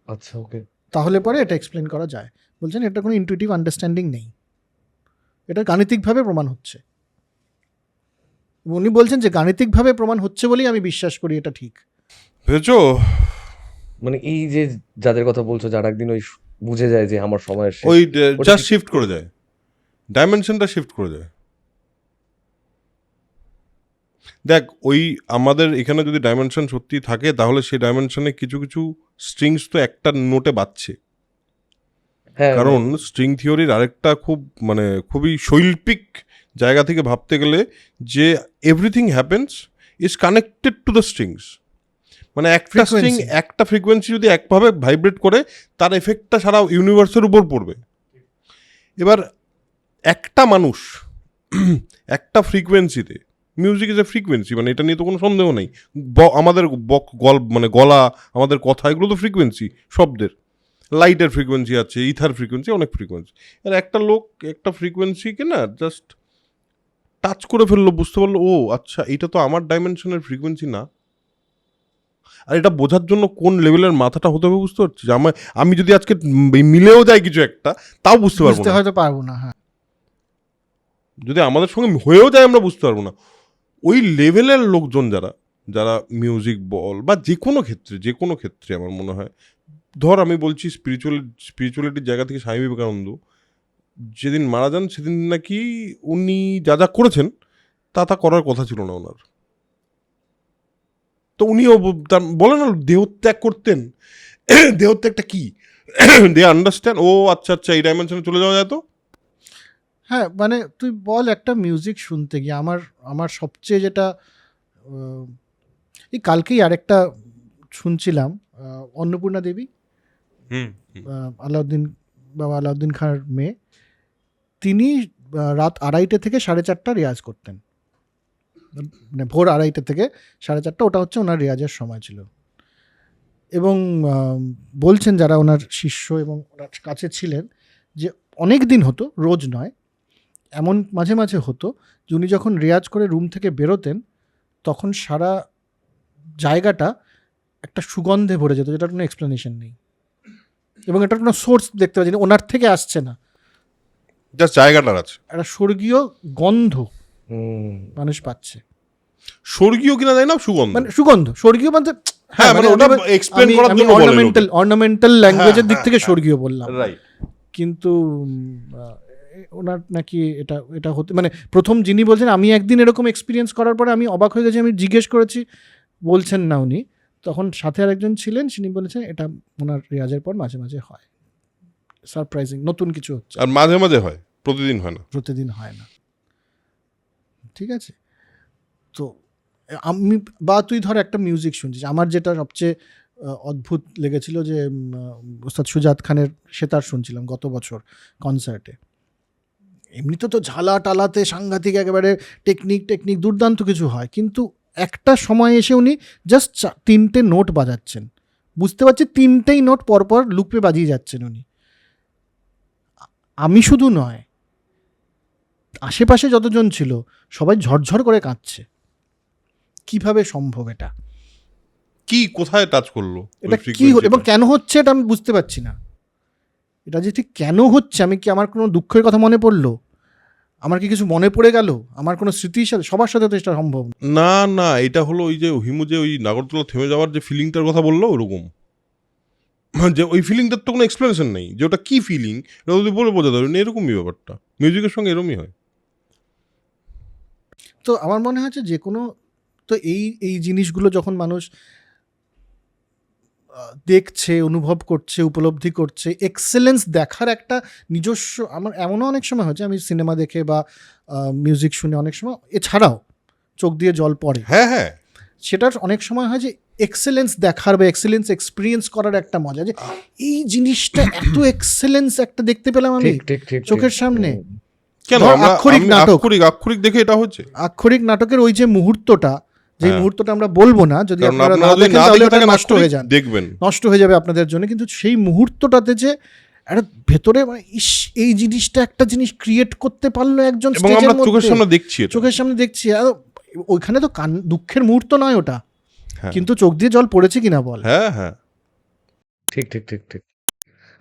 আচ্ছা, ওকে। তাহলে পরে এটা এক্সপ্লেন করা যায়। বলছেন এটা কোনো ইনটুইটিভ আন্ডারস্ট্যান্ডিং নেই, এটা গাণিতিকভাবে প্রমাণ হচ্ছে। উনি বলছেন যে গাণিতিকভাবে প্রমাণ হচ্ছে বলেই আমি বিশ্বাস করি এটা ঠিক। বুঝেছো? মানে এই যে যাদের কথা বলছো, যারা একদিন ওই বুঝে যায় যে আমার সময় শেষ, ওই ওটা জাস্ট কি- শিফট করে যায়, ডাইমেনশনটা শিফট করে যায়। দেখ, ওই আমাদের এখানে যদি ডাইমেনশন সত্যি থাকে, তাহলে সেই ডাইমেনশনে কিছু কিছু স্ট্রিংস তো একটা নোটে বাজছে। হ্যাঁ, কারণ স্ট্রিং থিওরির আরেকটা মানে খুবই শৈল্পিক জায়গা থেকে ভাবতে গেলে, যে everything happens is connected to the strings. মানে একটা স্ট্রিং, একটা ফ্রিকোয়েন্সি যদি একভাবে ভাইব্রেট করে, তার এফেক্টটা সারা ইউনিভার্সের উপর পড়বে। এবার একটা মানুষ একটা ফ্রিকোয়েন্সিতে, মিউজিক ইজ এ ফ্রিকোয়েন্সি, মানে এটা নিয়ে তো কোনো সন্দেহ নেই। আমাদের মানে গলা, আমাদের কথা, এগুলো তো ফ্রিকোয়েন্সি শব্দের। লাইটের ফ্রিকোয়েন্সি আছে, ইথার ফ্রিকোয়েন্সি, অনেক ফ্রিকোয়েন্সি। আর একটা লোক একটা ফ্রিকোয়েন্সিকে না জাস্ট টাচ করে ফেললো, বুঝতে পারলো ও আচ্ছা, এটা তো আমার ডাইমেনশনের ফ্রিকোয়েন্সি না। আর এটা বোঝার জন্য কোন লেভেলের মাথাটা হতে হবে বুঝতে পারছি। আমি যদি আজকে মিলেও যায় কিছু একটা, তাও বুঝতে পারবো না, হয়তো পারবো না। হ্যাঁ, যদি আমাদের সঙ্গে হয়েও যায় আমরা বুঝতে পারবো না। ওই লেভেলের লোকজন যারা মিউজিক বল বা যে কোনো ক্ষেত্রে আমার মনে হয়, ধর আমি বলছি স্পিরিচুয়ালিটির জায়গা থেকে স্বামী বিবেকানন্দ যেদিন মারা যান, সেদিন নাকি উনি যা করেছেন তা করার কথা ছিল না ওনার। তো উনিও বলে না দেহত্যাগ করতেন। দেহত্যাগটা কি, দে আন্ডারস্ট্যান্ড, ও আচ্ছা আচ্ছা, এই ডাইমেনশনে চলে যাওয়া যায়। তো হ্যাঁ, মানে তুই বল, একটা মিউজিক শুনতে গিয়ে আমার সবচেয়ে যেটা এই কালকেই আরেকটা শুনছিলাম, অন্নপূর্ণা দেবী, হুম আলাউদ্দিন বাবা আলাউদ্দিন খাঁর মেয়ে, তিনি রাত 2:30 থেকে 4:30 রেয়াজ করতেন, মানে ভোর 2:30 থেকে 4:30, ওটা হচ্ছে ওনার রেয়াজের সময় ছিল। এবং বলছেন যারা ওনার শিষ্য এবং ওনার কাছে ছিলেন যে অনেক দিন হতো, রোজ নয়, এমন মাঝে মাঝে হতো যে উনি যখন রেয়াজ করে রুম থেকে বেরোতেন তখন সারা জায়গাটা একটা সুগন্ধে ভরে যেত, যেটার কোনো এক্সপ্লেনেশন নেই এবং এটার কোনো সোর্স দেখতে পাচ্ছি না, ওনার থেকে আসছে না, জাস্ট জায়গাটার আছে। একটা স্বর্গীয় গন্ধ মানুষ পাচ্ছে। স্বর্গীয় কিনা যায় না, সুগন্ধ, মানে সুগন্ধ স্বর্গীয় মানে হ্যাঁ, মানে ওটা এক্সপ্লেন করার জন্য বলে লোকে। অর্নামেন্টাল ল্যাঙ্গুয়েজের দিক থেকে স্বর্গীয় বললাম, রাইট। কিন্তু ওনার নাকি এটা হতে, মানে প্রথম যিনি বলছেন আমি একদিন এরকম এক্সপিরিয়েন্স করার পরে আমি অবাক হয়ে গেছি, আমি জিজ্ঞেস করেছি, বলছেন না উনি, তখন সাথে আরেকজন ছিলেন, তিনি বলেছেন এটা ওনার রেয়াজের পর মাঝে মাঝে হয়, সারপ্রাইজিং, নতুন কিছু হচ্ছে, আর মাঝে মাঝে হয়, প্রতিদিন হয় না। প্রতিদিন হয় না। ঠিক আছে, তো আমি বা তুই ধর একটা মিউজিক শুনছিস, আমার যেটা সবচেয়ে অদ্ভুত লেগেছিল যে ওস্তাদ সুজাত খানের সেতার শুনছিলাম গত বছর কনসার্টে। এমনিতে তো ঝালা টালাতে সাংঘাতিক একেবারে টেকনিক দুর্দান্ত কিছু হয়, কিন্তু একটা সময় এসে উনি জাস্ট 3টে নোট বাজাচ্ছেন, বুঝতে পারছি 3টেই নোট পরপর লুপে বাজিয়ে যাচ্ছেন উনি। আমি শুধু নয়, আশেপাশে যতজন ছিল সবাই ঝরঝর করে কাঁদছে। কিভাবে সম্ভব এটা? কি কোথায় টাচ করলো এটা কি এবং কেন হচ্ছে এটা আমি বুঝতে পারছি না। এটা যে ঠিক কেন হচ্ছে, আমি কি, আমার কোনো দুঃখের কথা মনে পড়লো, আমার কি কিছু মনে পড়ে গেল, আমার কোনো স্মৃতির সাথে, সবার সাথে তো এটা সম্ভব না। না, এটা হলো ওই যে হিমু যে ওই নাগরদোলা থেমে যাওয়ার যে ফিলিংটার কথা বললো ওরকম, যে ওই ফিলিংটার তো কোনো এক্সপ্লেনেশন নেই যে ওটা কি ফিলিং, এটা যদি বলে বোঝাতে পারবেন, এরকমই ব্যাপারটা মিউজিকের সঙ্গে এরকমই হয়। তো আমার মনে হচ্ছে যে কোনো, তো এই জিনিসগুলো যখন মানুষ দেখছে, অনুভব করছে, উপলব্ধি করছে, এক্সেলেন্স দেখার একটা নিজস্ব, আমার এমনও অনেক সময় হচ্ছে আমি সিনেমা দেখে বা মিউজিক শুনে অনেক সময় এছাড়াও চোখ দিয়ে জল পড়ে, হ্যাঁ হ্যাঁ, সেটার অনেক সময় হয় যে এক্সেলেন্স দেখার বা এক্সেলেন্স এক্সপিরিয়েন্স করার একটা মজা, যে এই জিনিসটা এত এক্সেলেন্স একটা দেখতে পেলাম আমি চোখের সামনে। কেন ধর আমরা আক্ষরিক নাটক, আক্ষরিক দেখে এটা হচ্ছে, আক্ষরিক নাটকের ওই যে মুহূর্তটা, যে হ্যাঁ। মুহূর্তটা আমরা বলবো না, যদি কারণ আপনারা আপনারা না যদি দেখেন না তাহলে দেখে ওটা থাকেন নষ্ট হয়ে যান, দেখবেন, নষ্ট হয়ে যাবে আপনাদের জন্য। কিন্তু সেই মুহূর্তটাতে যে একটা ভেতরে মানে ইস, এই জিনিসটা একটা জিনিস ক্রিয়েট করতে পারলো একজন এবং আমরা চোখের সামনে দেখছি এটা। চোখের সামনে দেখছি, আর ওইখানে তো দুঃখের মুহূর্ত নয় ওটা, হ্যাঁ। কিন্তু চোখ দিয়ে জল পড়েছে কিনা বল। হ্যাঁ হ্যাঁ, ঠিক।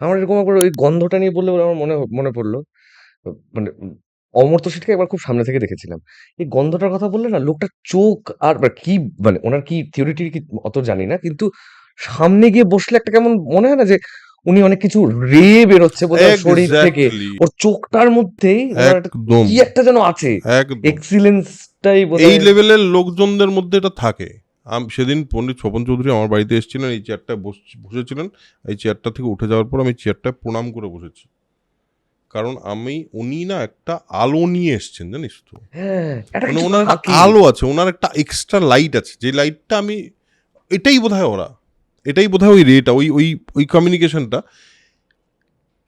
আমার এরকম একবার ওই গন্ধটা নিয়ে বললে আমার মনে পড়লো, মানে অমর্ত্য সেনকে একবার খুব সামনে থেকে দেখেছিলাম। এই গন্ধটার কথা বললে না, লোকটার চোখ আর কি, মানে ওনার কি থিওরিটি কি অত জানি না, কিন্তু সামনে গিয়ে বসলে একটা কেমন মনে হয় না যে উনি অনেক কিছু রে বেরোচ্ছে বোধহয় শরীর থেকে, Exactly. ওর চোখটার মধ্যেই ওনার একটা একদম কি একটা যেন আছে, একদম এক্সিলেন্সটাই এই বোধহয়। লেভেলের লোকজনদের মধ্যে এটা থাকে। সেদিন পণ্ডিত স্বপন চৌধুরী আমার বাড়িতে এসেছিলেন, এই চেয়ারটায় বসেছিলেন, এই চেয়ারটা থেকে উঠে যাওয়ার পর আমি চেয়ারটায় প্রণাম করে বসেছি, কারণ উনি না একটা আলো নিয়ে এসছেন, জানিস তো, হ্যাঁ, একটা মানে কিছু ওনার একটা থাকে। আলো আছে, ওনার একটা এক্সট্রা লাইট আছে, যে লাইটটা আমি, এটাই বোধহয় ওই রেটা, ওই কমিউনিকেশনটা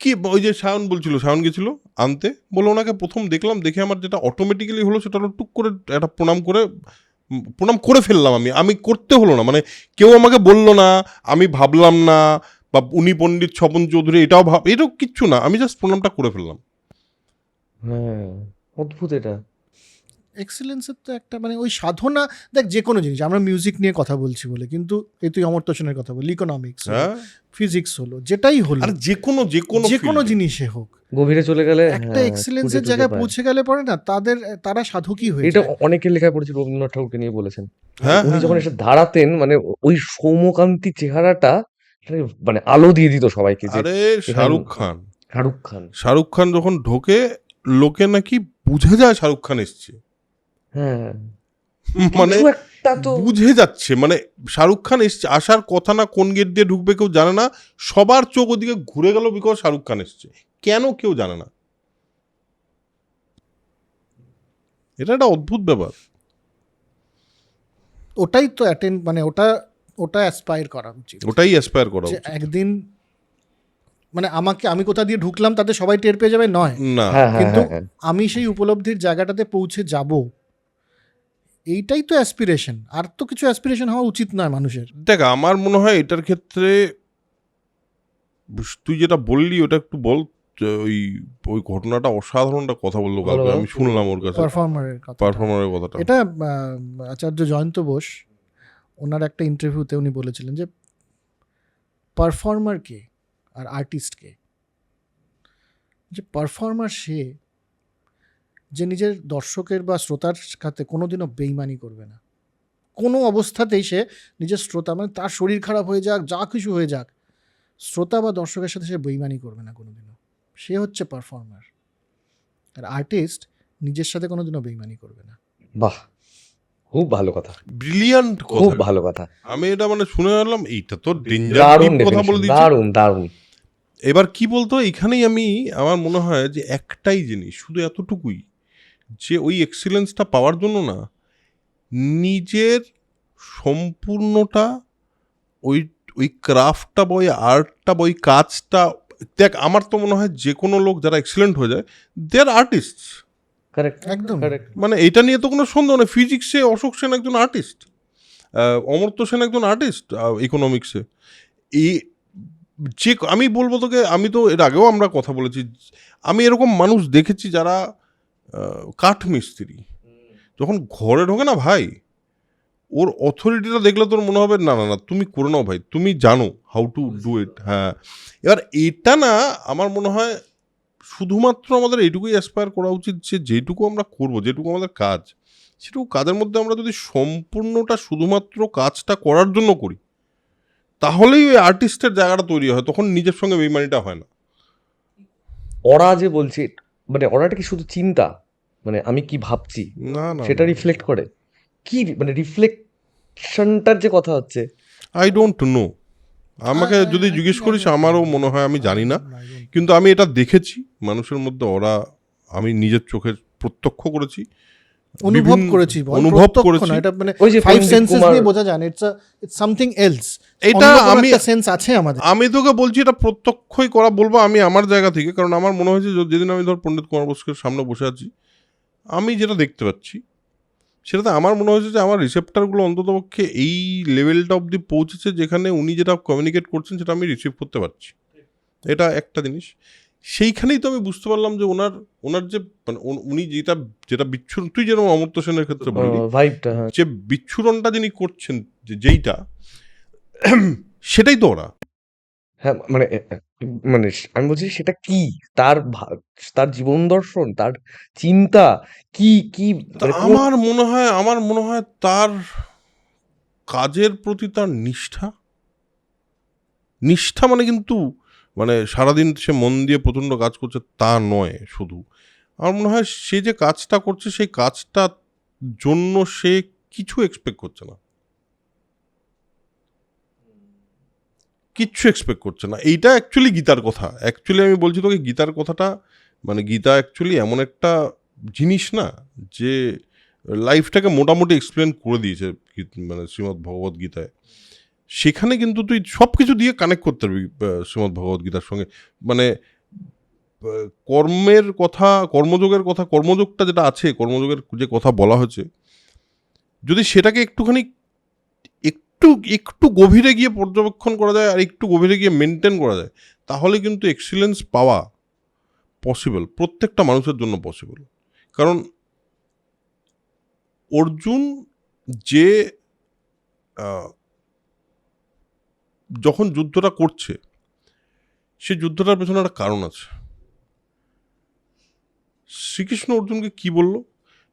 কি, ওই যে সায়ন গেছিল আনতে, বলে ওনাকে প্রথম দেখলাম, দেখে আমার যেটা অটোমেটিক্যালি হলো সেটা হলো টুক করে একটা প্রণাম করে ফেললাম। আমি করতে হলো না, মানে কেউ আমাকে বললো না, আমি ভাবলাম না, বা উনি পণ্ডিত স্বপন চৌধুরী এটাও কিচ্ছু না, আমি জাস্ট প্রণামটা করে ফেললাম। হ্যাঁ, অদ্ভুত এটা। এক্সেলেন্সের তো একটা মানে ওই সাধনা, দেখ যে কোনো জিনিস, আমরা মিউজিক নিয়ে কথা বলছি বলে, কিন্তু এই তুই অমর্ত্য সেনের কথা বলি, ইকোনমিক্স, হ্যাঁ, ফিজিক্স হলো, যেটাই হলো, আর যে কোনো যে কোনো field এ। জিনিসে হোক, গভীরে চলে গেলে একটা এক্সেলেন্সের জায়গায় পৌঁছে গেলে পরে না তারা সাধকই হয়ে এটা যায়। অনেকের লেখায় পড়েছি, রবীন্দ্রনাথ ঠাকুরকে নিয়ে বলেছেন। হ্যাঁ, উনি হ্যাঁ, যখন এসে দাঁড়াতেন, মানে ওই সৌম্যকান্তি চেহারাটা মানে আলো দিয়ে দিত সবাইকে, যে আরে শাহরুখ শাহরুখ খান যখন ঢোকে, লোকে নাকি বুঝে যায় শাহরুখ খান এসছে, হ্যাঁ, মানে কিছু একটা তো বুঝে যাচ্ছে, মানে শাহরুখ খান এসছে, আসার কথা না, কোন গেট দিয়ে ঢুকবে কেউ জানে না, সবার চোখ ওদিকে ঘুরে গেল, বিকজ শাহরুখ খান এসছে, কেন কেউ জানে না। এটা একটা অদ্ভুত ব্যাপার। ওটাই তো অ্যাটেন্ড, মানে ওটা অ্যাসপায়ার করা উচিত, ওটাই অ্যাসপায়ার করা যে উচিত। একদিন মানে আমি কোথা দিয়ে ঢুকলাম তাতে সবাই টের পেয়ে যাবে নয়, না, হ্যাঁ হ্যাঁ কিন্তু হ্যাঁ আমি সেই উপলব্ধির জায়গাটাতে পৌঁছে যাব, এইটাই তো অ্যাসপিরেশন। আর তো কিছু অ্যাসপিরেশন হওয়া উচিত নয় মানুষের। দেখ আমার মনে হয় এটার ক্ষেত্রে তুই যেটা বললি ওটা একটু বল, যে ওই ঘটনাটা অসাধারণ একটা কথা বললো কালকে, বলো। আমি শুনলাম ওর কাছে পারফর্মারের কথা, পারফর্মারের কথাটা। এটা আচার্য জয়ন্ত বোস ওনার একটা ইন্টারভিউতে উনি বলেছিলেন যে পারফর্মার কে আর আর্টিস্ট কে, যে পারফর্মার সে যে নিজের দর্শকের বা শ্রোতার সাথে কোনোদিনও বেইমানি করবে না, কোনো অবস্থাতেই সে নিজের শ্রোতা, মানে তার শরীর খারাপ হয়ে যাক, যা কিছু হয়ে যাক, শ্রোতা বা দর্শকের সাথে সে বেইমানি করবে না কোনোদিনও, সে হচ্ছে পারফর্মার। আর আর্টিস্ট নিজের সাথে কোনোদিনও বেইমানি করবে না। বাহ, খুব ভালো কথা, ব্রিলিয়ান্ট খুব কথা। ভালো কথা, আমি এটা মানে শুনে আসলাম, এইটা তো ডেঞ্জার দারুণ কথা বলে definition, দিচ্ছে। দারুণ দারুণ। এবার কি বলতো, এখানেই আমার মনে হয় যে একটাই জিনিস, শুধু এতটুকুই, যে ওই এক্সিলেন্সটা পাওয়ার জন্য না, নিজের সম্পূর্ণটা ওই ওই ক্রাফটটা বা ওই আর্টটা বা ওই কাজটা, দেখ আমার তো মনে হয় যে কোনো লোক যারা এক্সিলেন্ট হয়ে যায় দে আর আর্টিস্ট। কারেক্ট, একদম। কারেক্ট। মানে এটা নিয়ে তো কোনো সন্দেহ নেই। ফিজিক্সে অশোক সেন একজন আর্টিস্ট, অমর্ত্য সেন একজন আর্টিস্ট, ইকোনমিক্সে। এই যে আমি বলবো তোকে, আমি তো এর আগেও আমরা কথা বলেছি, আমি এরকম মানুষ দেখেছি যারা কাঠ মিস্ত্রি, যখন ঘরে ঢোকে না ভাই, ওর অথরিটিটা দেখলে তোর মনে হবে না না না তুমি করে নাও ভাই, তুমি জানো হাউ টু ডু ইট। হ্যাঁ, এবার এটা না আমার মনে হয় শুধুমাত্র আমাদের এইটুকুই অ্যাসপায়ার করা উচিত, যে যেটুকু আমরা করব, যেটুকু আমাদের কাজ, সেটুকু কাজের মধ্যে আমরা যদি সম্পূর্ণটা শুধুমাত্র কাজটা করার জন্য করি, তাহলেই ওই আর্টিস্টের জায়গাটা তৈরি হয়, তখন নিজের সঙ্গে বেইমানিটা হয় না। ওরা যে বলছে, মানে ওরাটা কি শুধু চিন্তা, মানে আমি কি ভাবছি না না, সেটা রিফ্লেক্ট করে, কি মানে রিফ্লেকশনটার যে কথা হচ্ছে। আই ডোন্ট নো, আমাকে যদি জিজ্ঞেস করিস আমারও মনে হয় আমি জানি না, কিন্তু আমি এটা দেখেছি মানুষের মধ্যে, ওরা আমি নিজের চোখে প্রত্যক্ষ করেছি, অনুভব করেছি, অনুভব প্রত্যক্ষ করেছি। না, এটা মানে ওই যে ফাইভ পণ্ডিত সেন্সেস কুমার- দিয়ে বোঝা যায় না, ইটস সামথিং এলস। এটা আমি সেন্স আছে আমাদের। আমি তোকে বলছি এটা প্রত্যক্ষই করা বলবো আমি আমার জায়গা থেকে, কারণ আমার মনে হয়েছে যেদিন আমি ধর পণ্ডিত কুমার বসুর সামনে বসে আছি, আমি যেটা দেখতে পাচ্ছি সেটাতে আমার মনে হয়েছে যে আমার রিসেপ্টারগুলো অন্ততপক্ষে এই লেভেলটা অবধি পৌঁছেছে, যেখানে উনি যেটা কমিউনিকেট করছেন সেটা আমি রিসিভ করতে পারছি। এটা একটা জিনিস। সেইখানেই তো আমি বুঝতে পারলাম যে ওনার যে মানে উনি যেটা বিচ্ছুরণ, তুই যেরকম অমর্ত্য সেনের ক্ষেত্রে বললি, ভাইবটা, যে বিচ্ছুরণটা যিনি করছেন, যেইটা সেটাই তো ওরা। হ্যাঁ মানে মানে আমি বলছি সেটা কি, তার জীবন দর্শন, তার চিন্তা কি কি তা মানে আমার মনে হয় তার কাজের প্রতি তার নিষ্ঠা মানে কিন্তু মানে সারাদিন সে মন দিয়ে প্রচণ্ড কাজ করছে তা নয় শুধু। আমার মনে হয় সে যে কাজটা করছে সেই কাজটার জন্য সে কিছু এক্সপেক্ট করছে না, কিচ্ছু এক্সপেক্ট করছে না। এইটা অ্যাকচুয়ালি গীতার কথা। অ্যাকচুয়ালি আমি বলছি তোকে, গীতার কথাটা মানে গীতা অ্যাকচুয়ালি এমন একটা জিনিস না, যে লাইফটাকে মোটামুটি এক্সপ্লেন করে দিয়েছে মানে শ্রীমদ্ ভগবদ গীতায়। সেখানে কিন্তু তুই সব কিছু দিয়ে কানেক্ট করতে পারবি শ্রীমদ্ ভগবদ গীতার সঙ্গে। মানে কর্মের কথা, কর্মযোগের কথা, কর্মযোগটা যেটা আছে, কর্মযোগের যে কথা বলা হয়েছে, যদি সেটাকে একটুখানি একটু গভীরে গিয়ে পর্যবেক্ষণ করা যায় আর একটু গভীরে গিয়ে মেনটেন করা যায়, তাহলে কিন্তু এক্সিলেন্স পাওয়া পসিবল, প্রত্যেকটা মানুষের জন্য পসিবল। কারণ অর্জুন যে যখন যুদ্ধটা করছে, সে যুদ্ধটার পেছনে একটা কারণ আছে। শ্রীকৃষ্ণ অর্জুনকে কি বলল,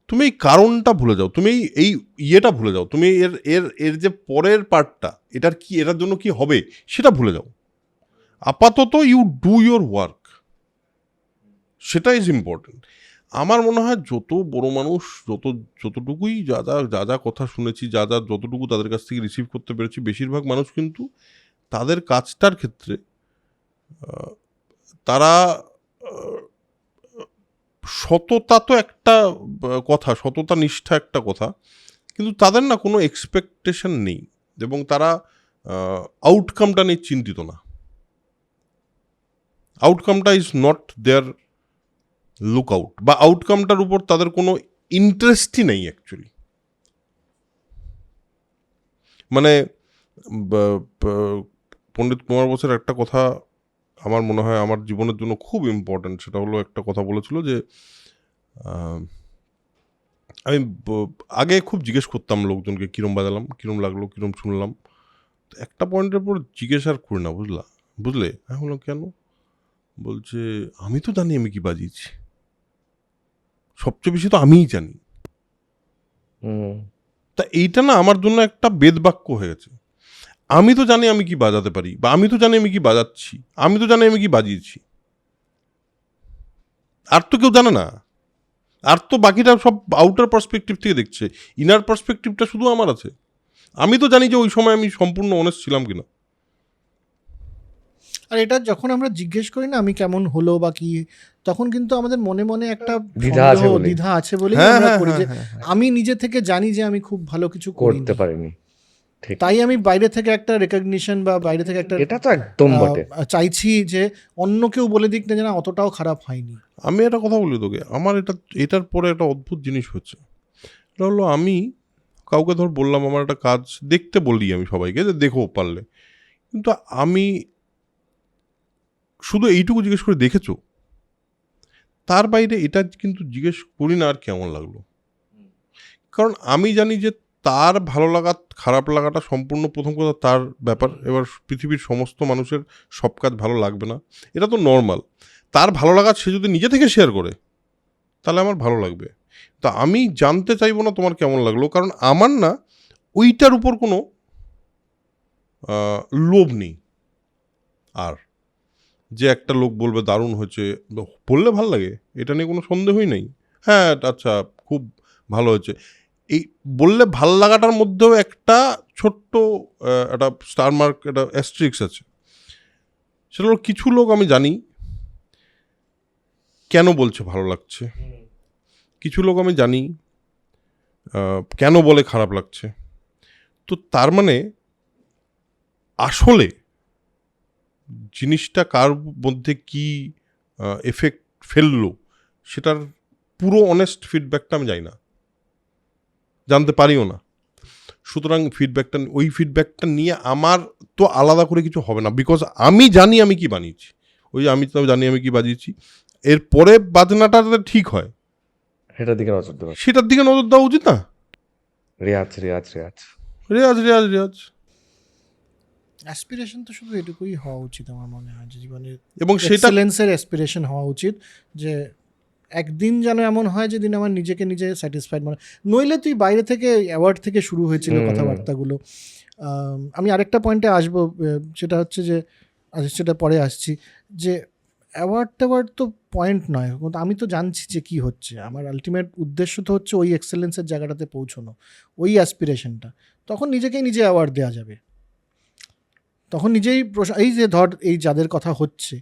তুমি এই কারণটা ভুলে যাও, তুমি এই ইয়েটা ভুলে যাও, তুমি এর যে পরের পার্টটা, এটার জন্য কি হবে সেটা ভুলে যাও। আপাতত ইউ ডু ইয়োর ওয়ার্ক, সেটা ইজ ইম্পর্টেন্ট। আমার মনে হয় যত বড় মানুষ, যতটুকুই যা কথা শুনেছি, যতটুকু তাদের কাছ থেকে রিসিভ করতে পেরেছি, বেশিরভাগ মানুষ কিন্তু তাদের কাজটার ক্ষেত্রে তারা সততা তো একটা কথা, সততা নিষ্ঠা একটা কথা, কিন্তু তাদের না কোনো এক্সপেকটেশন নেই এবং তারা আউটকামটা নিয়ে চিন্তিত না। আউটকামটা is not their look out, বা আউটকামটার উপর তাদের কোনো ইন্টারেস্টই নেই অ্যাকচুয়ালি। মানে পণ্ডিত কুমার বোসের একটা কথা আমার মনে হয় আমার জীবনের জন্য খুব ইম্পর্ট্যান্ট, সেটা হলো একটা কথা বলেছিল যে আমি আগে খুব জিজ্ঞেস করতাম লোকজনকে কীরম বাজালাম, কীরম লাগলো, কীরম শুনলাম, একটা পয়েন্টের পর জিজ্ঞেস আর করি না, বুঝলে? হ্যাঁ, বললাম কেন? বলছে আমি তো জানি আমি কি বাজিয়েছি, সবচেয়ে বেশি তো আমিই জানি। তা এইটা না আমার জন্য একটা বেদবাক্য হয়ে গেছে। আমি তো জানি আমি কি বাজাতে পারি, বা আমি তো জানি আমি কি বাজাচ্ছি, আমি তো জানি আমি কি বাজিয়েছি, আর তো কেউ জানে না। আর তো বাকিটা সব আউটার পার্সপেক্টিভ থেকে দেখছে, ইনার পার্সপেক্টিভটা শুধু আমার আছে। আমি তো জানি যে ওই সময় আমি সম্পূর্ণ অনেস্ট ছিলাম কিনা। আর এটা যখন আমরা জিজ্ঞেস করি না আমি কেমন হলো বা কি, তখন কিন্তু আমাদের মনে মনে একটা দ্বিধা আছে বলেই আমরা করি যে আমি নিজে থেকে জানি যে আমি খুব ভালো কিছু করতে পারিনি, তাই আমি বাইরে থেকে একটা রেকগনিশন বা বাইরে থেকে একটা, এটা তো একদম বটে, চাইছি যে অন্য কেউ বলে দিক না যে না অতটাও খারাপ হয়নি। আমি একটা কথা বলি তোকে, আমার এটার পরে একটা অদ্ভুত জিনিস হচ্ছে। এটা হলো আমি কাউকে ধর বললাম আমার একটা কাজ দেখতে, বলি আমি সবাইকে যে দেখো পারলে, কিন্তু আমি শুধু এইটুকু জিজ্ঞেস করে দেখেছো, তার বাইরে এটা কিন্তু জিজ্ঞেস করি না আর কেমন লাগলো। কারণ আমি জানি যে তার ভালো লাগা খারাপ লাগাটা সম্পূর্ণ প্রথম কথা তার ব্যাপার। এবার পৃথিবীর সমস্ত মানুষের সব কাজ ভালো লাগবে না, এটা তো নর্মাল। তার ভালো লাগা সে যদি নিজে থেকে শেয়ার করে তাহলে আমার ভালো লাগবে। তা আমি জানতে চাইবো না তোমার কেমন লাগলো, কারণ আমার না ওইটার উপর কোনো লোভ নেই। আর যে একটা লোক বলবে দারুণ হয়েছে, বললে ভাল লাগে, এটা নিয়ে কোনো সন্দেহই নেই। হ্যাঁ আচ্ছা খুব ভালো হয়েছে, এই বললে ভাল লাগাটার মধ্যেও একটা ছোট্ট একটা স্টার মার্ক, একটা অ্যাস্ট্রিক্স আছে। সেটা হলো কিছু লোক আমি জানি কেন বলছে ভালো লাগছে, কিছু লোক আমি জানি কেন বলে খারাপ লাগছে। তো তার মানে আসলে জিনিসটা কার মধ্যে কি এফেক্ট ফেললো সেটার পুরো অনেস্ট ফিডব্যাকটা আমি জানি না, জানতে পারিও না। সুতরাং ওই ফিডব্যাকটা নিয়ে আমার তো আলাদা করে কিছু হবে না, বিকজ আমি জানি আমি কি বানিয়েছি। ওই আমি তো জানি আমি কি বাজিয়েছি, এরপরে বাজনাটা ঠিক হয় সেটার দিকে নজর দেওয়া, সেটার দিকে নজর দেওয়া উচিত না। রেয়াজ রেয়াজ রেয়াজ রেয়াজ রেয়াজ রেয়াজ অ্যাসপিরেশন তো শুধু এটুকুই হওয়া উচিত আমার মনে হয় যে জীবনে, এবং সেটা এক্সেলেন্সের অ্যাসপিরেশন হওয়া উচিত যে একদিন যেন এমন হয় যেদিন আমার নিজেকে নিজে স্যাটিসফাইড মনে, নইলে তুই বাইরে থেকে অ্যাওয়ার্ড থেকে শুরু হয়েছিল কথাবার্তাগুলো। আমি আরেকটা পয়েন্টে আসবো, সেটা হচ্ছে যে সেটা পরে আসছি, যে অ্যাওয়ার্ড তো পয়েন্ট নয়, কিন্তু আমি তো জানছি যে কি হচ্ছে, আমার আলটিমেট উদ্দেশ্য তো হচ্ছে ওই এক্সেলেন্সের জায়গাটাতে পৌঁছানো, ওই অ্যাসপিরেশনটা। তখন নিজেকেই নিজে অ্যাওয়ার্ড দেওয়া যাবে, তখন নিজেই এই যে ধর এই যাদের কথা হচ্ছে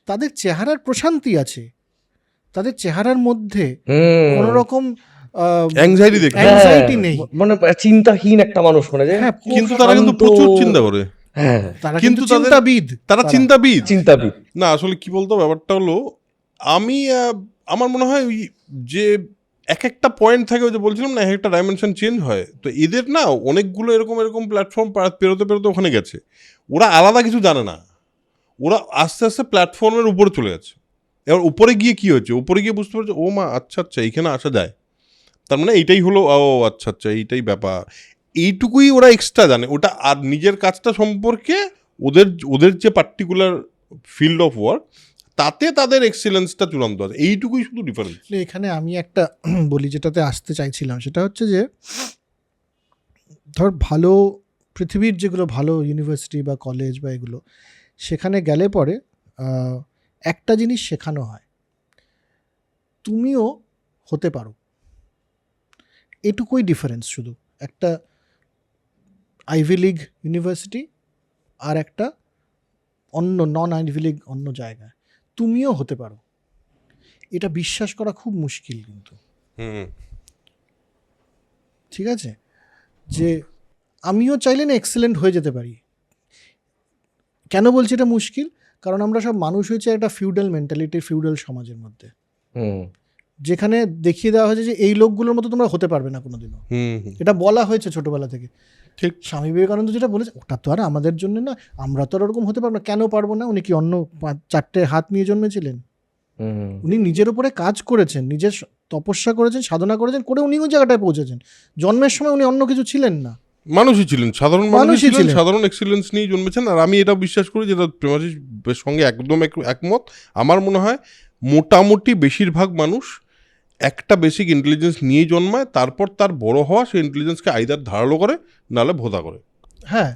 তাদের চেহারার প্রশান্তি আছে, তাদের চেহারার মধ্যে কোনো রকম অ্যাংজাইটি নেই, মানে চিন্তাহীন একটা মানুষ মনে যায়। হ্যাঁ, কিন্তু তারা কিন্তু প্রচুর চিন্তা করে, তারা কিন্তু চিন্তাবিদ না। আসলে কি বলতো, ব্যাপারটা হলো আমি আমার মনে হয় ওই যে এক একটা পয়েন্ট থাকে, ওই যে বলছিলাম না এক একটা ডাইমেনশন চেঞ্জ হয়, তো এদের না অনেকগুলো এরকম প্ল্যাটফর্ম পেরোতে ওখানে গেছে। ওরা আলাদা কিছু জানে না, ওরা আস্তে আস্তে প্ল্যাটফর্মের উপরে চলে গেছে। এবার উপরে গিয়ে কি হচ্ছে, উপরে গিয়ে বুঝতে পারছে ও মা আচ্ছা এইখানে আসা যায়, তার মানে এইটাই হলো, ও আচ্ছা এইটাই ব্যাপার, এইটুকুই ওরা এক্সট্রা জানে। ওটা আর নিজের কাজটা সম্পর্কে ওদের যে পার্টিকুলার ফিল্ড অফ ওয়ার্ক, তাতে তাদের এক্সিলেন্সটা চূড়ান্ত আছে, এইটুকুই শুধু ডিফারেন্স। এখানে আমি একটা বলি যেটাতে আসতে চাইছিলাম, সেটা হচ্ছে যে ধর ভালো পৃথিবীর যেগুলো ভালো ইউনিভার্সিটি বা কলেজ বা এগুলো, সেখানে গেলে পরে একটা জিনিস শেখানো হয়, তুমিও হতে পারো, এটুকুই ডিফারেন্স। শুধু একটা আইভি লিগ ইউনিভার্সিটি আর একটা অন্য নন আইভি লিগ অন্য জায়গায়, তুমিও হতে পারো, এটা বিশ্বাস করা খুব মুশকিল কিন্তু, ঠিক আছে? যে আমিও চাইলে না এক্সেলেন্ট হয়ে যেতে পারি। কেন বলছি এটা মুশকিল? কারণ আমরা সব মানুষ হয়েছে একটা ফিউডাল মেন্টালিটি, ফিউডাল সমাজের মধ্যে, যেখানে দেখিয়ে দেওয়া হয়েছে যে এই লোকগুলোর মতো তোমরা হতে পারবে না কোনোদিনও। এটা বলা হয়েছে ছোটবেলা থেকে। ঠিক। স্বামী বিবেকানন্দ যেটা বলেছে ওটা তো আর আমাদের জন্য না, আমরা তো আর ওরকম হতে পারবো না। কেন পারবো না? উনি কি অন্য 4টে হাত নিয়ে জন্মেছিলেন? উনি নিজের উপরে কাজ করেছেন, নিজের তপস্যা করেছেন, সাধনা করেছেন, করে উনি ওই জায়গাটায় পৌঁছেছেন। জন্মের সময় উনি অন্য কিছু ছিলেন না, মানুষই ছিলেন, সাধারণ মানুষই মানুষই ছিলেন, ছিলেন। সাধারণ এক্সিলেন্স নিয়ে জন্মেছেন। আর আমি এটা বিশ্বাস করি, যেটা প্রেমাশিসের সঙ্গে একদম একমত। আমার মনে হয় মোটামুটি বেশিরভাগ মানুষ একটা বেসিক ইন্টেলিজেন্স নিয়ে জন্মায়, তারপর তার বড় হওয়া সেই ইন্টেলিজেন্সকে আইদার ধারালো করে নাহলে ভোঁতা করে। হ্যাঁ,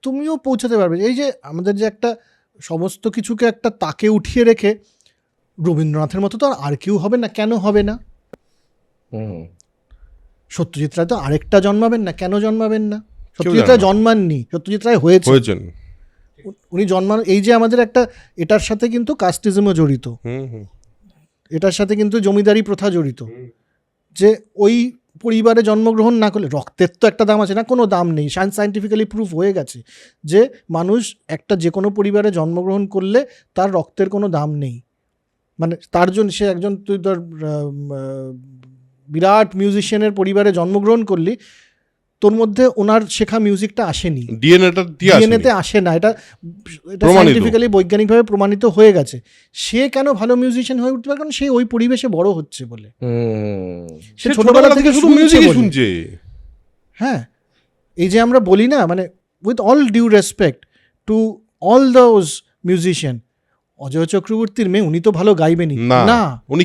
তুমিও পৌঁছাতে পারবে। এই যে আমাদের যে একটা সমস্ত কিছুকে একটা তাকে উঠিয়ে রেখে রবীন্দ্রনাথের মতো তো আর কেউ হবে না। কেন হবে না? সত্যজিৎ রায় তো আরেকটা জন্মাবেন না। কেন জন্মাবেন না? সত্যজিৎ রায় জন্মাননি, সত্যজিৎ রায় হয়েছেন। উনি জন্মান, এই যে আমাদের একটা, এটার সাথে কিন্তু কাস্টিজমও জড়িত, এটার সাথে কিন্তু জমিদারি প্রথা জড়িত। যে ওই পরিবারে জন্মগ্রহণ না করলে, রক্তের তো একটা দাম আছে না? কোনো দাম নেই। সায়েন্টিফিক্যালি প্রুফ হয়ে গেছে যে মানুষ একটা যে কোনো পরিবারে জন্মগ্রহণ করলে তার রক্তের কোনো দাম নেই। মানে তার জন্য সে একজন, তুই তোর বিরাট মিউজিশিয়ানের পরিবারে জন্মগ্রহণ করলি, তোর মধ্যে ওনার শেখা মিউজিকটা আসেনি, ডিএনএতে আসে না। এটা সায়েন্টিফিক্যালি বৈজ্ঞানিকভাবে প্রমাণিত হয়ে গেছে। সে কেন ভালো মিউজিশিয়ান হয়ে উঠতে পারে? কারণ সে ওই পরিবেশে বড় হচ্ছে বলে, সে ছোটবেলা থেকে শুধু মিউজিকই শুনছে। হ্যাঁ, এই যে আমরা বলি না, মানে with all due respect to all those musician, Ajay চক্রবর্তীর মেয়ে, উনি তো ভালো গাইবেনই না, উনি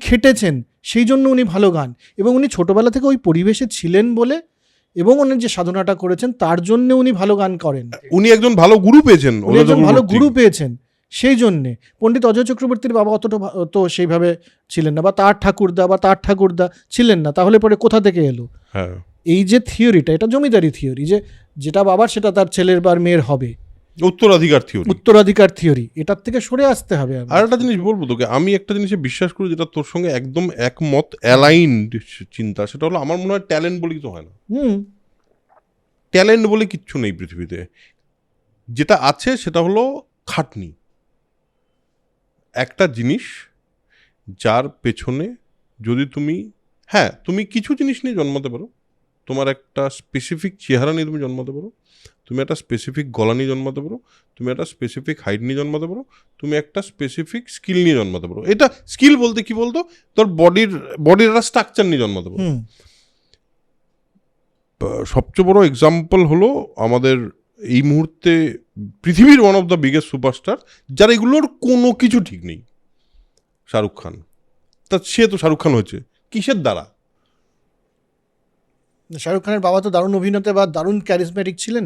খেটেছেন, সেই জন্য উনি ভালো গান। এবং উনি ছোটবেলা থেকে ওই পরিবেশে ছিলেন বলে, এবং উনি যে সাধনাটা করেছেন তার জন্য উনি ভালো গান করেন। উনি একজন ভালো গুরু পেয়েছেন, উনি একজন ভালো গুরু পেয়েছেন। সেই জন্যে পণ্ডিত অজয় চক্রবর্তীর বাবা অতটা তো সেইভাবে ছিলেন না, বা তার ঠাকুরদা ছিলেন না। তাহলে পরে কোথা থেকে এলো? এই যে থিওরিটা, এটা জমিদারি থিওরি, যে যেটা বাবার সেটা তার ছেলের বা মেয়ের হবে, উত্তরাধিকার থিওরি। এটার থেকে সরে আসতে হবে। আর একটা জিনিস বলবো তোকে, আমি একটা জিনিসে বিশ্বাস করি যেটা তোর সঙ্গে একদম একমত, অ্যালাইন্ড চিন্তা। সেটা হলো, আমার মনে হয় ট্যালেন্ট বলে কিছু হয় না। ট্যালেন্ট বলে কিচ্ছু নেই পৃথিবীতে। যেটা আছে সেটা হলো খাটনি। একটা জিনিস যার পেছনে যদি তুমি কিছু জিনিস নিয়ে জন্মাতে পারো, তোমার একটা স্পেসিফিক চেহারা নিয়ে তুমি জন্মাতে পারো, তুমি একটা স্পেসিফিক গলা নিয়ে জন্মাতে পারো, তুমি একটা স্পেসিফিক হাইট নিয়ে জন্মাতে পারো, তুমি একটা স্পেসিফিক স্কিল নিয়ে জন্মাতে পারো। এটা স্কিল বলতে কি বলতো, তোর বডির একটা স্ট্রাকচার নিয়ে জন্মাতে পারো। সবচেয়ে বড় এক্সাম্পল হলো আমাদের এই মুহূর্তে পৃথিবীর one of the biggest superstar, যার এগুলোর কোনো কিছু ঠিক নেই, শাহরুখ খান। তা সে তো শাহরুখ খান হয়েছে কিসের দ্বারা? শাহরুখ খানের বাবা তো দারুণ অভিনেতা বা দারুণ ক্যারিজমেটিক ছিলেন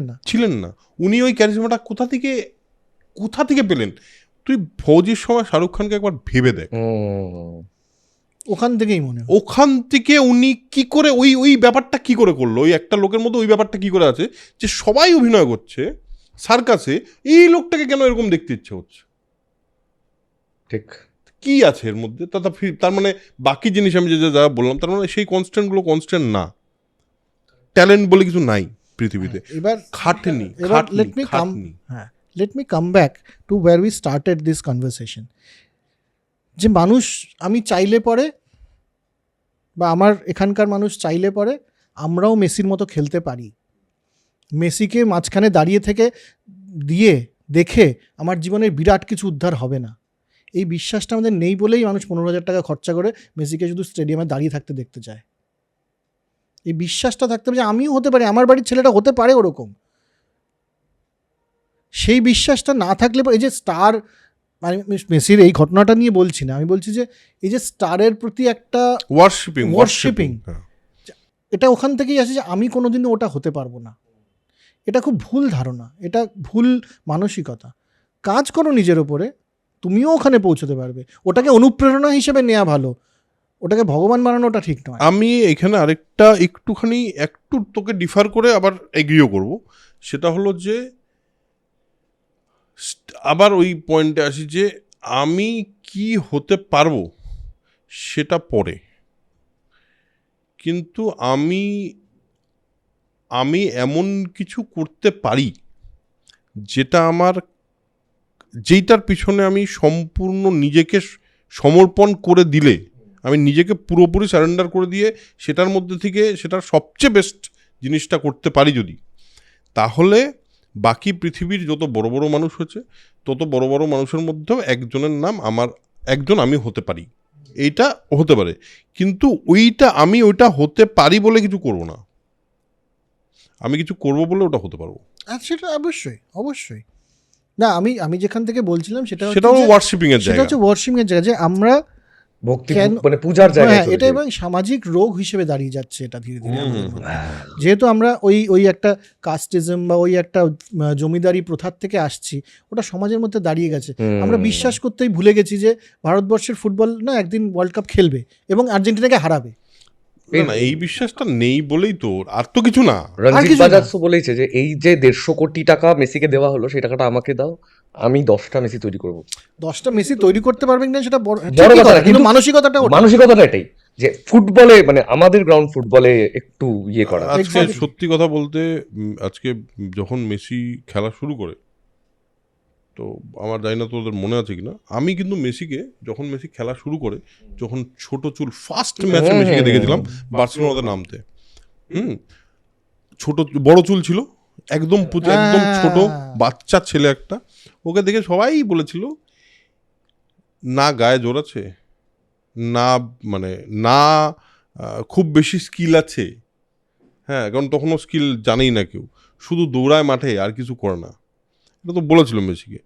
না। উনি ওই ক্যারিজমাটা কোথা থেকে পেলেন? তুই ফৌজির সময় শাহরুখ খানকে একবার ভেবে দেখ, ওখান থেকে উনি কি করে ওই ব্যাপারটা কি করে করলো? ওই একটা লোকের মধ্যে ওই ব্যাপারটা কি করে আছে যে সবাই অভিনয় করছে সার্কাসে, এই লোকটাকে কেন এরকম দেখতে ইচ্ছে হচ্ছে? ঠিক, কি আছে এর মধ্যে? তার মানে বাকি জিনিস আমি যা বললাম, তার মানে সেই কনস্ট্যান্টগুলো কনস্ট্যান্ট না। ট্যালেন্ট বলে কিছু নাই পৃথিবীতে। এবার খাটনি। Let me come back to where we started this conversation. যে মানুষ, আমি চাইলে পরে, বা আমার এখানকার মানুষ চাইলে পরে আমরাও মেসির মতো খেলতে পারি। মেসিকে মাঝখানে দাঁড়িয়ে থেকে দেখে আমার জীবনের বিরাট কিছু উদ্ধার হবে না, এই বিশ্বাসটা আমাদের নেই বলেই মানুষ 15,000 টাকা খরচা করে মেসিকে শুধু স্টেডিয়ামে দাঁড়িয়ে থাকতে দেখতে চায়। এই বিশ্বাসটা থাকতে হবে যে আমিও হতে পারি, আমার বাড়ির ছেলেটা হতে পারে ওরকম। সেই বিশ্বাসটা না থাকলে, এই যে স্টার, মানে মেসির এই ঘটনাটা নিয়ে বলছি না, আমি বলছি যে এই যে স্টারের প্রতি একটা ওয়ার্শিপিং, এটা ওখান থেকেই আসে যে আমি কোনোদিনও ওটা হতে পারবো না। এটা খুব ভুল ধারণা, এটা ভুল মানসিকতা। কাজ করো নিজের ওপরে, তুমিও ওখানে পৌঁছতে পারবে। ওটাকে অনুপ্রেরণা হিসেবে নেওয়া ভালো, ওটাকে ভগবান বানানোটা ঠিক নয়। আমি এখানে আরেকটা একটু তোকে ডিফার করে আবার এগ্রিও করব। সেটা হলো যে আবার ওই পয়েন্টে আসি যে আমি কি হতে পারবো সেটা পরে, কিন্তু আমি আমি এমন কিছু করতে পারি যেটা যেইটার পিছনে আমি সম্পূর্ণ নিজেকে সমর্পণ করে দিলে, আমি নিজেকে পুরোপুরি সারেন্ডার করে দিয়ে সেটার মধ্যে থেকে সেটার সবচেয়ে বেস্ট জিনিসটা করতে পারি যদি, তাহলে বাকি পৃথিবীর যত বড় বড় মানুষ হয়েছে তত বড় বড় মানুষের মধ্যেও একজনের নাম একজন আমি হতে পারি, এইটা হতে পারে। কিন্তু আমি ওইটা হতে পারি বলে কিছু করব না, আমি কিছু করব বলে ওটা হতে পারবো। সেটা অবশ্যই অবশ্যই। না, আমি যেখান থেকে বলছিলাম সেটাও ওয়ার্শিপিং এর সেটা জায়গা। হচ্ছে ওয়ার্শিপিং এর জায়গা, যে আমরা ভক্তি কেন- মানে পূজার জায়গায় হ্যাঁ, চলে এটা যাই। এবং সামাজিক রোগ হিসেবে দাঁড়িয়ে যাচ্ছে এটা ধীরে ধীরে আমাদের হুম, মধ্যে। যেহেতু আমরা ওই একটা কাস্টিজম বা ওই একটা জমিদারি প্রথার থেকে আসছি, ওটা সমাজের মধ্যে দাঁড়িয়ে গেছে। আমরা বিশ্বাস করতেই ভুলে গেছি যে ভারতবর্ষের ফুটবল না একদিন ওয়ার্ল্ড কাপ খেলবে এবং আর্জেন্টিনাকে হারাবে। না না, এই বিশ্বাসটা নেই বলেই তো, আর তো কিছু না। রঞ্জিত কিছু না। বাজাজ তো বলেছে যে এই যে 150 কোটি টাকা মেসিকে দেওয়া হলো, সেই টাকাটা আমাকে দাও, আমি 10টা মেসি তৈরি করবো। 10টা মেসি তৈরি করতে পারবেন না সেটা বড় ঠিকই কথা কথা, না, কিন্তু কিন্তু মানসিকতাটা ওটা। মানসিকতাটা এটাই যে ফুটবলে মানে আমাদের গ্রাউন্ড ফুটবলে একটু ইয়ে করা। আজকে Exactly. সত্যি কথা বলতে আজকে যখন মেসি খেলা শুরু করে, তো আমার জানি না তোদের মনে আছে কিনা, আমি কিন্তু মেসিকে যখন মেসি খেলা শুরু করে, যখন ছোট চুল ফার্স্ট ম্যাচে মেসিকে দেখেছিলাম বার্সেলোনাতে নামতে, বড় চুল ছিল, একদম একদম ছোট বাচ্চা ছেলে একটা, ওকে দেখে সবাই বলেছিল না গায়ে জোর আছে, না মানে না খুব বেশি স্কিল আছে। হ্যাঁ, কারণ তখনও স্কিল জানেই না কেউ, শুধু দৌড়ায় মাঠে আর কিছু করে না, এটা তো বলেছিল মেসিকে।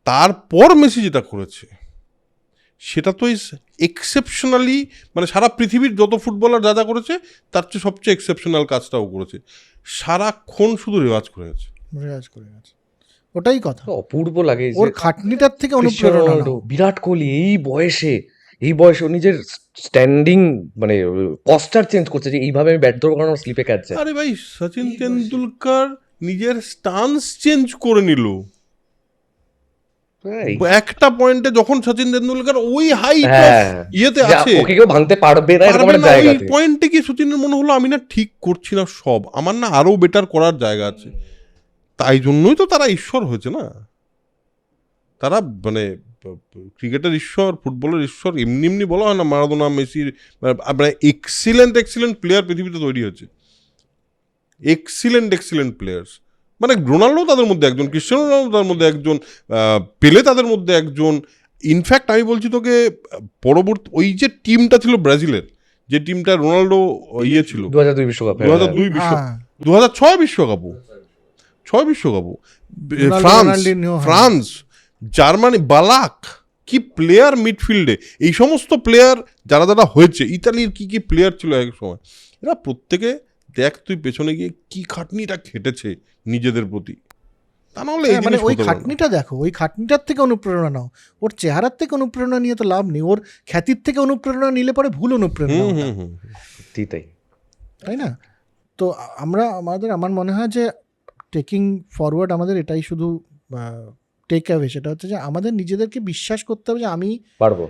তারপর মেসি যেটা করেছে সেটা তো এক্সেপশনালি, মানে সারা পৃথিবীর যত ফুটবলার যা যা করেছে তার চেয়ে সবচেয়ে এক্সেপশনাল কাজটাও করেছে, সারাক্ষণ শুধু রেওয়াজ করে গেছে। রেয়াজ করে গেছে, ওটাই কথা। অপূর্ব লাগে যে ওর খাটনিটার থেকে অনুপ্রেরণা ক্রিস্টিয়ানো নাও। বিরাট কোহলি এই বয়সে ও নিজের স্ট্যান্ডিং মানে পস্টার চেঞ্জ করছে যে এইভাবে আমি ব্যাট ধরবো কারণ আমার স্লিপে ক্যাচ যায়। আরে ভাই, সচিন তেন্ডুলকার নিজের স্টান্স চেঞ্জ করে নিল একটা পয়েন্টে, যখন সচিন তেন্ডুলকার ওই হাইট হ্যাঁ, ইয়েতে যা আছে, ওকে কেউ ভাঙতে পারবে না এরকম পারবে একটা না, ওই জায়গাতে। পয়েন্টে কি সচিনের মনে হলো আমি না ঠিক করছি না সব, আমার না আরো বেটার করার জায়গা আছে। তাই জন্যই তো তারা ঈশ্বর হয়েছে না, তারা মানে ক্রিকেটের ঈশ্বর, ফুটবলের ঈশ্বর এমনি এমনি বলা হয় না। মারাদোনা, মেসির মানে এক্সিলেন্ট প্লেয়ার পৃথিবীতে তৈরি হয়েছে, এক্সিলেন্ট প্লেয়ার্স, মানে রোনাল্ডো তাদের মধ্যে একজন, ক্রিস্টিয়ানো রোনাল্ডো তাদের মধ্যে একজন, পেলে তাদের মধ্যে একজন। ইনফ্যাক্ট আমি বলছি তোকে, পরবর্তী ওই যে টিমটা ছিল ব্রাজিলের, যে টিমটা রোনাল্ডো ইয়ে ছিল 2002 বিশ্বকাপ। 2002 হ্যাঁ, 2006 বিশ্বকাপও, 6 বিশ্বকাপও, রোনাল্ডিনহো, হ্যাঁ। ফ্রান্স, জার্মানি, বালাক, কি প্লেয়ার মিডফিল্ডে, এই সমস্ত প্লেয়ার যারা যারা হয়েছে, ইতালির কি কি প্লেয়ার ছিল এক সময়, এরা প্রত্যেকে দেখ তুই পেছনে গিয়ে কি খাটনিটা খেটেছে নিজেদের প্রতি, তা নাহলে এই হ্যাঁ, মানে জিনিস ওই হতে পারে না। খাটনিটা দেখো, ওই খাটনিটার থেকে অনুপ্রেরণা নাও। ওর চেহারার থেকে অনুপ্রেরণা নিয়ে তো লাভ নেই, ওর খ্যাতির থেকে অনুপ্রেরণা নিলে পরে ভুল অনুপ্রেরণা হুম ওটা, হুম হুম ঠিক তাই। তাই না? তো আমার মনে হয় যে টেকিং ফরওয়ার্ড আমাদের এটাই শুধু টেক অ্যাওয়ে, সেটা হচ্ছে যে আমাদের নিজেদেরকে বিশ্বাস করতে হবে যে আমি পারবো।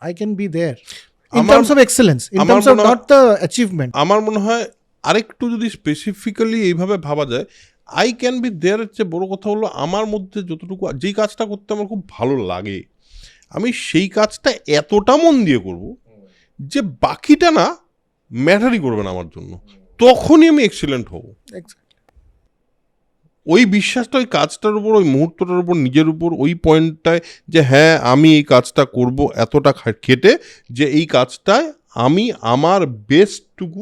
I can be there in আমার- টার্মস অফ এক্সেলেন্স, ইন আমার টার্মস অফ মনে হয়- নট দ্য অ্যাচিভমেন্ট। আমার মনে হয় আরেকটু যদি স্পেসিফিক্যালি এইভাবে ভাবা যায়, আই ক্যান বি দেয়ার চেয়ে বড় কথা হলো আমার মধ্যে যতটুকু, যেই কাজটা করতে আমার খুব ভালো লাগে, আমি সেই কাজটা এতটা মন দিয়ে করব যে বাকিটা না ম্যাটারই করবে না আমার জন্য, তখনই আমি এক্সিলেন্ট হব। ওই বিশ্বাসটা ওই কাজটার উপর, ওই মুহূর্তটার উপর, নিজের উপর, ওই পয়েন্টটায় যে হ্যাঁ আমি এই কাজটা করব এতটা খেটে, যে এই কাজটায় আমি আমার বেস্টটুকু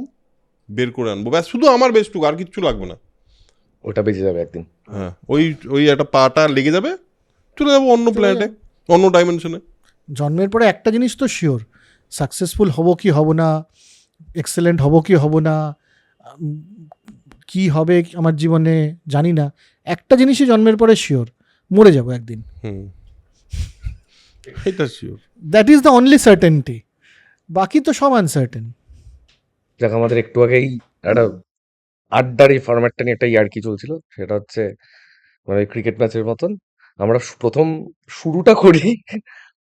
বের করে আনবো, ব্যাস শুধু আমার বেস্টটুকু, আর কিচ্ছু লাগবে না। ওটা বেঁচে যাবে একদিন। হ্যাঁ, ওই একটা পাটা লেগে যাবে, চলে যাবো অন্য প্ল্যানেটে, অন্য ডাইমেনশনে। জন্মের পরে একটা জিনিস তো শিওর, সাকসেসফুল হব কি হব না, এক্সেলেন্ট হব কি হব না, কি হবে আমার জীবনে জানি না, একটা জিনিসই জন্মের পরে শিওর, মরে যাব একদিন। এটা sure. That is the only certainty, বাকি তো সব আনসার্টেন। যাক, আমাদের একটু আগেই একটা আড্ডার এই ফরম্যাটটা নিয়ে একটা ইয়ার্কি চলছিল, সেটা হচ্ছে মানে ক্রিকেট ম্যাচের মতন আমরা প্রথম শুরুটা করি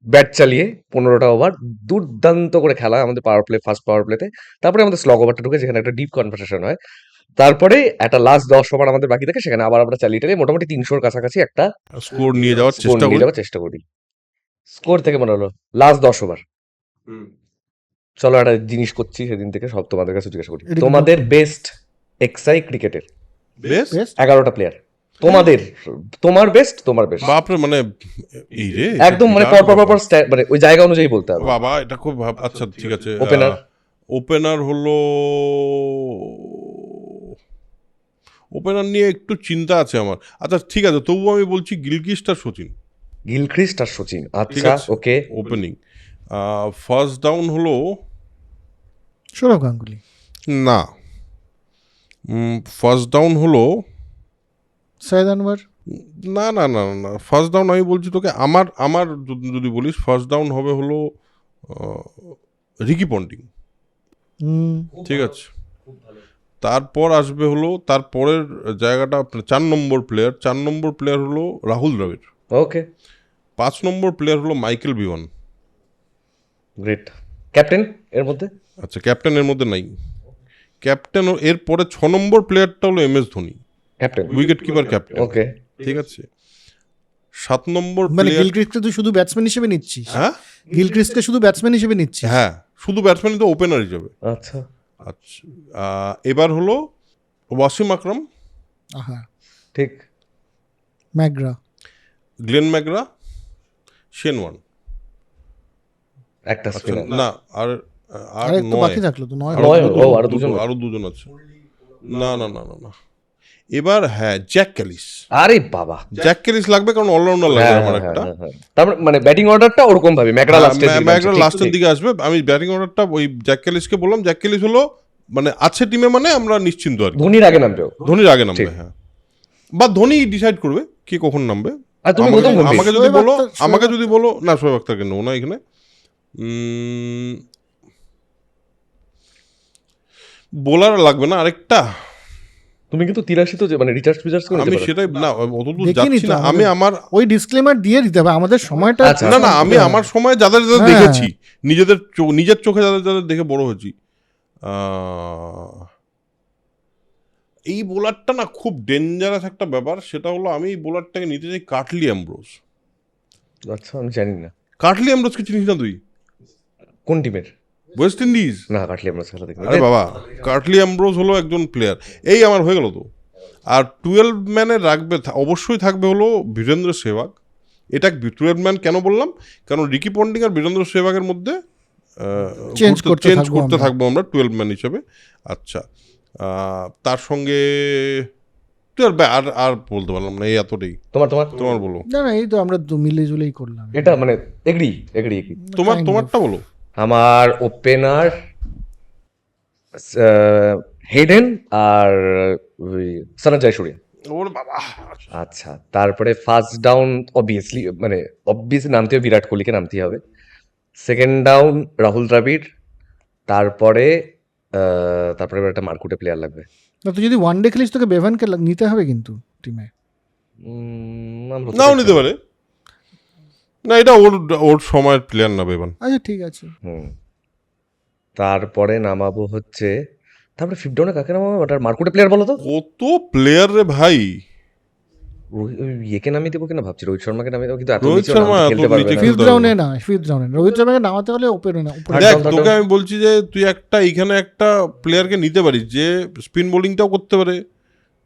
ব্যাট চালিয়ে 15টা ওভার দুর্দান্ত করে খেলা আমাদের পাওয়ার প্লে, ফার্স্ট পাওয়ার প্লেতে। তারপরে আমাদের স্লগ ওভারটা ঢুকে যেখানে একটা ডিপ কনভারসেশন হয়। তারপরে একটা লাস্ট 10 ওভার আমাদের বাকি থাকে, সেখানে আবার আমরা চালিয়ে টালিয়ে মোটামুটি 300-র কাছাকাছি একটা স্কোর নিয়ে যাওয়ার স্কোর চেষ্টা নিয়ে করি। যাওয়ার চেষ্টা করি। স্কোর থেকে মনে হলো লাস্ট 10 ওভার। চলো একটা জিনিস করছি সেদিন থেকে, সব তোমাদের কাছে জিজ্ঞাসা করি। এটা কি তোমাদের বেস্ট এক্সআই ক্রিকেটের বেশ বেস্ট 11টা প্লেয়ার, তোমার বেস্ট, তোমার বেস্ট বাপরে, মানে এই রে একদম মানে বিরাট পর ব্যাপার। মানে ওই জায়গা অনুযায়ী বলতে হবে। বাবা, এটা খুব আচ্ছা ঠিক আছে। Opener? ওপেনার হলো, ওপেনার নিয়ে একটু চিন্তা আছে আমার। আচ্ছা ঠিক আছে, তবুও আমি বলছি গিলক্রিস্ট আর সচিন গিলক্রিস্ট আর সচিন, ঠিক আচ্ছা আছে। ওকে। ওপেনিং ফার্স্ট ডাউন হলো সৌরভ গাঙ্গুলি, না, ফার্স্ট ডাউন হলো সৈয়দ আনওয়ার, না না না না না, ফার্স্ট ডাউন আমি বলছি তোকে, আমার আমার যদি বলিস ফার্স্ট ডাউন হবে হলো রিকি পন্টিং, ঠিক আছে। তারপর আসবে হলো, তারপরের জায়গাটা 4 নম্বর প্লেয়ার হলো রাহুল দ্রাবিড়। ওকে, 5 নম্বর প্লেয়ার হলো মাইকেল বিওয়ান। গ্রেট। ক্যাপ্টেন এর মধ্যে? আচ্ছা, ক্যাপ্টেনের মধ্যে নাই। ক্যাপ্টেন এরপরে 6 নম্বর প্লেয়ারটা হলো M S Dhoni, captain, wicket keeper captain, okay. ঠিক আছে। 7 নম্বর মানে প্লেয়ার, গিলক্রিস্টকে তুই শুধু ব্যাটসম্যান হিসেবে নিচ্ছিস? হ্যাঁ গিলক্রিস্টকে শুধু ব্যাটসম্যান হিসেবে নিচ্ছিস? হ্যাঁ, শুধু ব্যাটসম্যানই তো, ওপেনার হিসেবে। আচ্ছা, আচ্ছা, এবার হলো ওয়াসিম আকরাম, আহা, ঠিক। McGrath, Glenn McGrath, Shane Warne. একটা আচ্ছা, স্পিনার। না আর আর আরে তো নয়, বাকি থাকলো তো 9 নয়, দুটো, ও, আরো দুজন। আরো দুজন আছে। না না না না না, এবার হ্যাঁ জ্যাক ক্যালিস। আরে বাবা, জ্যাক ক্যালিস লাগবে কারণ অলরাউন্ডার লাগবে আমার একটা। তারপর মানে ব্যাটিং অর্ডারটা ওরকম ভাবে ম্যাকগ্রা লাস্টের দিকে, ম্যাকগ্রা লাস্টের দিকে আসবে। আমি ব্যাটিং অর্ডারটা ওই জ্যাক ক্যালিসকে বললাম, জ্যাক ক্যালিস হলো মানে আছে টিমে, মানে আমরা নিশ্চিন্ত আর কি। ধোনির আগে নামবেও। ধোনির আগে নামবে, ঠিক। হ্যাঁ, বা ধোনি ডিসাইড করবে কে কখন নামবে। আর তুমি আমাকে- প্রথম বলবে। আমাকে যদি শোয়েব বলো, আখতার- আমাকে যদি বলো, না শোয়েব আখতারকে নেবো না এখানে। বোলার লাগবে না আরেকটা। তুমি কিন্তু 83 তো মানে রিচার্জ ফিচার্জ করে আমি নিতে পারো। সেটাই না, অত দূর দেখিনি যাচ্ছি তো না। আমাদের। আমি আমার ওই ডিসক্লেমার দিয়ে দিতে হবে আমাদের সময়টা। আচ্ছা, না না, আমি আমার সময় যাদের যাদের হ্যাঁ। দেখেছি, নিজের চোখে যাদের যাদের দেখে বড় হয়েছি, এই বোলারটা না খুব ডেঞ্জারাস একটা ব্যাপার। সেটা হলো আমি এই বোলারটাকে নিতে চাই কার্টলি অ্যামব্রোস। আচ্ছা, আমি জানি না কার্টলি অ্যামব্রোসকে চিনিস না তুই? কোন টিমের। West Indies. না, কাটলি আমরা খেলা দেখি। আরে বাবা, কার্টলি অ্যামব্রোস হলো একজন প্লেয়ার। এই আমার হয়ে গেল তো। আর 12 ম্যানে রাখবে, অবশ্যই থাকবে হলো বীরেন্দ্র সেহবাগ। এটা 12 ম্যান কেন বললাম, কারণ রিকি পন্টিং আর বীরেন্দ্র সেহবাগের মধ্যে চেঞ্জ করতে থাকবো আমরা 12 ম্যান হিসেবে। আচ্ছা, তার সঙ্গে তুই আর আর বলতে পারলাম না, এই এতটাই। তোমার বলো, না না, এই তো আমরা মিলে জুলেই করলাম এটা মানে এগ্রি। তোমারটা বলো। আমার ওপেনার হেডেন আর সনাত জয়সূর্য। ওর বাবা, আচ্ছা, তারপরে ফার্স্ট ডাউন অবভিয়াসলি নামতে হবে, বিরাট কোহলিকে নামতেই হবে। Second down Rahul Dravid. তারপরে এবার একটা মারকুটে প্লেয়ার লাগবে। না, তুই যদি ওয়ান ডে খেলিস তোকে বেভানকে নিতে হবে কিন্তু টিমে। নাও নিতে পারে না, এটা ওর সময়ের প্লেয়ার না বেবান। আচ্ছা ঠিক আছে। তারপরে নামাবো হচ্ছে, তারপরে ফিফথ ডাউনে কাকে নামাবো? ওটার মারকুটে প্লেয়ার বলো তো। কত প্লেয়ার রে ভাই। ইয়েকে নামিয়ে দেবো কিনা ভাবছি, রোহিত শর্মাকে নামিয়ে দেবো, কিন্তু এত রোহিত নিচে শর্মা এত খেলতে পারবে নিচে না। ফিফথ রাউন্ডে না, ফিফথ রাউন্ডে রোহিত শর্মাকে নামাতে হলে ওপেনে না, উপরে। দেখ, একদম, তোকে আমি বলছি যে তুই এখানে একটা প্লেয়ারকে নিতে পারিস যে স্পিন বোলিংটাও করতে পারে,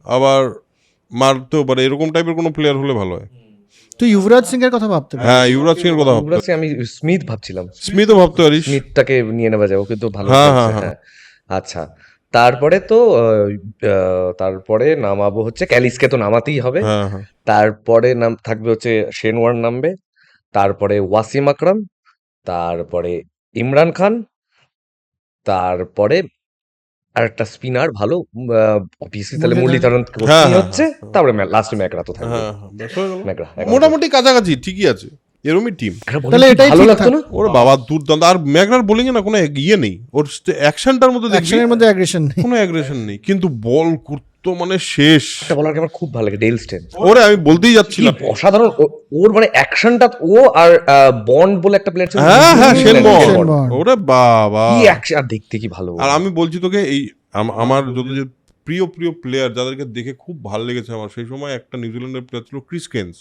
আবার মারতেও পারে। এরকম টাইপের কোনো প্লেয়ার হলে ভালো হয়। তুই যুবরাজ সিং এর কথা ভাবতে পারিস। হ্যাঁ, যুবরাজ সিং এর কথা ভাবতে যুবরাজ সিং, আমি স্মিথ ভাবছিলাম। স্মিথও ভাবতে পারিস। স্মিথটাকে নিয়ে নেওয়া যাবে, ওকে তো ভালো হ্যাঁ, খেলছে, হ্যাঁ, হ্যাঁ। আচ্ছা, তারপরে তো তারপরে নামাবো হচ্ছে ক্যালিসকে তো নামাতেই হবে। হ্যাঁ হ্যাঁ, তারপরে থাকবে হচ্ছে শেন ওয়ার্ন নামবে। তারপরে ওয়াসিম আকরাম। তারপরে ইমরান খান। তারপরে আর একটা স্পিনার ভালো, অবভিয়াসলি তাহলে মুরলীধরন হ্যাঁ, করতেই হ্যাঁ, হচ্ছে। তারপরে লাস্টে ম্যাকরা তো থাকবে। হ্যাঁ, ব্যাস হয়ে গেল। ম্যাকরা মোটামুটি কাছাকাছি, ঠিকই আছে, এরমই টিম। তাহলে এটাই ভালো ঠিক লাগতো না? ওর বাবা দুর্দান্ত। আর ম্যাগনার বোলিং এ না কোনো ইয়ে নেই, ওর অ্যাকশনটার মধ্যে দেখবি অ্যাকশনের মধ্যে অ্যাগ্রেশন নেই। কোনো অ্যাগ্রেশন নেই, কিন্তু বল মানে শেষ। একটা বলারকে আমার খুব ভালো লাগে, ডেল স্টেন। ওরে আমি বলতেই কি যাচ্ছিলাম, অসাধারণ ওর মানে অ্যাকশনটা, ও আর বন্ড বলে একটা প্লেয়ার ছিল, হ্যাঁ হ্যাঁ Shane Shane bond, bond. Bond. ওরে বাবা, কি অ্যাকশন, আর দেখতে কি ভালো। আর আমি বলছি তোকে এই আমার যত যে প্রিয় প্লেয়ার যাদেরকে দেখে খুব ভালো লেগেছে আমার, সেই সময় একটা নিউজিল্যান্ডের প্লেয়ার ছিল ক্রিস কেন্স,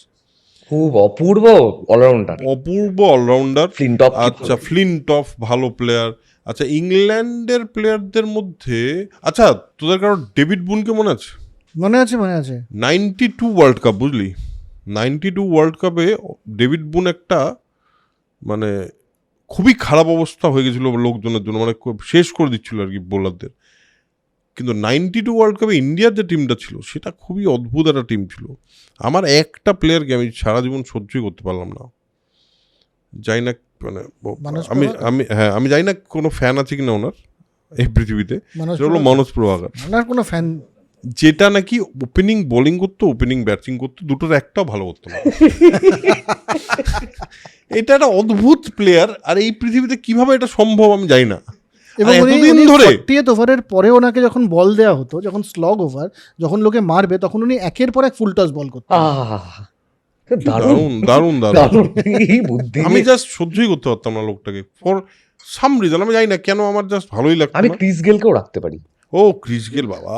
খুব অপূর্ব অলরাউন্ডার, অপূর্ব অলরাউন্ডার। ফ্লিনটফ। আচ্ছা ফ্লিনটফ ভালো প্লেয়ার। আচ্ছা ইংল্যান্ডের প্লেয়ারদের মধ্যে, আচ্ছা তোদের কারো ডেভিড বুনকে মনে আছে? মনে আছে 92 ওয়ার্ল্ড কাপ, বুঝলি 92 ওয়ার্ল্ড কাপে ডেভিড বুন একটা মানে খুবই খারাপ অবস্থা হয়ে গেছিলো লোকজনের জন্য, মানে শেষ করে দিচ্ছিল আর কি বোলারদের। কিন্তু 92 ওয়ার্ল্ড কাপে ইন্ডিয়ার যে টিমটা ছিল সেটা খুবই অদ্ভুত একটা টিম ছিল। আমার একটা প্লেয়ারকে আমি সারা জীবন সহ্যই করতে পারলাম না, যাই না মানে মানস আমি প্রভাকর? আমি হ্যাঁ আমি জানি না কোনো ফ্যান আছে কিনা ওনার এই পৃথিবীতে, মনোজ সেটা হলো প্রভাকর? মনোজ প্রভাকর, ওনার কোনো ফ্যান? যেটা নাকি ওপেনিং বোলিং করতো, ওপেনিং ব্যাটিং করতো, দুটোর একটাও ভালো করতো না। এটা একটা অদ্ভুত প্লেয়ার, আর এই পৃথিবীতে কিভাবে এটা সম্ভব আমি জানি না। এবং আর এতদিন ধরে 48 ওভারের পরে ওনাকে যখন বল দেওয়া হতো, যখন স্লগ ওভার, যখন লোকে মারবে, তখন উনি একের পর এক ফুল টস বল করতেন। দারুণ দারুণ দারুণ দারুণ এই বুদ্ধি। আমি জাস্ট সহ্যই করতে পারতাম না লোকটাকে, ফর সাম রিজন আমি জানি না কেন, আমার জাস্ট ভালোই লাগতো আমি না। ক্রিস গেলকেও রাখতে পারি, ও ক্রিস গেল বাবা,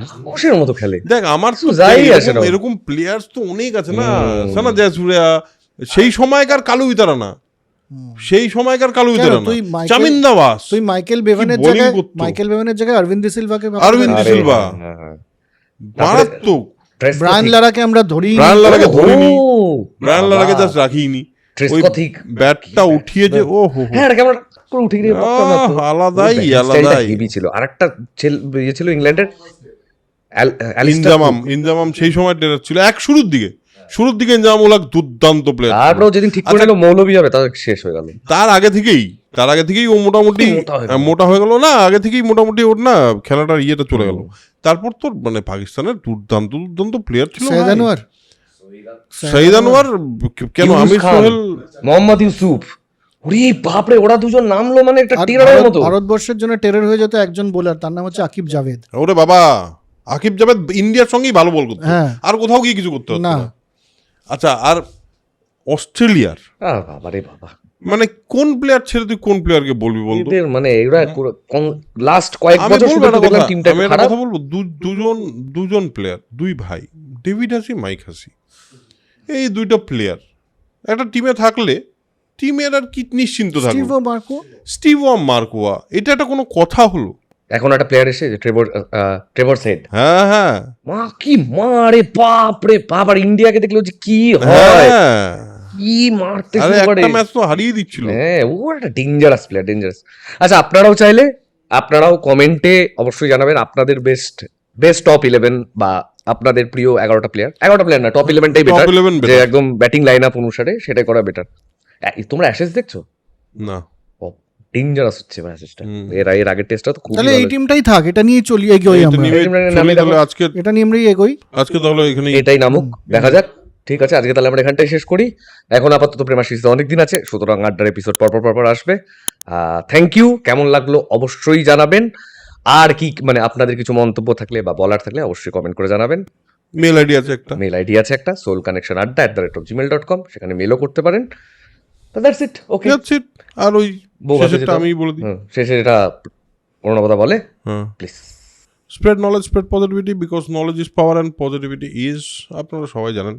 রাক্ষসের মতো খেলে। দেখ আমার তো যাই আসে না। এরকম প্লেয়ার্স তো অনেক আছে না, সানা জয়সূর্যা, সেই সময়কার কালু ইতারা না, সেই সময়কার কালু ইতারা না, তুই মাইকেল- চামিন্দা বাস, তুই মাইকেল বেভানের কি bowling জায়গায় করতো। অরবিন্দ সিলভাকে অরবিন্দ আরে, সিলভা হ্যাঁ, হ্যাঁ। মারাত্মক। ব্রায়ান লারাকে আমরা ধরি ব্রায়ান লারাকে ধরিনি, ও, ব্রায়ান বাবা। লারাকে জাস্ট রাখিনি, ওই ট্রেসকথিক। ব্যাটটা উঠিয়ে যে ও হো হো, হ্যাঁ, এটা কেমন করে উঠে গিয়ে পক্কা মারতো। আলাদাই ওর batting style টা আলাদাই। heavy ছিল। আরেকটা ইয়ে ছিল ইংল্যান্ডের, অ্যালিস্টার ইনজামাম সেই সময় টেরার ছিল শুরুর দিকে ইনজামাম ওলাক দুর্দান্ত প্লেয়ার। তারপরেও যেদিন ঠিক করে নিল মৌলবী হবে, তার শেষ হয়ে গেল। তার আগে থেকেই ও মোটামুটি মোটা হয়ে গেল। মোটা হয়ে গেল না, আগে থেকেই মোটামুটি ওর না খেলাটার ইয়েটা চলে গেল। তারপর তো মানে পাকিস্তানের দুর্দান্ত প্লেয়ার ছিল সৈয়দ ভাই। আনোয়ার। সঈদ আনোয়ার, কেন ইউনুস আমির খান, সোহেল, মোহাম্মদ ইউসুফ, ওরে বাপরে, ওরা দুজন নামলো মানে একটা আর টেরারের মতো। ভারতবর্ষের জন্য টেরর হয়ে যেত একজন বোলার, তার নাম হচ্ছে আকিব জাভেদ। ওরে বাবা, আকিব জাভেদ ইন্ডিয়ার সঙ্গেই ভালো বল করতো, হ্যাঁ। আর কোথাও গিয়ে কিছু করতে পারতো না। না। আচ্ছা, আর অস্ট্রেলিয়ার বাবা রে বাবা, মানে কোন প্লেয়ার ছেড়ে তুই কোন প্লেয়ারকে বলবি বলতো? এদের মানে এরা লাস্ট কয়েক আমি বছর বলবো শুধু একটা দেখলাম কথা, টিমটা আমি একটা খারাপ। কথা বলবো, দুজন প্লেয়ার, দুই ভাই, ডেভিড হাসি, মাইক হাসি, এই দুইটা প্লেয়ার একটা টিমে থাকলে টিমের আর কি নিশ্চিন্ত থাকবে। স্টিভ মার্কোয়া, এটা একটা কোনো কথা হলো? এখন একটা প্লেয়ার এসে ট্রেভর সেড, হ্যাঁ হ্যাঁ মা কি মারে, বাপ রে বাপ, আর ইন্ডিয়াকে দেখলে যে কি হয়, হ্যাঁ, কি মারতে আরে শুরু করে। একটা ম্যাচ তো হারিয়ে দিচ্ছিল। হ্যাঁ, ও একটা ডেঞ্জারাস প্লেয়ার, ডেঞ্জারাস। আচ্ছা, আপনারাও চাইলে আপনারাও কমেন্টে অবশ্যই জানাবেন আপনাদের বেস্ট টপ 11 বা আপনাদের প্রিয় 11টা প্লেয়ার না, টপ 11টাই Top বেটার, 11 যে better। একদম ব্যাটিং লাইন আপ অনুসারে সেটাই করা বেটার। তোমরা অ্যাশেজ দেখছো? না, ডেঞ্জারাস হচ্ছে অ্যাশেজটা। এর আগের টেস্টটা তো খুবই তাহলে এই ভালো। টিমটাই থাক, এটা নিয়ে এগোই এটা আমরা, নিয়ে এই টিমটার চলি নামই তাহলে দেখো। এটা নিয়ে আমরাই এগোই। আজকে তাহলে এখানেই এটাই নামুক, দেখা যাক। ঠিক আছে, আজকে তাহলে আমরা এখানটাই শেষ করি। এখন আপাতত প্রেমাশিসে অনেকদিন আছে, সুতরাং আড্ডার এপিসোড পরপর আসবে। থ্যাংক ইউ, কেমন লাগলো অবশ্যই জানাবেন। আর কি মানে আপনাদের কিছু মন্তব্য থাকলে বা বলার থাকলে অবশ্যই কমেন্ট করে জানাবেন। মেল আইডি আছে একটা, মেল আইডি আছে একটা, soulconnectionadda@gmail.com, সেখানে মেলও করতে পারেন। তো that's it, okay. That's it। আর ওই শেষেরটা আমি বলে দিই, শেষে এটা অর্ণবদা বলে, হ্যাঁ, please. Spread knowledge, spread positivity, because knowledge is power and positivity is, আপনারা সবাই জানেন।